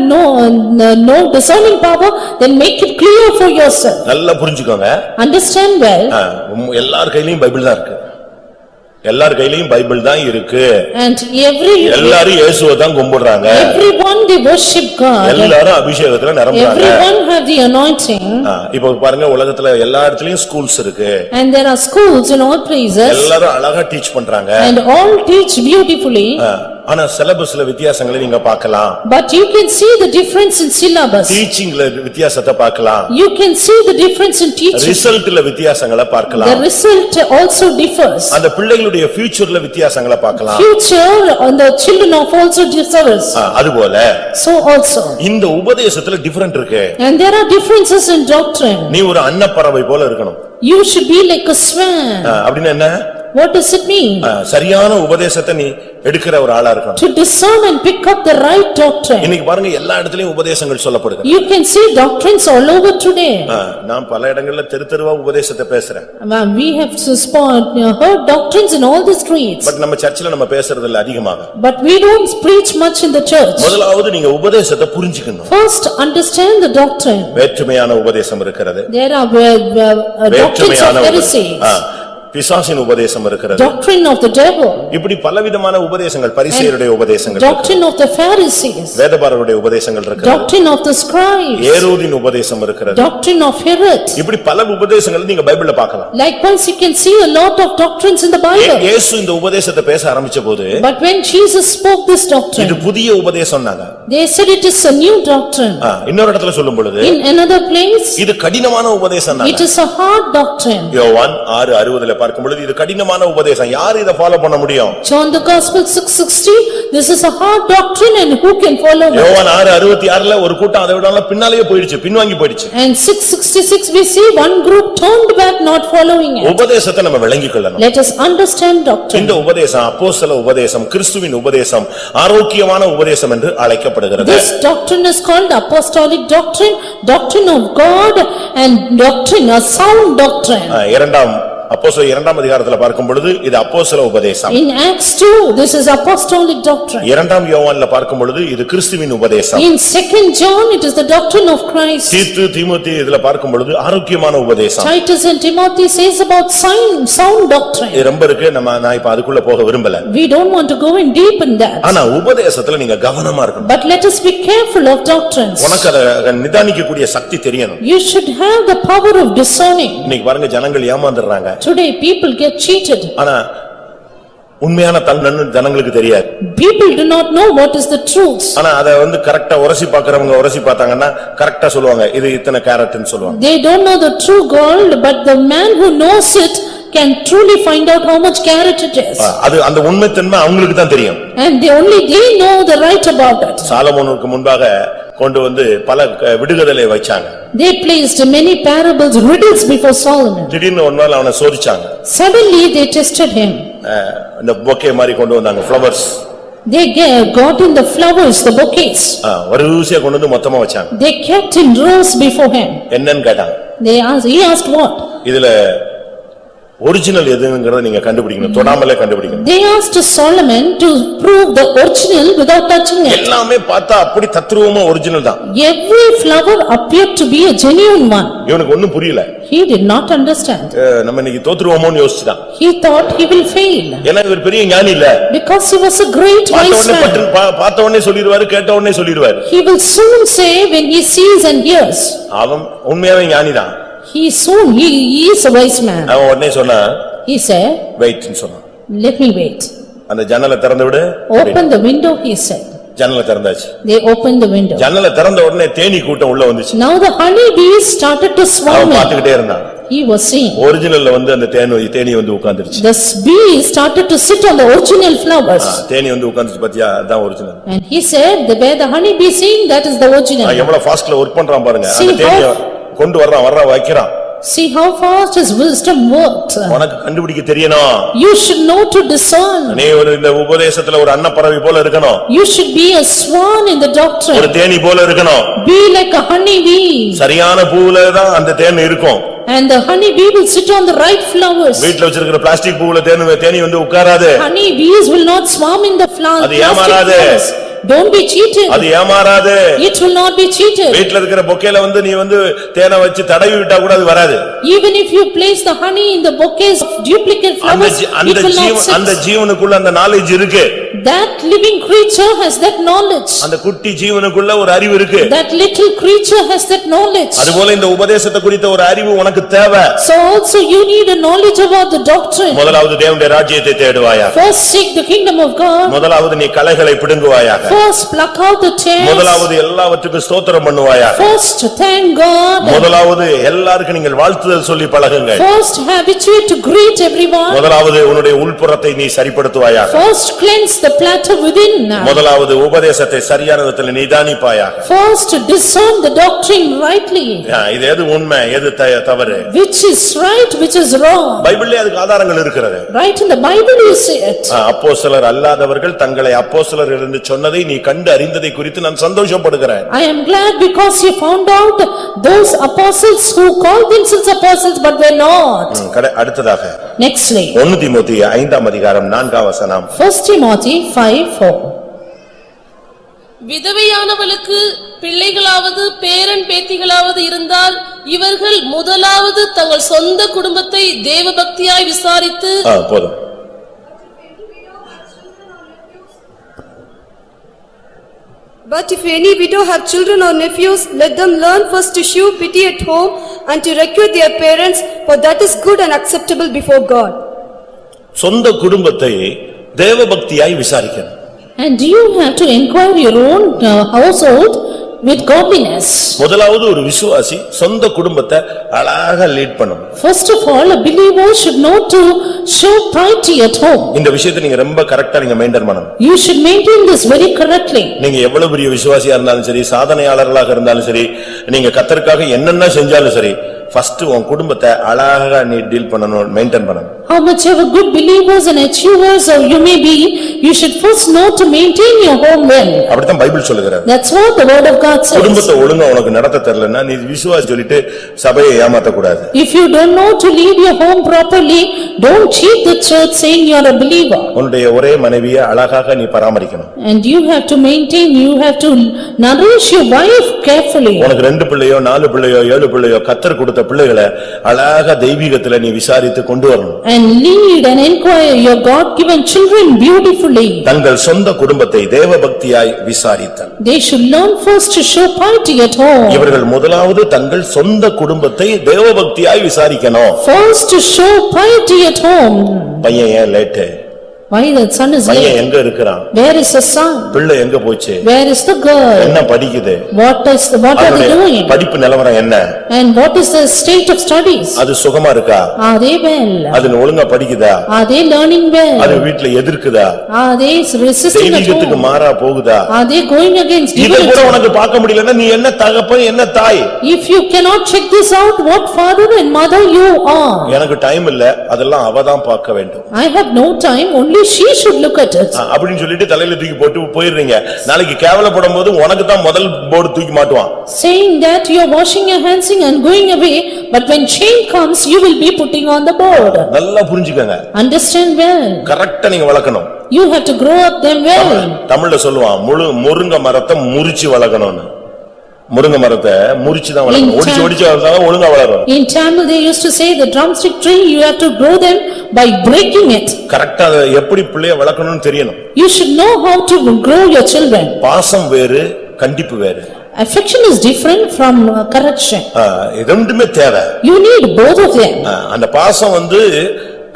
[SPEAKER 2] no discerning power, then make it clear for yourself.
[SPEAKER 1] நல்லா புரிஞ்சுக்கோங்க.
[SPEAKER 2] Understand well.
[SPEAKER 1] எல்லார் கையிலயும் பைபிள் தான் இருக்கு. எல்லார் கையிலயும் பைபிள் தான் இருக்கு.
[SPEAKER 2] And
[SPEAKER 1] எல்லாரும் இயேசுவை தான் கும்பிடுறாங்க.
[SPEAKER 2] everyone they worship God.
[SPEAKER 1] எல்லாரும் அபிஷேகத்துல நிரம்புறாங்க.
[SPEAKER 2] Everyone have the anointing.
[SPEAKER 1] இப்போ பாருங்க, உலகத்துல எல்லா இடத்துலயும் ஸ்கூல்ஸ் இருக்கு.
[SPEAKER 2] And there are schools in all places.
[SPEAKER 1] எல்லாரும் அழகா டீச் பண்றாங்க.
[SPEAKER 2] And all teach beautifully.
[SPEAKER 1] ஆனா சிலபஸ்ல வித்தியாசங்களை நீங்க பார்க்கலாம்.
[SPEAKER 2] But you can see the difference in syllabus.
[SPEAKER 1] டீச்சிங்ல வித்தியாசத்தை பார்க்கலாம்.
[SPEAKER 2] You can see the difference in teaching.
[SPEAKER 1] ரிசல்ட்ல வித்தியாசங்களை பார்க்கலாம்.
[SPEAKER 2] The result also differs.
[SPEAKER 1] அந்த பிள்ளைகளுடைய ஃபியூச்சர்ல வித்தியாசங்களை பார்க்கலாம்.
[SPEAKER 2] Future and the children of also differs.
[SPEAKER 1] அதுபோல
[SPEAKER 2] So also.
[SPEAKER 1] இந்த உபதேசத்துல டிஃபரண்ட் இருக்கு.
[SPEAKER 2] And there are differences in doctrine.
[SPEAKER 1] நீ ஒரு அன்னப்பறவை போல இருக்கணும்.
[SPEAKER 2] You should be like a swan.
[SPEAKER 1] அப்படின்னா என்ன?
[SPEAKER 2] What does it mean?
[SPEAKER 1] சரியான உபதேசத்தை நீ எடுக்கிற ஒரு ஆளா இருக்கணும்.
[SPEAKER 2] To discern and pick up the right doctrine.
[SPEAKER 1] இன்னைக்கு பாருங்க எல்லா இடத்துலயும் உபதேசங்கள் சொல்லப்படுது.
[SPEAKER 2] You can see doctrines all over today.
[SPEAKER 1] நான் பல இடங்கள்ல தெருவா உபதேசத்தை பேசுறேன்.
[SPEAKER 2] We have heard doctrines in all the streets.
[SPEAKER 1] But நம்ம சர்ச்சில நம்ம பேசுறது இல்ல அதிகமாக.
[SPEAKER 2] But we don't preach much in the church.
[SPEAKER 1] முதலாவது நீங்க உபதேசத்தை புரிஞ்சுக்கணும்.
[SPEAKER 2] First understand the doctrine.
[SPEAKER 1] வேற்றுமையான உபதேசம் இருக்கிறது.
[SPEAKER 2] There are doctrines of heresy.
[SPEAKER 1] பிசாசின் உபதேசம் இருக்கிறது.
[SPEAKER 2] Doctrine of the devil.
[SPEAKER 1] இப்படி பலவிதமான உபதேசங்கள் பரிசேயருடைய உபதேசங்கள்.
[SPEAKER 2] Doctrine of the Pharisees.
[SPEAKER 1] வேதபாரகருடைய உபதேசங்கள் இருக்கிறது.
[SPEAKER 2] Doctrine of the scribes.
[SPEAKER 1] ஏரோதின் உபதேசம் இருக்கிறது.
[SPEAKER 2] Doctrine of Herod.
[SPEAKER 1] இப்படி பல உபதேசங்கள் நீங்க பைபிள்ல பார்க்கலாம்.
[SPEAKER 2] Likewise you can see a lot of doctrines in the Bible.
[SPEAKER 1] இயேசு இந்த உபதேசத்தை பேச ஆரம்பிச்சபோது
[SPEAKER 2] But when Jesus spoke this doctrine,
[SPEAKER 1] இது புதிய உபதேசம்னாங்க.
[SPEAKER 2] they said it is a new doctrine.
[SPEAKER 1] இன்னொரு இடத்துல சொல்லும் பொழுது
[SPEAKER 2] In another place,
[SPEAKER 1] இது கடினமான உபதேசம்னாங்க.
[SPEAKER 2] it is a hard doctrine.
[SPEAKER 1] யோவான் 6:60ல பார்க்கும் பொழுது இது கடினமான உபதேசம். யார் இத ஃபாலோ பண்ண முடியும்?
[SPEAKER 2] John the Gospel 6:60, this is a hard doctrine and who can follow it?
[SPEAKER 1] யோவான் 6:66ல ஒரு கூட்டம் அதை விடாம பின்னாலேயே போயிடுச்சு, பின்வாங்கி போயிடுச்சு.
[SPEAKER 2] And 6:66 we see one group turned back not following it.
[SPEAKER 1] உபதேசத்தை நம்ம விளங்கிக் கொள்ளணும்.
[SPEAKER 2] Let us understand doctrine.
[SPEAKER 1] இந்த உபதேசம் அப்போஸ்தல உபதேசம், கிறிஸ்துவின் உபதேசம், ஆரோக்கியமான உபதேசம் என்று அழைக்கப்படுகிறது.
[SPEAKER 2] This doctrine is called apostolic doctrine, doctrine of God and doctrine, a sound doctrine.
[SPEAKER 1] இரண்டாம் அப்போஸ்தலர் 2ஆம் அதிகாரத்துல பார்க்கும் பொழுது இது அப்போஸ்தல உபதேசம்.
[SPEAKER 2] In Acts 2, this is apostolic doctrine.
[SPEAKER 1] 2ஆம் யோவான்ல பார்க்கும் பொழுது இது கிறிஸ்துவின் உபதேசம்.
[SPEAKER 2] In 2nd John, it is the doctrine of Christ.
[SPEAKER 1] தீத்து தீமோத்தேயு இதுல பார்க்கும் பொழுது ஆரோக்கியமான உபதேசம்.
[SPEAKER 2] Titus and Timothy says about sound doctrine.
[SPEAKER 1] இது ரொம்ப இருக்கு, நான் இப்ப அதுக்குள்ள போக விரும்பல.
[SPEAKER 2] We don't want to go in deep in that.
[SPEAKER 1] ஆனா உபதேசத்துல நீங்க கவனமா இருக்கணும்.
[SPEAKER 2] But let us be careful of doctrines.
[SPEAKER 1] உனக்கு அத நிதானிக்கக்கூடிய சக்தி தெரியணும்.
[SPEAKER 2] You should have the power of discerning.
[SPEAKER 1] இன்னைக்கு பாருங்க ஜனங்கள் ஏமாந்துறாங்க.
[SPEAKER 2] Today people get cheated.
[SPEAKER 1] ஆனா உண்மையான தன்மை ஜனங்களுக்கு தெரியாது.
[SPEAKER 2] People do not know what is the truth.
[SPEAKER 1] ஆனா அத கரெக்ட்டா உரசி பார்க்கறவங்க உரசி பார்த்தாங்கன்னா கரெக்ட்டா சொல்லுவாங்க இது இத்தனை கேரட்னு சொல்லுவாங்க.
[SPEAKER 2] They don't know the true gold, but the man who knows it can truly find out how much carat it is.
[SPEAKER 1] அது அந்த உண்மை தன்மை அவங்களுக்கு தான் தெரியும்.
[SPEAKER 2] And they know the right about it.
[SPEAKER 1] சாலமோனுக்கு முன்பாக கொண்டு வந்து பல விடுகதலை வச்சாங்க.
[SPEAKER 2] They placed many parables, riddles before Solomon.
[SPEAKER 1] திடீர்னு ஒரு நாள் அவனை சோதிச்சாங்க.
[SPEAKER 2] Suddenly they tested him.
[SPEAKER 1] இந்த பொக்கே மாதிரி கொண்டு வந்தாங்க, flowers.
[SPEAKER 2] They got in the flowers, the bouquets.
[SPEAKER 1] வரிசையா கொண்டு வந்து மொத்தமா வச்சாங்க.
[SPEAKER 2] They kept in rows before him.
[SPEAKER 1] என்னன்னு கேட்டாங்க.
[SPEAKER 2] He asked what?
[SPEAKER 1] இதுல ஒரிஜினல் எதுங்கறத நீங்க கண்டுபிடிக்கணும், தொடாமலே கண்டுபிடிக்கணும்.
[SPEAKER 2] They asked Solomon to prove the original without touching it.
[SPEAKER 1] எல்லாமே பார்த்தா அப்படி தத்ரூபமா ஒரிஜினல் தான்.
[SPEAKER 2] Every flower appeared to be a genuine one.
[SPEAKER 1] இவனுக்கு ஒண்ணும் புரியல.
[SPEAKER 2] He did not understand.
[SPEAKER 1] நம்ம இன்னைக்கு தோத்துருவோமோன்னு யோசிச்சான்.
[SPEAKER 2] He thought he will fail.
[SPEAKER 1] ஏன்னா இவர் பெரிய ஞானி இல்ல.
[SPEAKER 2] Because he was a great wise man.
[SPEAKER 1] பார்த்த உடனே சொல்லிடுவாரு, கேட்ட உடனே சொல்லிடுவாரு.
[SPEAKER 2] He will soon say when he sees and hears.
[SPEAKER 1] அவன் உண்மையாவே ஞானி தான்.
[SPEAKER 2] He is a wise man.
[SPEAKER 1] அவன் உடனே சொன்னா,
[SPEAKER 2] He said,
[SPEAKER 1] வெயிட்னு சொன்னான்.
[SPEAKER 2] let me wait.
[SPEAKER 1] அந்த ஜன்னலை திறந்து விடு.
[SPEAKER 2] Open the window, he said.
[SPEAKER 1] ஜன்னலை திறந்தாச்சு.
[SPEAKER 2] They opened the window.
[SPEAKER 1] ஜன்னலை திறந்த உடனே தேனீ கூட்டம் உள்ள வந்துச்சு.
[SPEAKER 2] Now the honey bees started to swarm.
[SPEAKER 1] அவன் பார்த்துக்கிட்டே இருந்தான்.
[SPEAKER 2] He was seeing.
[SPEAKER 1] ஒரிஜினல்ல அந்த தேனீ உட்கார்ந்துருச்சு.
[SPEAKER 2] The bees started to sit on the original flowers.
[SPEAKER 1] தேனீ உட்கார்ந்துச்சு பாத்தியா, அதான் original.
[SPEAKER 2] And he said, where the honey bee seeing, that is the original.
[SPEAKER 1] எவ்வளவு ஃபாஸ்ட்ல work பண்றான் பாருங்க. அந்த தேனீ கொண்டு வர்றான் வைக்கிறான்.
[SPEAKER 2] See how fast his wisdom worked.
[SPEAKER 1] உனக்கு கண்டுபிடிக்க தெரியணும்.
[SPEAKER 2] You should know to discern.
[SPEAKER 1] நீ இந்த உபதேசத்துல ஒரு அன்னப்பறவை போல இருக்கணும்.
[SPEAKER 2] You should be a swan in the doctrine.
[SPEAKER 1] ஒரு தேனீ போல இருக்கணும்.
[SPEAKER 2] Be like a honey bee.
[SPEAKER 1] சரியான பூவுல தான் அந்த தேன் இருக்கும்.
[SPEAKER 2] And the honey bee will sit on the right flowers.
[SPEAKER 1] வீட்ல வச்சிருக்கிற பிளாஸ்டிக் பூவுல தேனீ உட்காராது.
[SPEAKER 2] Honey bees will not swarm in the flowers.
[SPEAKER 1] அது ஏமாறாது.
[SPEAKER 2] Don't be cheated.
[SPEAKER 1] அது ஏமாறாது.
[SPEAKER 2] It will not be cheated.
[SPEAKER 1] வீட்ல இருக்கிற பொக்கேல நீ தேனை வச்சு தடவி விட்டா கூட அது வராது.
[SPEAKER 2] Even if you place the honey in the bouquets of duplicate flowers, it will not sit.
[SPEAKER 1] அந்த ஜீவனுக்குள்ள அந்த knowledge இருக்கு.
[SPEAKER 2] That living creature has that knowledge.
[SPEAKER 1] அந்த குட்டி ஜீவனுக்குள்ள ஒரு அறிவு இருக்கு.
[SPEAKER 2] That little creature has that knowledge.
[SPEAKER 1] அதுபோல இந்த உபதேசத்தை குறித்த ஒரு அறிவு உனக்கு தேவை.
[SPEAKER 2] So also you need a knowledge about the doctrine.
[SPEAKER 1] முதலாவது தேவனுடைய ராஜ்யத்தை தேடுவாயாக.
[SPEAKER 2] First seek the kingdom of God.
[SPEAKER 1] முதலாவது நீ களைகளை பிடுங்குவாயாக.
[SPEAKER 2] First pluck out the tares.
[SPEAKER 1] முதலாவது எல்லாவற்றுக்கும் ஸ்தோத்திரம் பண்ணுவாயாக.
[SPEAKER 2] First thank God.
[SPEAKER 1] முதலாவது எல்லாருக்கும் நீங்கள் வாழ்த்துதல் சொல்லி பழகுங்கள்.
[SPEAKER 2] First habituate to greet everyone.
[SPEAKER 1] முதலாவது உன்னுடைய உள்புறத்தை நீ சரிப்படுத்துவாயாக.
[SPEAKER 2] First cleanse the platter within.
[SPEAKER 1] முதலாவது உபதேசத்தை சரியான விதத்தில் நிதானிப்பாயாக.
[SPEAKER 2] First discern the doctrine rightly.
[SPEAKER 1] இது எது உண்மை எது தவறு,
[SPEAKER 2] Which is right, which is wrong.
[SPEAKER 1] பைபிள்ல அதுக்கு ஆதாரங்கள் இருக்கிறது.
[SPEAKER 2] Right in the Bible you see it.
[SPEAKER 1] அப்போஸ்தலர் அல்லாதவர்கள் தங்களை அப்போஸ்தலர் என்று சொன்னதை நீ கண்டு அறிந்ததை குறித்து நான் சந்தோஷப்படுகிறேன்.
[SPEAKER 2] I am glad because you found out those apostles who called themselves apostles but were not.
[SPEAKER 1] அடுத்ததாக
[SPEAKER 2] Nextly
[SPEAKER 1] 1 தீமோத்தேயு 5ஆம் அதிகாரம் 4ஆம் வசனம்.
[SPEAKER 2] 1 Timothy 5:4.
[SPEAKER 3] விதவையானவளுக்கு பிள்ளைகளாவது பேரன் பேத்திகளாவது இருந்தால் இவர்கள் முதலாவது தங்கள் சொந்த குடும்பத்தை தேவபக்தியாய் விசாரித்து
[SPEAKER 1] போதும்.
[SPEAKER 4] But if any widow have children or nephews, let them learn first to shew pity at home and to requite their parents, for that is good and acceptable before God.
[SPEAKER 1] சொந்த குடும்பத்தை தேவபக்தியாய் விசாரிக்கணும்.
[SPEAKER 2] And you have to inquire your own household with godliness.
[SPEAKER 1] முதலாவது ஒரு விசுவாசி சொந்த குடும்பத்தை அழகா lead பண்ணணும்.
[SPEAKER 2] First of all, a believer should know to show piety at home.
[SPEAKER 1] இந்த விஷயத்தை நீங்க ரொம்ப கரெக்ட்டா நீங்க மெயின்டைன் பண்ணணும்.
[SPEAKER 2] You should maintain this very correctly.
[SPEAKER 1] நீங்க எவ்வளவு பெரிய விசுவாசியா இருந்தாலும் சரி, சாதனையாளர்களாக இருந்தாலும் சரி, நீங்க கர்த்தருக்காக என்னென்ன செஞ்சாலும் சரி, ஃபர்ஸ்ட் உன் குடும்பத்தை அழகா நீ டீல் பண்ணணும், மெயின்டைன் பண்ணணும்.
[SPEAKER 2] How much ever good believers and achievers or you may be, you should first know to maintain your home well.
[SPEAKER 1] அப்படிதான் பைபிள் சொல்லுகிறது.
[SPEAKER 2] That's what the word of God says.
[SPEAKER 1] குடும்பத்தை ஒழுங்கா உனக்கு நடத்த தெரியலன்னா நீ விசுவாசி சொல்லிட்டு சபையை ஏமாத்த கூடாது.
[SPEAKER 2] If you don't know to lead your home properly, don't cheat the church saying you are a believer.
[SPEAKER 1] உன்னுடைய ஒரே மனைவியை அழகாக நீ பராமரிக்கணும்.
[SPEAKER 2] And you have to maintain, you have to nourish your wife carefully.
[SPEAKER 1] உனக்கு 2 பிள்ளையோ 4 பிள்ளையோ 7 பிள்ளையோ கர்த்தர் கொடுத்த பிள்ளைகளை அழகாக தெய்வீகத்துல நீ விசாரித்து கொண்டு வரணும்.
[SPEAKER 2] And lead and inquire your God-given children beautifully.
[SPEAKER 1] தங்கள் சொந்த குடும்பத்தை தேவபக்தியாய் விசாரித்தல்.
[SPEAKER 2] They should learn first to show piety at home.
[SPEAKER 1] இவர்கள் முதலாவது தங்கள் சொந்த குடும்பத்தை தேவபக்தியாய் விசாரிக்கணும்.
[SPEAKER 2] First to show piety at home.
[SPEAKER 1] பையன் ஏன் late?
[SPEAKER 2] Why the son is
[SPEAKER 1] பையன்
[SPEAKER 2] late?
[SPEAKER 1] எங்க இருக்கிறான்?
[SPEAKER 2] Where is the son?
[SPEAKER 1] பிள்ளை எங்க போச்சு?
[SPEAKER 2] Where is the girl?
[SPEAKER 1] என்ன படிக்குது?
[SPEAKER 2] What are they doing?
[SPEAKER 1] படிப்பு நிலவரம் என்ன?
[SPEAKER 2] And what is the state of studies?
[SPEAKER 1] அது சுகமா இருக்கா?
[SPEAKER 2] Are they well?
[SPEAKER 1] அது ஒழுங்கா படிக்குதா?
[SPEAKER 2] Are they learning well?
[SPEAKER 1] அது வீட்ல எதிர்க்குதா?
[SPEAKER 2] Are they resisting at
[SPEAKER 1] தெய்வீகத்துக்கு
[SPEAKER 2] home?
[SPEAKER 1] மாறா போகுதா?
[SPEAKER 2] Are they going against
[SPEAKER 1] இத கூட
[SPEAKER 2] divinity?
[SPEAKER 1] உனக்கு பார்க்க முடியலன்னா நீ என்ன தகப்பன் என்ன தாய்?
[SPEAKER 2] If you cannot check this out, what father and mother you are?
[SPEAKER 1] எனக்கு டைம் இல்ல, அதெல்லாம் அவதான் பார்க்க வேண்டும்.
[SPEAKER 2] I have no time, only she should look at it.
[SPEAKER 1] அப்படின்னு சொல்லிட்டு தலையில தூக்கி போட்டு போயிடுறீங்க. நாளைக்கு கேவலப்படும் போது உனக்கு தான் முதல் போர்டு தூக்கி மாட்டுவான்.
[SPEAKER 2] Saying that you are washing your hands and going away, but when shame comes, you will be putting on the board.
[SPEAKER 1] நல்லா புரிஞ்சுக்கங்க.
[SPEAKER 2] Understand well.
[SPEAKER 1] கரெக்ட்டா நீங்க வளர்க்கணும்.
[SPEAKER 2] You have to grow up them well.
[SPEAKER 1] தமிழ்ல சொல்லுவான் முருங்க மரத்தை முறிச்சு வளர்க்கணும்னு. முருங்க மரத்தை முறிச்சு தான் வளர்க்கணும். ஒடிச்சு வளர்த்தாதான் ஒழுங்கா வளரும்.
[SPEAKER 2] In Tamil they used to say the drumstick tree, you have to grow them by breaking it.
[SPEAKER 1] கரெக்ட்டா எப்படி பிள்ளைய வளர்க்கணும்னு தெரியணும்.
[SPEAKER 2] You should know how to grow your children.
[SPEAKER 1] பாசம் வேறு, கண்டிப்பு வேறு.
[SPEAKER 2] Affection is different from correction.
[SPEAKER 1] இரண்டுமே தேவை.
[SPEAKER 2] You need both of them.
[SPEAKER 1] அந்த பாசம்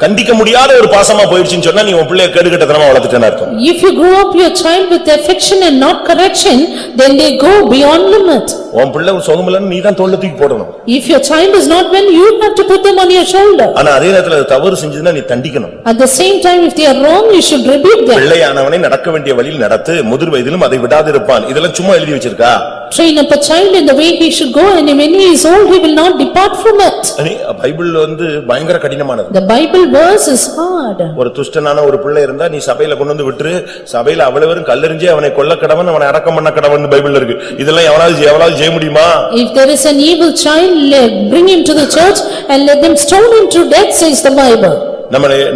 [SPEAKER 1] கண்டிக்க முடியாத ஒரு பாசமா போயிடுச்சுன்னு சொன்னா நீ உன் பிள்ளைய கேடுகட்டத்தனமா வளர்த்துட்டேன்னு அர்த்தம்.
[SPEAKER 2] If you grow up your child with affection and not correction, then they go beyond limit.
[SPEAKER 1] உன் பிள்ளை சுகமில்லன்னு நீ தான் தோள்ல தூக்கி போடணும்.
[SPEAKER 2] If your child is not well, you have to put them on your shoulder.
[SPEAKER 1] ஆனா அதே நேரத்துல தவறு செஞ்சதுன்னா நீ தண்டிக்கணும்.
[SPEAKER 2] At the same time, if they are wrong, you should rebuke them.
[SPEAKER 1] பிள்ளையானவனை நடக்க வேண்டிய வழியில் நடத்து, முதிர் வயதிலும் அதை விடாதிருப்பான். இதெல்லாம் சும்மா எழுதி வச்சிருக்கா?
[SPEAKER 2] Train up a child in the way he should go, and when he is old, he will not depart from it.
[SPEAKER 1] Bible பயங்கர கடினமானது.
[SPEAKER 2] The Bible verse is hard.
[SPEAKER 1] ஒரு துஷ்டனான ஒரு பிள்ளை இருந்தா நீ சபையில கொண்டு வந்து விட்டுரு, சபையில அவ்வளவரும் கல்லெறிஞ்சே அவனை கொல்ல கடவன், அவனை அடக்கம் பண்ண கடவன் பைபிள்ல இருக்கு. இதெல்லாம் எவனாவது செய்ய முடியுமா?
[SPEAKER 2] If there is an evil child, bring him to the church and let them stone him to death, says the Bible.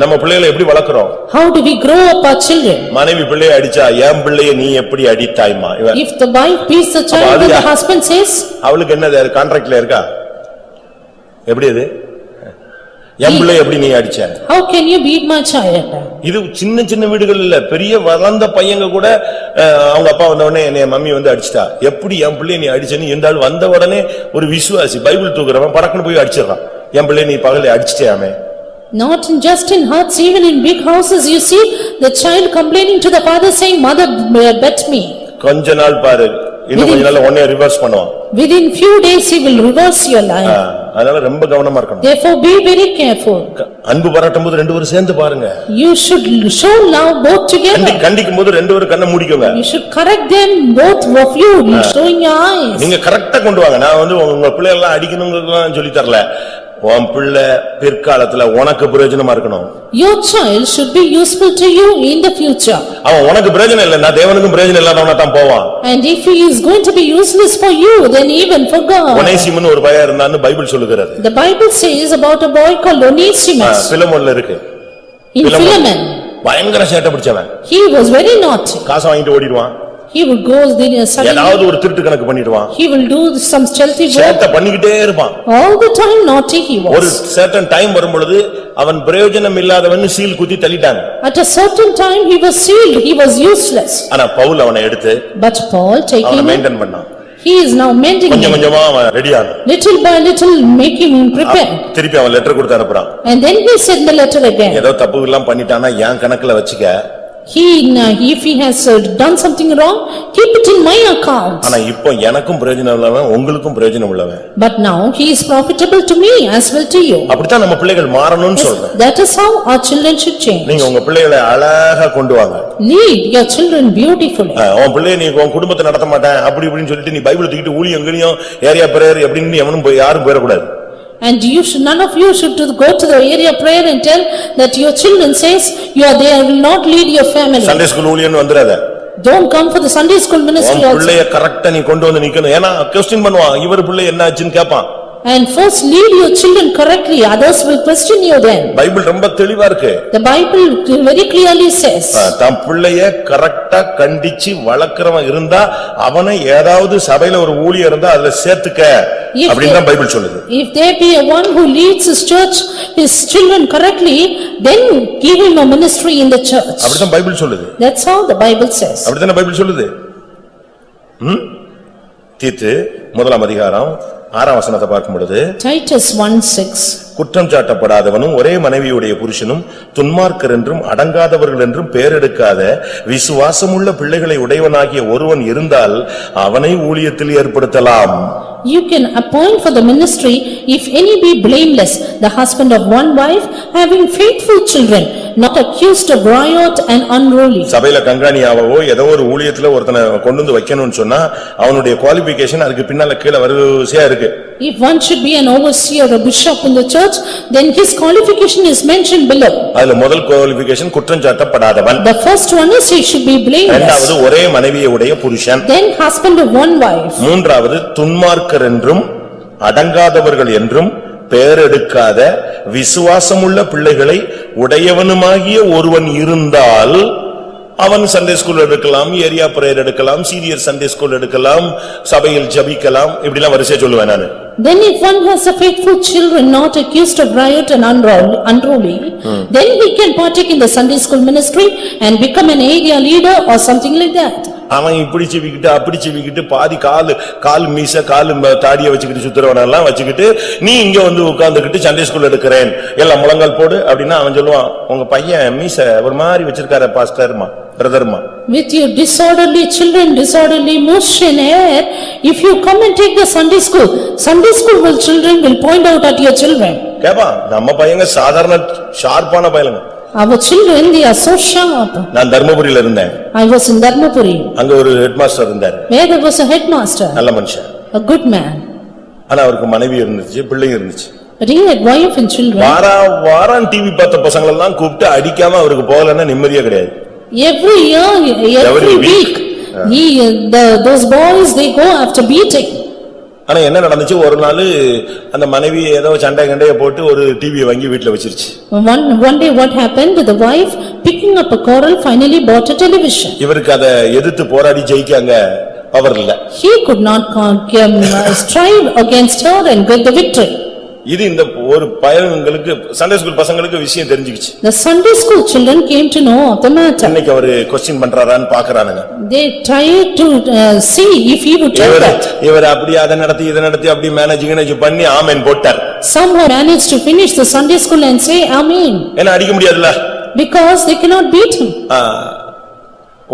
[SPEAKER 1] நம்ம பிள்ளைகளை எப்படி வளர்க்கிறோம்?
[SPEAKER 2] How do we grow up our children?
[SPEAKER 1] மனைவி பிள்ளையை அடிச்சா என் பிள்ளையை நீ எப்படி அடித்தாய்மா?
[SPEAKER 2] If the wife beats the child, what the husband says?
[SPEAKER 1] அவளுக்கு என்ன கான்ட்ராக்ட்ல இருக்கா? எப்படி அது? என் பிள்ளை எப்படி நீ அடிச்ச?
[SPEAKER 2] How can you beat my child?
[SPEAKER 1] இது சின்ன சின்ன வீடுகள் இல்ல, பெரிய வளர்ந்த பையங்க கூட அவங்க அப்பா வந்த உடனே என்னைய மம்மி அடிச்சிட்டா, எப்படி என் பிள்ளைய நீ அடிச்சேன்னு இருந்தாலும் வந்த உடனே ஒரு விசுவாசி பைபிள் தூக்குறவன் பறக்கன்னு போய் அடிச்சிடறான். என் பிள்ளைய நீ பகல அடிச்சிட்டியாமே.
[SPEAKER 2] Not just in hearts, even in big houses, you see the child complaining to the father saying, "Mother bet me."
[SPEAKER 1] கொஞ்ச நாள் பாரு, இன்னும் கொஞ்ச நாள்ல உன்னைய ரிவர்ஸ் பண்ணுவான்.
[SPEAKER 2] Within few days he will reverse your life.
[SPEAKER 1] அதனால ரொம்ப கவனமா இருக்கணும்.
[SPEAKER 2] Therefore be very careful.
[SPEAKER 1] அன்பு பாராட்டும் போது ரெண்டு பேரும் சேர்ந்து பாருங்க.
[SPEAKER 2] You should show love both together.
[SPEAKER 1] கண்டிக்கும் போது ரெண்டு பேரும் கண்ணை மூடிக்கோங்க.
[SPEAKER 2] You should correct them both of you, showing your eyes.
[SPEAKER 1] நீங்க கரெக்ட்டா கொண்டு வாங்க. நான் உங்க பிள்ளை எல்லாம் அடிக்கணும்ங்கறத சொல்லி தரல. உன் பிள்ளை பிற்காலத்துல உனக்கு பிரயோஜனமா இருக்கணும்.
[SPEAKER 2] Your child should be useful to you in the future.
[SPEAKER 1] அவன் உனக்கு பிரயோஜனம் இல்ல, நான் தேவனுக்கும் பிரயோஜனம் இல்லாதவனா தான் போவான்.
[SPEAKER 2] And if he is going to be useless for you, then even for God.
[SPEAKER 1] ஒனேசிமுன்னு ஒரு பையன் இருந்தான்னு பைபிள் சொல்லுகிறது.
[SPEAKER 2] The Bible says about a boy called Onesimus.
[SPEAKER 1] பிலமோன்ல இருக்கு.
[SPEAKER 2] In Philemon.
[SPEAKER 1] பயங்கர சேட்டை பிடிச்சவன்.
[SPEAKER 2] He was very naughty.
[SPEAKER 1] காசு வாங்கிட்டு ஓடிடுவான்.
[SPEAKER 2] He would go suddenly.
[SPEAKER 1] ஏதாவது ஒரு திருட்டு கணக்கு பண்ணிடுவான்.
[SPEAKER 2] He will do some stealthy work.
[SPEAKER 1] சேட்டை பண்ணிக்கிட்டே இருப்பான்.
[SPEAKER 2] All the time naughty he was.
[SPEAKER 1] ஒரு certain time வரும்பொழுது அவன் பிரயோஜனம் இல்லாதவன் சீல் குத்தி தள்ளிட்டாங்க.
[SPEAKER 2] At a certain time he was sealed, he was useless.
[SPEAKER 1] ஆனா பவுல் அவனை எடுத்து
[SPEAKER 2] But Paul taking
[SPEAKER 1] அவனை
[SPEAKER 2] him,
[SPEAKER 1] மெயின்டைன் பண்ணான்.
[SPEAKER 2] he is now mending
[SPEAKER 1] கொஞ்சம்
[SPEAKER 2] him.
[SPEAKER 1] கொஞ்சமா அவன் ரெடி ஆனான்.
[SPEAKER 2] Little by little making him prepare.
[SPEAKER 1] திருப்பி அவன் லெட்டர் கொடுத்து அனுப்புறான்.
[SPEAKER 2] And then he sent the letter again.
[SPEAKER 1] ஏதோ தப்பு எல்லாம் பண்ணிட்டானா என் கணக்குல வச்சுக்க.
[SPEAKER 2] If he has done something wrong, keep it in my account.
[SPEAKER 1] ஆனா இப்போ எனக்கும் பிரயோஜனம் உள்ளவன் உங்களுக்கும் பிரயோஜனம் உள்ளவன்.
[SPEAKER 2] But now he is profitable to me as well to you.
[SPEAKER 1] அப்படிதான் நம்ம பிள்ளைகள் மாறணும்னு சொல்றேன்.
[SPEAKER 2] That is how our children should change.
[SPEAKER 1] நீங்க உங்க பிள்ளைகளை அழகா கொண்டு வாங்க.
[SPEAKER 2] Lead your children beautifully.
[SPEAKER 1] உன் பிள்ளையை நீ உன் குடும்பத்தை நடத்த மாட்டேன் அப்படி இப்படின்னு சொல்லிட்டு நீ பைபிள் தூக்கிட்டு ஊழி எங்கேயும் ஏரியா பிரேயர் எப்படின்னு எவனும் யாரும் போயிடக்கூடாது.
[SPEAKER 2] And none of you should go to the area prayer and tell that your children says you are there will not lead your family.
[SPEAKER 1] Sunday school ஊழியன்னு வந்துராத.
[SPEAKER 2] Don't come for the Sunday school ministry also.
[SPEAKER 1] உன் பிள்ளையை கரெக்ட்டா நீ கொண்டு வந்து நிக்கணும். ஏன்னா क्वेश्चन பண்ணுவான். இவர் பிள்ளை என்ன ஆச்சுன்னு கேட்பான்.
[SPEAKER 2] And first lead your children correctly, others will question you then.
[SPEAKER 1] Bible ரொம்ப தெளிவா இருக்கு.
[SPEAKER 2] The Bible very clearly says.
[SPEAKER 1] தம் பிள்ளையை கரெக்ட்டா கண்டிச்சு வளர்க்கறவன் இருந்தா அவனை ஏதாவது சபையில ஒரு ஊழியர் இருந்தா அதுல சேர்த்துக்க அப்படினு தான் பைபிள் சொல்லுது.
[SPEAKER 2] If there be a one who leads his church, his children correctly, then give him a ministry in the church.
[SPEAKER 1] அப்படிதான் பைபிள் சொல்லுது.
[SPEAKER 2] That's how the Bible says.
[SPEAKER 1] அப்படிதான் பைபிள் சொல்லுது. தீத்து முதலாம் அதிகாரம் 6ஆம் வசனத்தை பார்க்கும் பொழுது
[SPEAKER 2] Titus 1:6
[SPEAKER 1] குற்றம் சாட்டப்படாதவனும் ஒரே மனைவியுடைய புருஷனும் துன்மார்க்கர் என்றும் அடங்காதவர்கள் என்றும் பெயரெடுக்காத விசுவாசமுள்ள பிள்ளைகளை உடையவனாகிய ஒருவன் இருந்தால் அவனை ஊழியத்தில் ஏற்படுத்தலாம்.
[SPEAKER 2] You can appoint for the ministry if any be blameless, the husband of one wife, having faithful children, not accused of riot and unruly.
[SPEAKER 1] சபையில கங்காணியாவோ ஏதோ ஒரு ஊழியத்துல ஒருத்தனை கொண்டு வந்து வைக்கணும்னு சொன்னா அவனுடைய குவாலிஃபிகேஷன் அதுக்கு பின்னால கீழ வரிசையா இருக்கு.
[SPEAKER 2] If one should be an overseer or a bishop in the church, then his qualification is mentioned below.
[SPEAKER 1] அதுல முதல் குவாலிஃபிகேஷன் குற்றம் சாட்டப்படாதவன்.
[SPEAKER 2] The first one is he should be blameless.
[SPEAKER 1] இரண்டாவது ஒரே மனைவியுடைய புருஷன்.
[SPEAKER 2] Then husband of one wife.
[SPEAKER 1] மூன்றாவது துன்மார்க்கர் என்றும் அடங்காதவர்கள் என்றும் பெயரெடுக்காத விசுவாசமுள்ள பிள்ளைகளை உடையவனுமாகிய ஒருவன் இருந்தால் அவன் சண்டே ஸ்கூல் எடுக்கலாம், ஏரியா பிரேயர் எடுக்கலாம், சீனியர் சண்டே ஸ்கூல் எடுக்கலாம், சபையில் ஜெபிக்கலாம், இப்படிலாம் வரிசையா சொல்லுவேன் நானு.
[SPEAKER 2] Then if one has a faithful children not accused of riot and unruly, then he can partake in the Sunday school ministry and become an area leader or something like that.
[SPEAKER 1] அவன் இப்படி செவிக்கிட்டு அப்படி செவிக்கிட்டு பாதி கால் மீச கால் தாடிய வச்சுக்கிட்டு சுத்துறவனெல்லாம் வச்சுக்கிட்டு நீ இங்க வந்து உட்கார்ந்துகிட்டு சண்டே ஸ்கூல் எடுக்கிறேன் எல்லாம் முழங்கால் போடு அப்படின்னா அவன் சொல்லுவான் உங்க பையன் மீச ஒரு மாதிரி வச்சிருக்காரு பாஸ்டர்மா பிரதர்மா.
[SPEAKER 2] With your disorderly children, disorderly motion hair, if you come and take the Sunday school children will point out at your children.
[SPEAKER 1] கேப்பா நம்ம பையங்க சாதாரண ஷார்ப்பான பையங்க.
[SPEAKER 2] Our children, they are so sharp.
[SPEAKER 1] நான் தர்மபுரியில இருந்தேன்.
[SPEAKER 2] I was in Dharmapuri.
[SPEAKER 1] அங்க ஒரு headmaster இருந்தார்.
[SPEAKER 2] Where there was a headmaster.
[SPEAKER 1] நல்ல மனுஷன்.
[SPEAKER 2] A good man.
[SPEAKER 1] ஆனா அவருக்கு மனைவி இருந்துச்சு, பிள்ளைங்க இருந்துச்சு.
[SPEAKER 2] But he had wife and children.
[SPEAKER 1] வாரம் டிவி பார்த்த பசங்களை எல்லாம் கூப்பிட்டு அடிக்காம அவருக்கு போகலன்னா நிம்மதியே கிடையாது.
[SPEAKER 2] Every year, every week, those boys, they go after beating.
[SPEAKER 1] ஆனா என்ன நடந்துச்சு ஒரு நாள் அந்த மனைவி ஏதோ சண்டை கண்டைய போட்டு ஒரு டிவியை வாங்கி வீட்டுல வச்சிருச்சு.
[SPEAKER 2] One day what happened, the wife picking up a quarrel finally bought a television.
[SPEAKER 1] இவருக்கு அதை எதிர்த்து போராடி ஜெயிக்காங்க பவர் இல்ல.
[SPEAKER 2] He could not strive against her and get the victory.
[SPEAKER 1] இது இந்த ஒரு பையன்களுக்கு சண்டே ஸ்கூல் பசங்களுக்கு விஷயம் தெரிஞ்சுக்கிச்சு.
[SPEAKER 2] The Sunday school children came to know of the matter.
[SPEAKER 1] இன்னைக்கு அவரு question பண்றாரான்னு பார்க்கறானுங்க.
[SPEAKER 2] They tried to see if he would tell that.
[SPEAKER 1] இவர் அப்படி அத நடத்தி இத நடத்தி அப்படி மேனேஜ் பண்ணி ஆமென் போட்டார்.
[SPEAKER 2] Somehow managed to finish the Sunday school and say amen.
[SPEAKER 1] என்ன அடிக்க முடியாதுல?
[SPEAKER 2] Because they cannot beat him.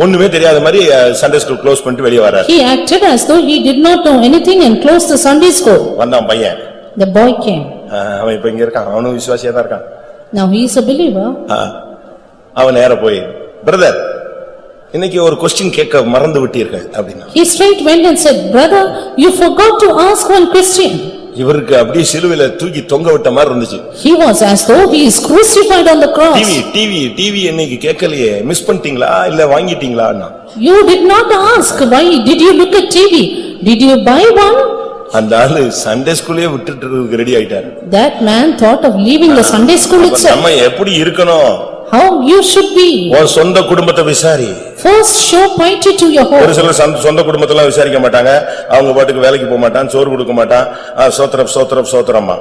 [SPEAKER 1] ஒண்ணுமே தெரியாத மாதிரி சண்டே ஸ்கூல் க்ளோஸ் பண்ணிட்டு வெளிய வரார்.
[SPEAKER 2] He acted as though he did not know anything and closed the Sunday school.
[SPEAKER 1] வந்தான் பையன்.
[SPEAKER 2] The boy came.
[SPEAKER 1] அவன் இப்ப இங்க இருக்கான், அவனும் விசுவாசியா தான் இருக்கான்.
[SPEAKER 2] Now he is a believer.
[SPEAKER 1] அவன் நேர போய், பிரதர் இன்னைக்கு ஒரு கொஸ்டின் கேட்க மறந்து விட்டீர்கள் அப்படின்னா.
[SPEAKER 2] He straight went and said, brother, you forgot to ask one question.
[SPEAKER 1] இவருக்கு அப்படியே சிலுவையில தூக்கி தொங்க விட்ட மாதிரி இருந்துச்சு.
[SPEAKER 2] He was as though he is crucified on the cross.
[SPEAKER 1] TV இன்னைக்கு கேட்கலையே, மிஸ் பண்ணிட்டீங்களா இல்ல வாங்கிட்டீங்களா?
[SPEAKER 2] You did not ask, why did you look at TV? Did you buy one?
[SPEAKER 1] அந்த ஆளு சண்டே ஸ்கூலே விட்டுட்டு ரெடி ஆயிட்டாரு.
[SPEAKER 2] That man thought of leaving the Sunday school itself.
[SPEAKER 1] நம்ம எப்படி இருக்கணும்?
[SPEAKER 2] How you should be.
[SPEAKER 1] உன் சொந்த குடும்பத்தை விசாரி.
[SPEAKER 2] First show piety to your home.
[SPEAKER 1] ஒரு சிலர் சொந்த குடும்பத்தெல்லாம் விசாரிக்க மாட்டாங்க, அவங்க பாட்டுக்கு வேலைக்கு போக மாட்டான், சோறு கொடுக்க மாட்டான், சோத்திரம்மா.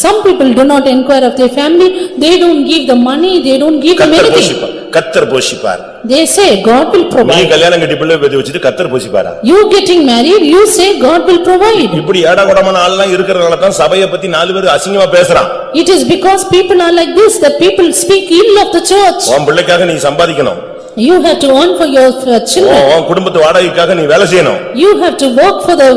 [SPEAKER 2] Some people do not inquire of their family, they don't give the money, they don't give them anything.
[SPEAKER 1] கர்த்தர் போஷிப்பார்.
[SPEAKER 2] They say God will
[SPEAKER 1] நீ
[SPEAKER 2] provide.
[SPEAKER 1] கல்யாணம் கட்டி பிள்ளை பெத்து வச்சிட்டு கர்த்தர் போஷிப்பாரா?
[SPEAKER 2] You getting married, you say God will provide.
[SPEAKER 1] இப்படி ஏடாகூடமான ஆள்லாம் இருக்கறனால தான் சபையை பத்தி நாலு பேர் அசிங்கமா பேசுறான்.
[SPEAKER 2] It is because people are like this that people speak ill of the church.
[SPEAKER 1] உன் பிள்ளைக்காக நீ சம்பாதிக்கணும்.
[SPEAKER 2] You have to earn for your children.
[SPEAKER 1] உன் குடும்பத்து வாடகைக்காக நீ வேலை செய்யணும்.
[SPEAKER 2] You have to work for the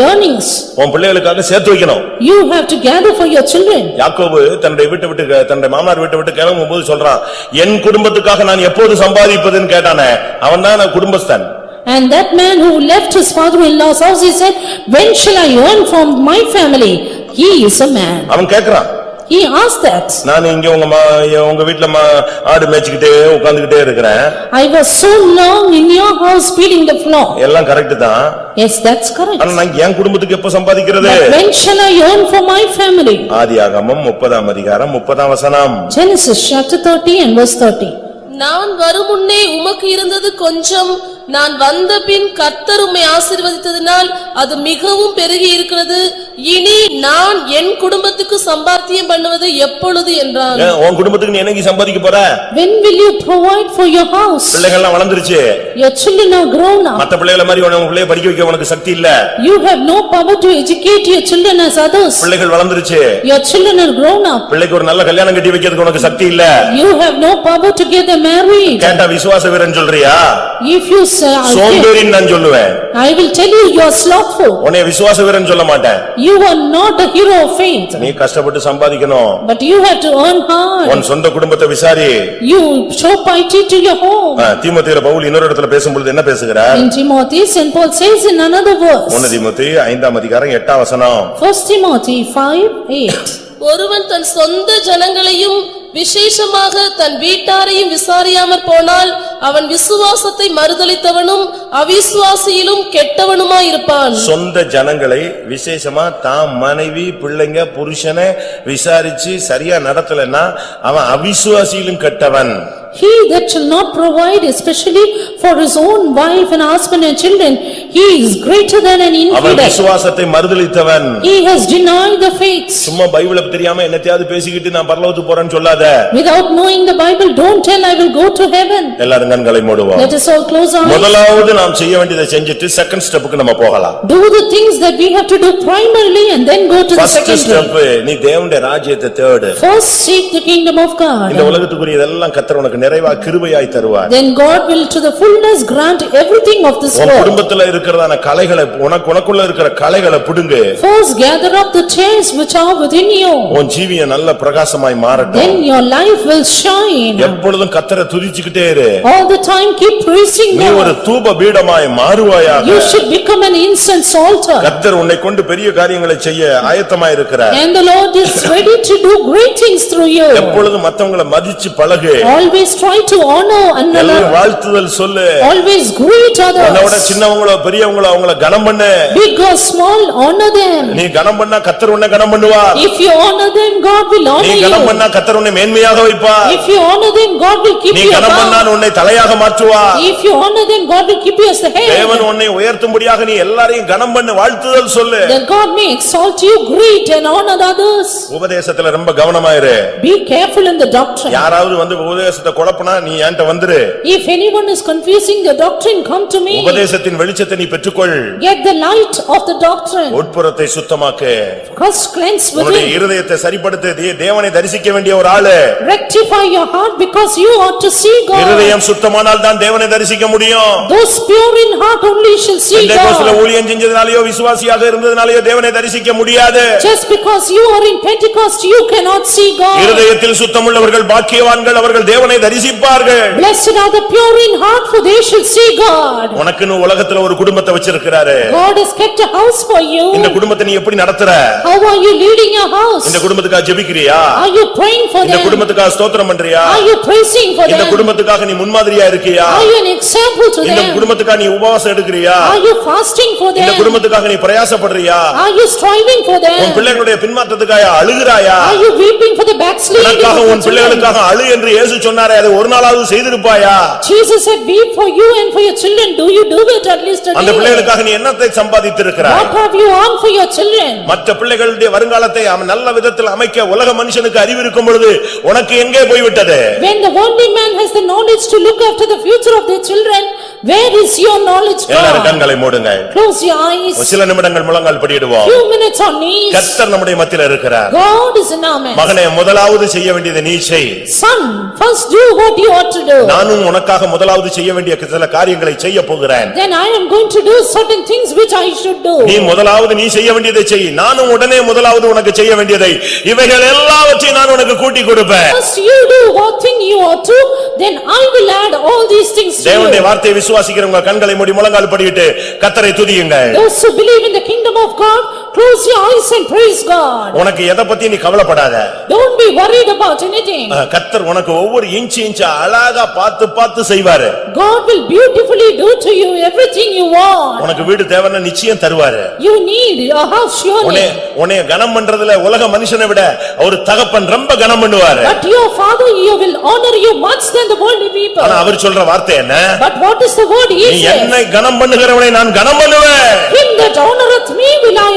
[SPEAKER 2] earnings.
[SPEAKER 1] உன் பிள்ளைகளுக்காக சேர்த்து வைக்கணும்.
[SPEAKER 2] You have to gather for your children.
[SPEAKER 1] யாக்கோபு தன்னுடைய மாமனார் வீட்டை விட்டு கிளம்பும்போது சொல்றான், என் குடும்பத்துக்காக நான் எப்போது சம்பாதிப்பதுன்னு கேட்டானே, அவன் தான் Kudumbasthan.
[SPEAKER 2] And that man who left his father-in-law's house, he said, when shall I earn from my family? He is a man.
[SPEAKER 1] அவன் கேக்குறான்.
[SPEAKER 2] He asked that.
[SPEAKER 1] நான் இங்க உங்க வீட்ல ஆடு மேய்ச்சிக்கிட்டே உட்கார்ந்துகிட்டே இருக்கிறேன்.
[SPEAKER 2] I was so long in your house feeding the flock.
[SPEAKER 1] எல்லாம் correct தான்.
[SPEAKER 2] Yes, that's correct.
[SPEAKER 1] ஆனா நான் என் குடும்பத்துக்கு எப்ப சம்பாதிக்கிறது?
[SPEAKER 2] But when shall I earn for my family?
[SPEAKER 1] ஆதியாகமம் 30ஆம் அதிகாரம் 30ஆம் வசனம்.
[SPEAKER 2] Genesis chapter 30 and verse 30.
[SPEAKER 3] நான் வருமுன்னே உமக்கு இருந்தது கொஞ்சம், நான் வந்த பின் கர்த்தர் உம்மை ஆசீர்வதித்ததினால் அது மிகவும் பெருகி இருக்கிறது. இனி நான் என் குடும்பத்துக்கு சம்பாத்தியம் பண்ணுவது எப்பொழுது என்றான்.
[SPEAKER 1] உன் குடும்பத்துக்கு நீ என்னைக்கு சம்பாதிக்க போற?
[SPEAKER 2] When will you provide for your house?
[SPEAKER 1] பிள்ளைகள் எல்லாம் வளர்ந்துருச்சு.
[SPEAKER 2] Your children are grown up.
[SPEAKER 1] மத்த பிள்ளைகளை மாதிரி உன் பிள்ளையை படிக்க வைக்க உனக்கு சக்தி இல்ல.
[SPEAKER 2] You have no power to educate your children as others.
[SPEAKER 1] பிள்ளைகள் வளர்ந்துருச்சு.
[SPEAKER 2] Your children are grown up.
[SPEAKER 1] பிள்ளைக்கு ஒரு நல்ல கல்யாணம் கட்டி வைக்கிறதுக்கு உனக்கு சக்தி இல்ல.
[SPEAKER 2] You have no power to get them married.
[SPEAKER 1] கேட்டா விசுவாச வீரன் சொல்றியா?
[SPEAKER 2] If you say,
[SPEAKER 1] சோம்பேறின்னு நான் சொல்லுவேன்.
[SPEAKER 2] I will tell you you are slothful.
[SPEAKER 1] உன்னை விசுவாச வீரன் சொல்ல மாட்டேன்.
[SPEAKER 2] You are not a hero of faith.
[SPEAKER 1] நீ கஷ்டப்பட்டு சம்பாதிக்கணும்.
[SPEAKER 2] But you have to earn hard.
[SPEAKER 1] உன் சொந்த குடும்பத்தை விசாரி.
[SPEAKER 2] You show piety to your home.
[SPEAKER 1] தீமோத்தேயுல Pavul இன்னொரு இடத்துல பேசும்போது என்ன பேசுகிறார்?
[SPEAKER 2] In Timothy, Saint Paul says in another verse.
[SPEAKER 1] 1 தீமோத்தேயு 5ஆம் அதிகாரம் 8ஆம் வசனம்.
[SPEAKER 2] 1 Timothy 5:8.
[SPEAKER 3] ஒருவன் தன் சொந்த ஜனங்களையும் விசேஷமாக தன் வீட்டாரையும் விசாரியாமற் போனால் அவன் விசுவாசத்தை மறுதலித்தவனும் அவிசுவாசியிலும் கெட்டவனுமாயிருப்பான்.
[SPEAKER 1] சொந்த ஜனங்களை விசேஷமா தாம் மனைவி பிள்ளைங்க புருஷனை விசாரிச்சு சரியா நடத்தலன்னா அவன் அவிசுவாசியிலும் கெட்டவன்.
[SPEAKER 2] He that shall not provide especially for his own wife and husband and children, he is greater than an
[SPEAKER 1] அவன்
[SPEAKER 2] infidel.
[SPEAKER 1] விசுவாசத்தை மறுதலித்தவன்.
[SPEAKER 2] He has denied the faith.
[SPEAKER 1] சும்மா பைபிளை தெரியாம என்னத்தையாவது பேசிக்கிட்டு நான் பரலோகத்துக்கு போறேன்னு சொல்லாத.
[SPEAKER 2] Without knowing the Bible, don't tell I will go to heaven.
[SPEAKER 1] எல்லாரும் கண்களை மூடுவோம்.
[SPEAKER 2] Let us all close our eyes.
[SPEAKER 1] முதலாவது நாம் செய்ய வேண்டியதை செஞ்சிட்டு செகண்ட் ஸ்டெப்புக்கு நம்ம போகலாம்.
[SPEAKER 2] Do the things that we have to do primarily and then go to the
[SPEAKER 1] first
[SPEAKER 2] second
[SPEAKER 1] step
[SPEAKER 2] step.
[SPEAKER 1] நீ தேவனுடைய ராஜ்யத்தை தேடு.
[SPEAKER 2] First seek the kingdom of
[SPEAKER 1] இந்த
[SPEAKER 2] God.
[SPEAKER 1] உலகத்துக்குரியதெல்லாம் கர்த்தர் உனக்கு நிறைவா கிருபையாய் தருவார்.
[SPEAKER 2] Then God will to the fullness grant everything of this
[SPEAKER 1] உன்
[SPEAKER 2] world.
[SPEAKER 1] குடும்பத்துல இருக்கிறதான களைகளை உனக்குள்ள இருக்கிற களைகளை புடுங்கு.
[SPEAKER 2] First gather up the tares which are within you.
[SPEAKER 1] உன் ஜீவியம் நல்ல பிரகாசமாய் மாறட்டும்.
[SPEAKER 2] Then your life will shine.
[SPEAKER 1] எப்பொழுதும் கர்த்தரை துதிச்சுக்கிட்டே இரு.
[SPEAKER 2] All the time keep praising
[SPEAKER 1] நீ ஒரு
[SPEAKER 2] God.
[SPEAKER 1] தூப பீடமாய் மாறுவாயாக.
[SPEAKER 2] You should become an incense altar.
[SPEAKER 1] கர்த்தர் உன்னை கொண்டு பெரிய காரியங்களை செய்ய ஆயத்தமாய் இருக்கிறார்.
[SPEAKER 2] And the Lord is ready to do great things through you.
[SPEAKER 1] எப்பொழுதும் மத்தவங்களை மதிச்சு பழகு.
[SPEAKER 2] Always try to honor
[SPEAKER 1] எல்லாரும்
[SPEAKER 2] another.
[SPEAKER 1] வாழ்த்துதல் சொல்லு.
[SPEAKER 2] Always greet
[SPEAKER 1] உன்னோட
[SPEAKER 2] others.
[SPEAKER 1] சின்னவங்களோ பெரியவங்களோ அவங்கள கனம் பண்ணு.
[SPEAKER 2] Big or small, honor them.
[SPEAKER 1] நீ கனம் பண்ணா கர்த்தர் உன்னை கனம் பண்ணுவார்.
[SPEAKER 2] If you honor them, God will
[SPEAKER 1] நீ
[SPEAKER 2] honor
[SPEAKER 1] கனம்
[SPEAKER 2] you.
[SPEAKER 1] பண்ணா கர்த்தர் உன்னை மேன்மையாக வைப்பார்.
[SPEAKER 2] If you honor them, God will keep
[SPEAKER 1] நீ
[SPEAKER 2] you
[SPEAKER 1] கனம் பண்ணா
[SPEAKER 2] above.
[SPEAKER 1] உன்னை தலையாக மாற்றுவார்.
[SPEAKER 2] If you honor them, God will keep you as the
[SPEAKER 1] தேவன்
[SPEAKER 2] head.
[SPEAKER 1] உன்னை உயர்த்தும்படியாக நீ எல்லாரையும் கனம் பண்ணு, வாழ்த்துதல் சொல்லு.
[SPEAKER 2] Then God may exalt you, greet and honor others.
[SPEAKER 1] உபதேசத்துல ரொம்ப கவனமாயிரு.
[SPEAKER 2] Be careful in the doctrine.
[SPEAKER 1] யாராவது வந்து உபதேசத்தை குழப்பனா நீ என்கிட்ட வந்துரு.
[SPEAKER 2] If anyone is confusing the doctrine, come to me.
[SPEAKER 1] உபதேசத்தின் வெளிச்சத்தை நீ பெற்றுக்கொள்.
[SPEAKER 2] Get the light of the doctrine.
[SPEAKER 1] உட்புறத்தை சுத்தமாக்கு.
[SPEAKER 2] First cleanse
[SPEAKER 1] உன்னுடைய
[SPEAKER 2] within.
[SPEAKER 1] இருதயத்தை சரிப்படுத்து. தேவனை தரிசிக்க வேண்டிய ஒரு ஆளு.
[SPEAKER 2] Rectify your heart because you ought to see God.
[SPEAKER 1] இருதயம் சுத்தமானால் தான் தேவனை தரிசிக்க முடியும்.
[SPEAKER 2] Those pure in heart only shall see
[SPEAKER 1] பெந்தேகோஸ்துல
[SPEAKER 2] God.
[SPEAKER 1] ஊழியம் செஞ்சதனாலயோ விசுவாசியாக இருந்ததனாலயோ தேவனை தரிசிக்க முடியாது.
[SPEAKER 2] Just because you are in Pentecost, you cannot see God.
[SPEAKER 1] இருதயத்தில் சுத்தமுள்ளவர்கள் பாக்கியவான்கள், அவர்கள் தேவனை தரிசிப்பார்கள்.
[SPEAKER 2] Blessed are the pure in heart, for they shall see God.
[SPEAKER 1] உனக்குன்னு உலகத்துல ஒரு குடும்பத்தை வச்சிருக்கிறாரு.
[SPEAKER 2] God has kept a house for you.
[SPEAKER 1] இந்த குடும்பத்தை நீ எப்படி நடத்துற?
[SPEAKER 2] How are you leading your house?
[SPEAKER 1] இந்த குடும்பத்துக்காக ஜெபிக்கிறியா?
[SPEAKER 2] Are you praying for
[SPEAKER 1] இந்த
[SPEAKER 2] them?
[SPEAKER 1] குடும்பத்துக்காக ஸ்தோத்திரம் பண்றியா?
[SPEAKER 2] Are you praising for
[SPEAKER 1] இந்த
[SPEAKER 2] them?
[SPEAKER 1] குடும்பத்துக்காக நீ முன்மாதிரியா இருக்கியா?
[SPEAKER 2] Are you an example to
[SPEAKER 1] இந்த
[SPEAKER 2] them?
[SPEAKER 1] குடும்பத்துக்காக நீ உபவாசம் எடுக்கிறியா?
[SPEAKER 2] Are you fasting for
[SPEAKER 1] இந்த
[SPEAKER 2] them?
[SPEAKER 1] குடும்பத்துக்காக நீ பிரயாசப்படுறியா?
[SPEAKER 2] Are you striving for
[SPEAKER 1] உன்
[SPEAKER 2] them?
[SPEAKER 1] பிள்ளைகளுடைய பின்மாற்றத்துக்காக அழுகிறாயா?
[SPEAKER 2] Are you weeping for the backsliding
[SPEAKER 1] உனக்காக
[SPEAKER 2] of
[SPEAKER 1] உன்
[SPEAKER 2] the children?
[SPEAKER 1] பிள்ளைகளுக்காக அழு என்று இயேசு சொன்னாரே, அதை ஒரு நாளாவது செய்திருப்பாயா?
[SPEAKER 2] Jesus said, weep for you and for your children. Do you do it at least a
[SPEAKER 1] அந்த
[SPEAKER 2] day?
[SPEAKER 1] பிள்ளைகளுக்காக நீ என்னத்தை சம்பாதித்திருக்கிறாய்?
[SPEAKER 2] What have you earned for your children?
[SPEAKER 1] மற்ற பிள்ளைகளுடைய வருங்காலத்தை அவன் நல்ல விதத்தில் அமைக்க உலக மனுஷனுக்கு அறிவு இருக்கும் பொழுது உனக்கு எங்கே போய்விட்டது?
[SPEAKER 2] When the worldly man has the knowledge to look after the future of their children, where is your knowledge
[SPEAKER 1] எல்லாரும்
[SPEAKER 2] gone?
[SPEAKER 1] கண்களை மூடுங்க.
[SPEAKER 2] Close your eyes.
[SPEAKER 1] சில நிமிடங்கள் முழங்கால் படியிடுவோம்.
[SPEAKER 2] Few minutes on knees.
[SPEAKER 1] கர்த்தர் நம்முடைய மத்தியில் இருக்கிறார்.
[SPEAKER 2] God is in our midst.
[SPEAKER 1] மகனே, முதலாவது செய்ய வேண்டியது நீ செய்.
[SPEAKER 2] Son, first do what you ought to do.
[SPEAKER 1] நானும் உனக்காக முதலாவது செய்ய வேண்டிய சில காரியங்களை செய்ய போகிறேன்.
[SPEAKER 2] Then I am going to do certain things which I should do.
[SPEAKER 1] நீ முதலாவது நீ செய்ய வேண்டியதை செய். நானும் உடனே முதலாவது உனக்கு செய்ய வேண்டியதை இவைகள் எல்லாவற்றையும் நான் உனக்கு கூட்டி கொடுப்பேன்.
[SPEAKER 2] First you do what thing you ought to, then I will add all these things to
[SPEAKER 1] தேவனுடைய
[SPEAKER 2] you.
[SPEAKER 1] வார்த்தையை விசுவாசிக்கிறவங்க கண்களை மூடி முழங்கால் படியிட்டு கர்த்தரை துதியுங்கள்.
[SPEAKER 2] Those who believe in the kingdom of God, close your eyes and praise God.
[SPEAKER 1] உனக்கு எதை பத்தி நீ கவலைப்படாத.
[SPEAKER 2] Don't be worried about anything.
[SPEAKER 1] கர்த்தர் உனக்கு ஒவ்வொரு இன்ச்சா அழகா பார்த்து பார்த்து செய்வாரு.
[SPEAKER 2] God will beautifully do to you everything you want.
[SPEAKER 1] உனக்கு வீடு தேவைன்னா நிச்சயம் தருவாரு.
[SPEAKER 2] You need a house surely.
[SPEAKER 1] உன்னை கனம் பண்றதுல உலக மனுஷனை விட ஒரு தகப்பன் ரொம்ப கனம் பண்ணுவாரு.
[SPEAKER 2] But your father, you will honor you much than the worldly people.
[SPEAKER 1] ஆனா அவர் சொல்ற வார்த்தை என்ன?
[SPEAKER 2] But what is the word he
[SPEAKER 1] நீ
[SPEAKER 2] says?
[SPEAKER 1] என்னை கனம் பண்ணுகிறவனை நான் கனம் பண்ணுவேன்.
[SPEAKER 2] Him that honoreth me will I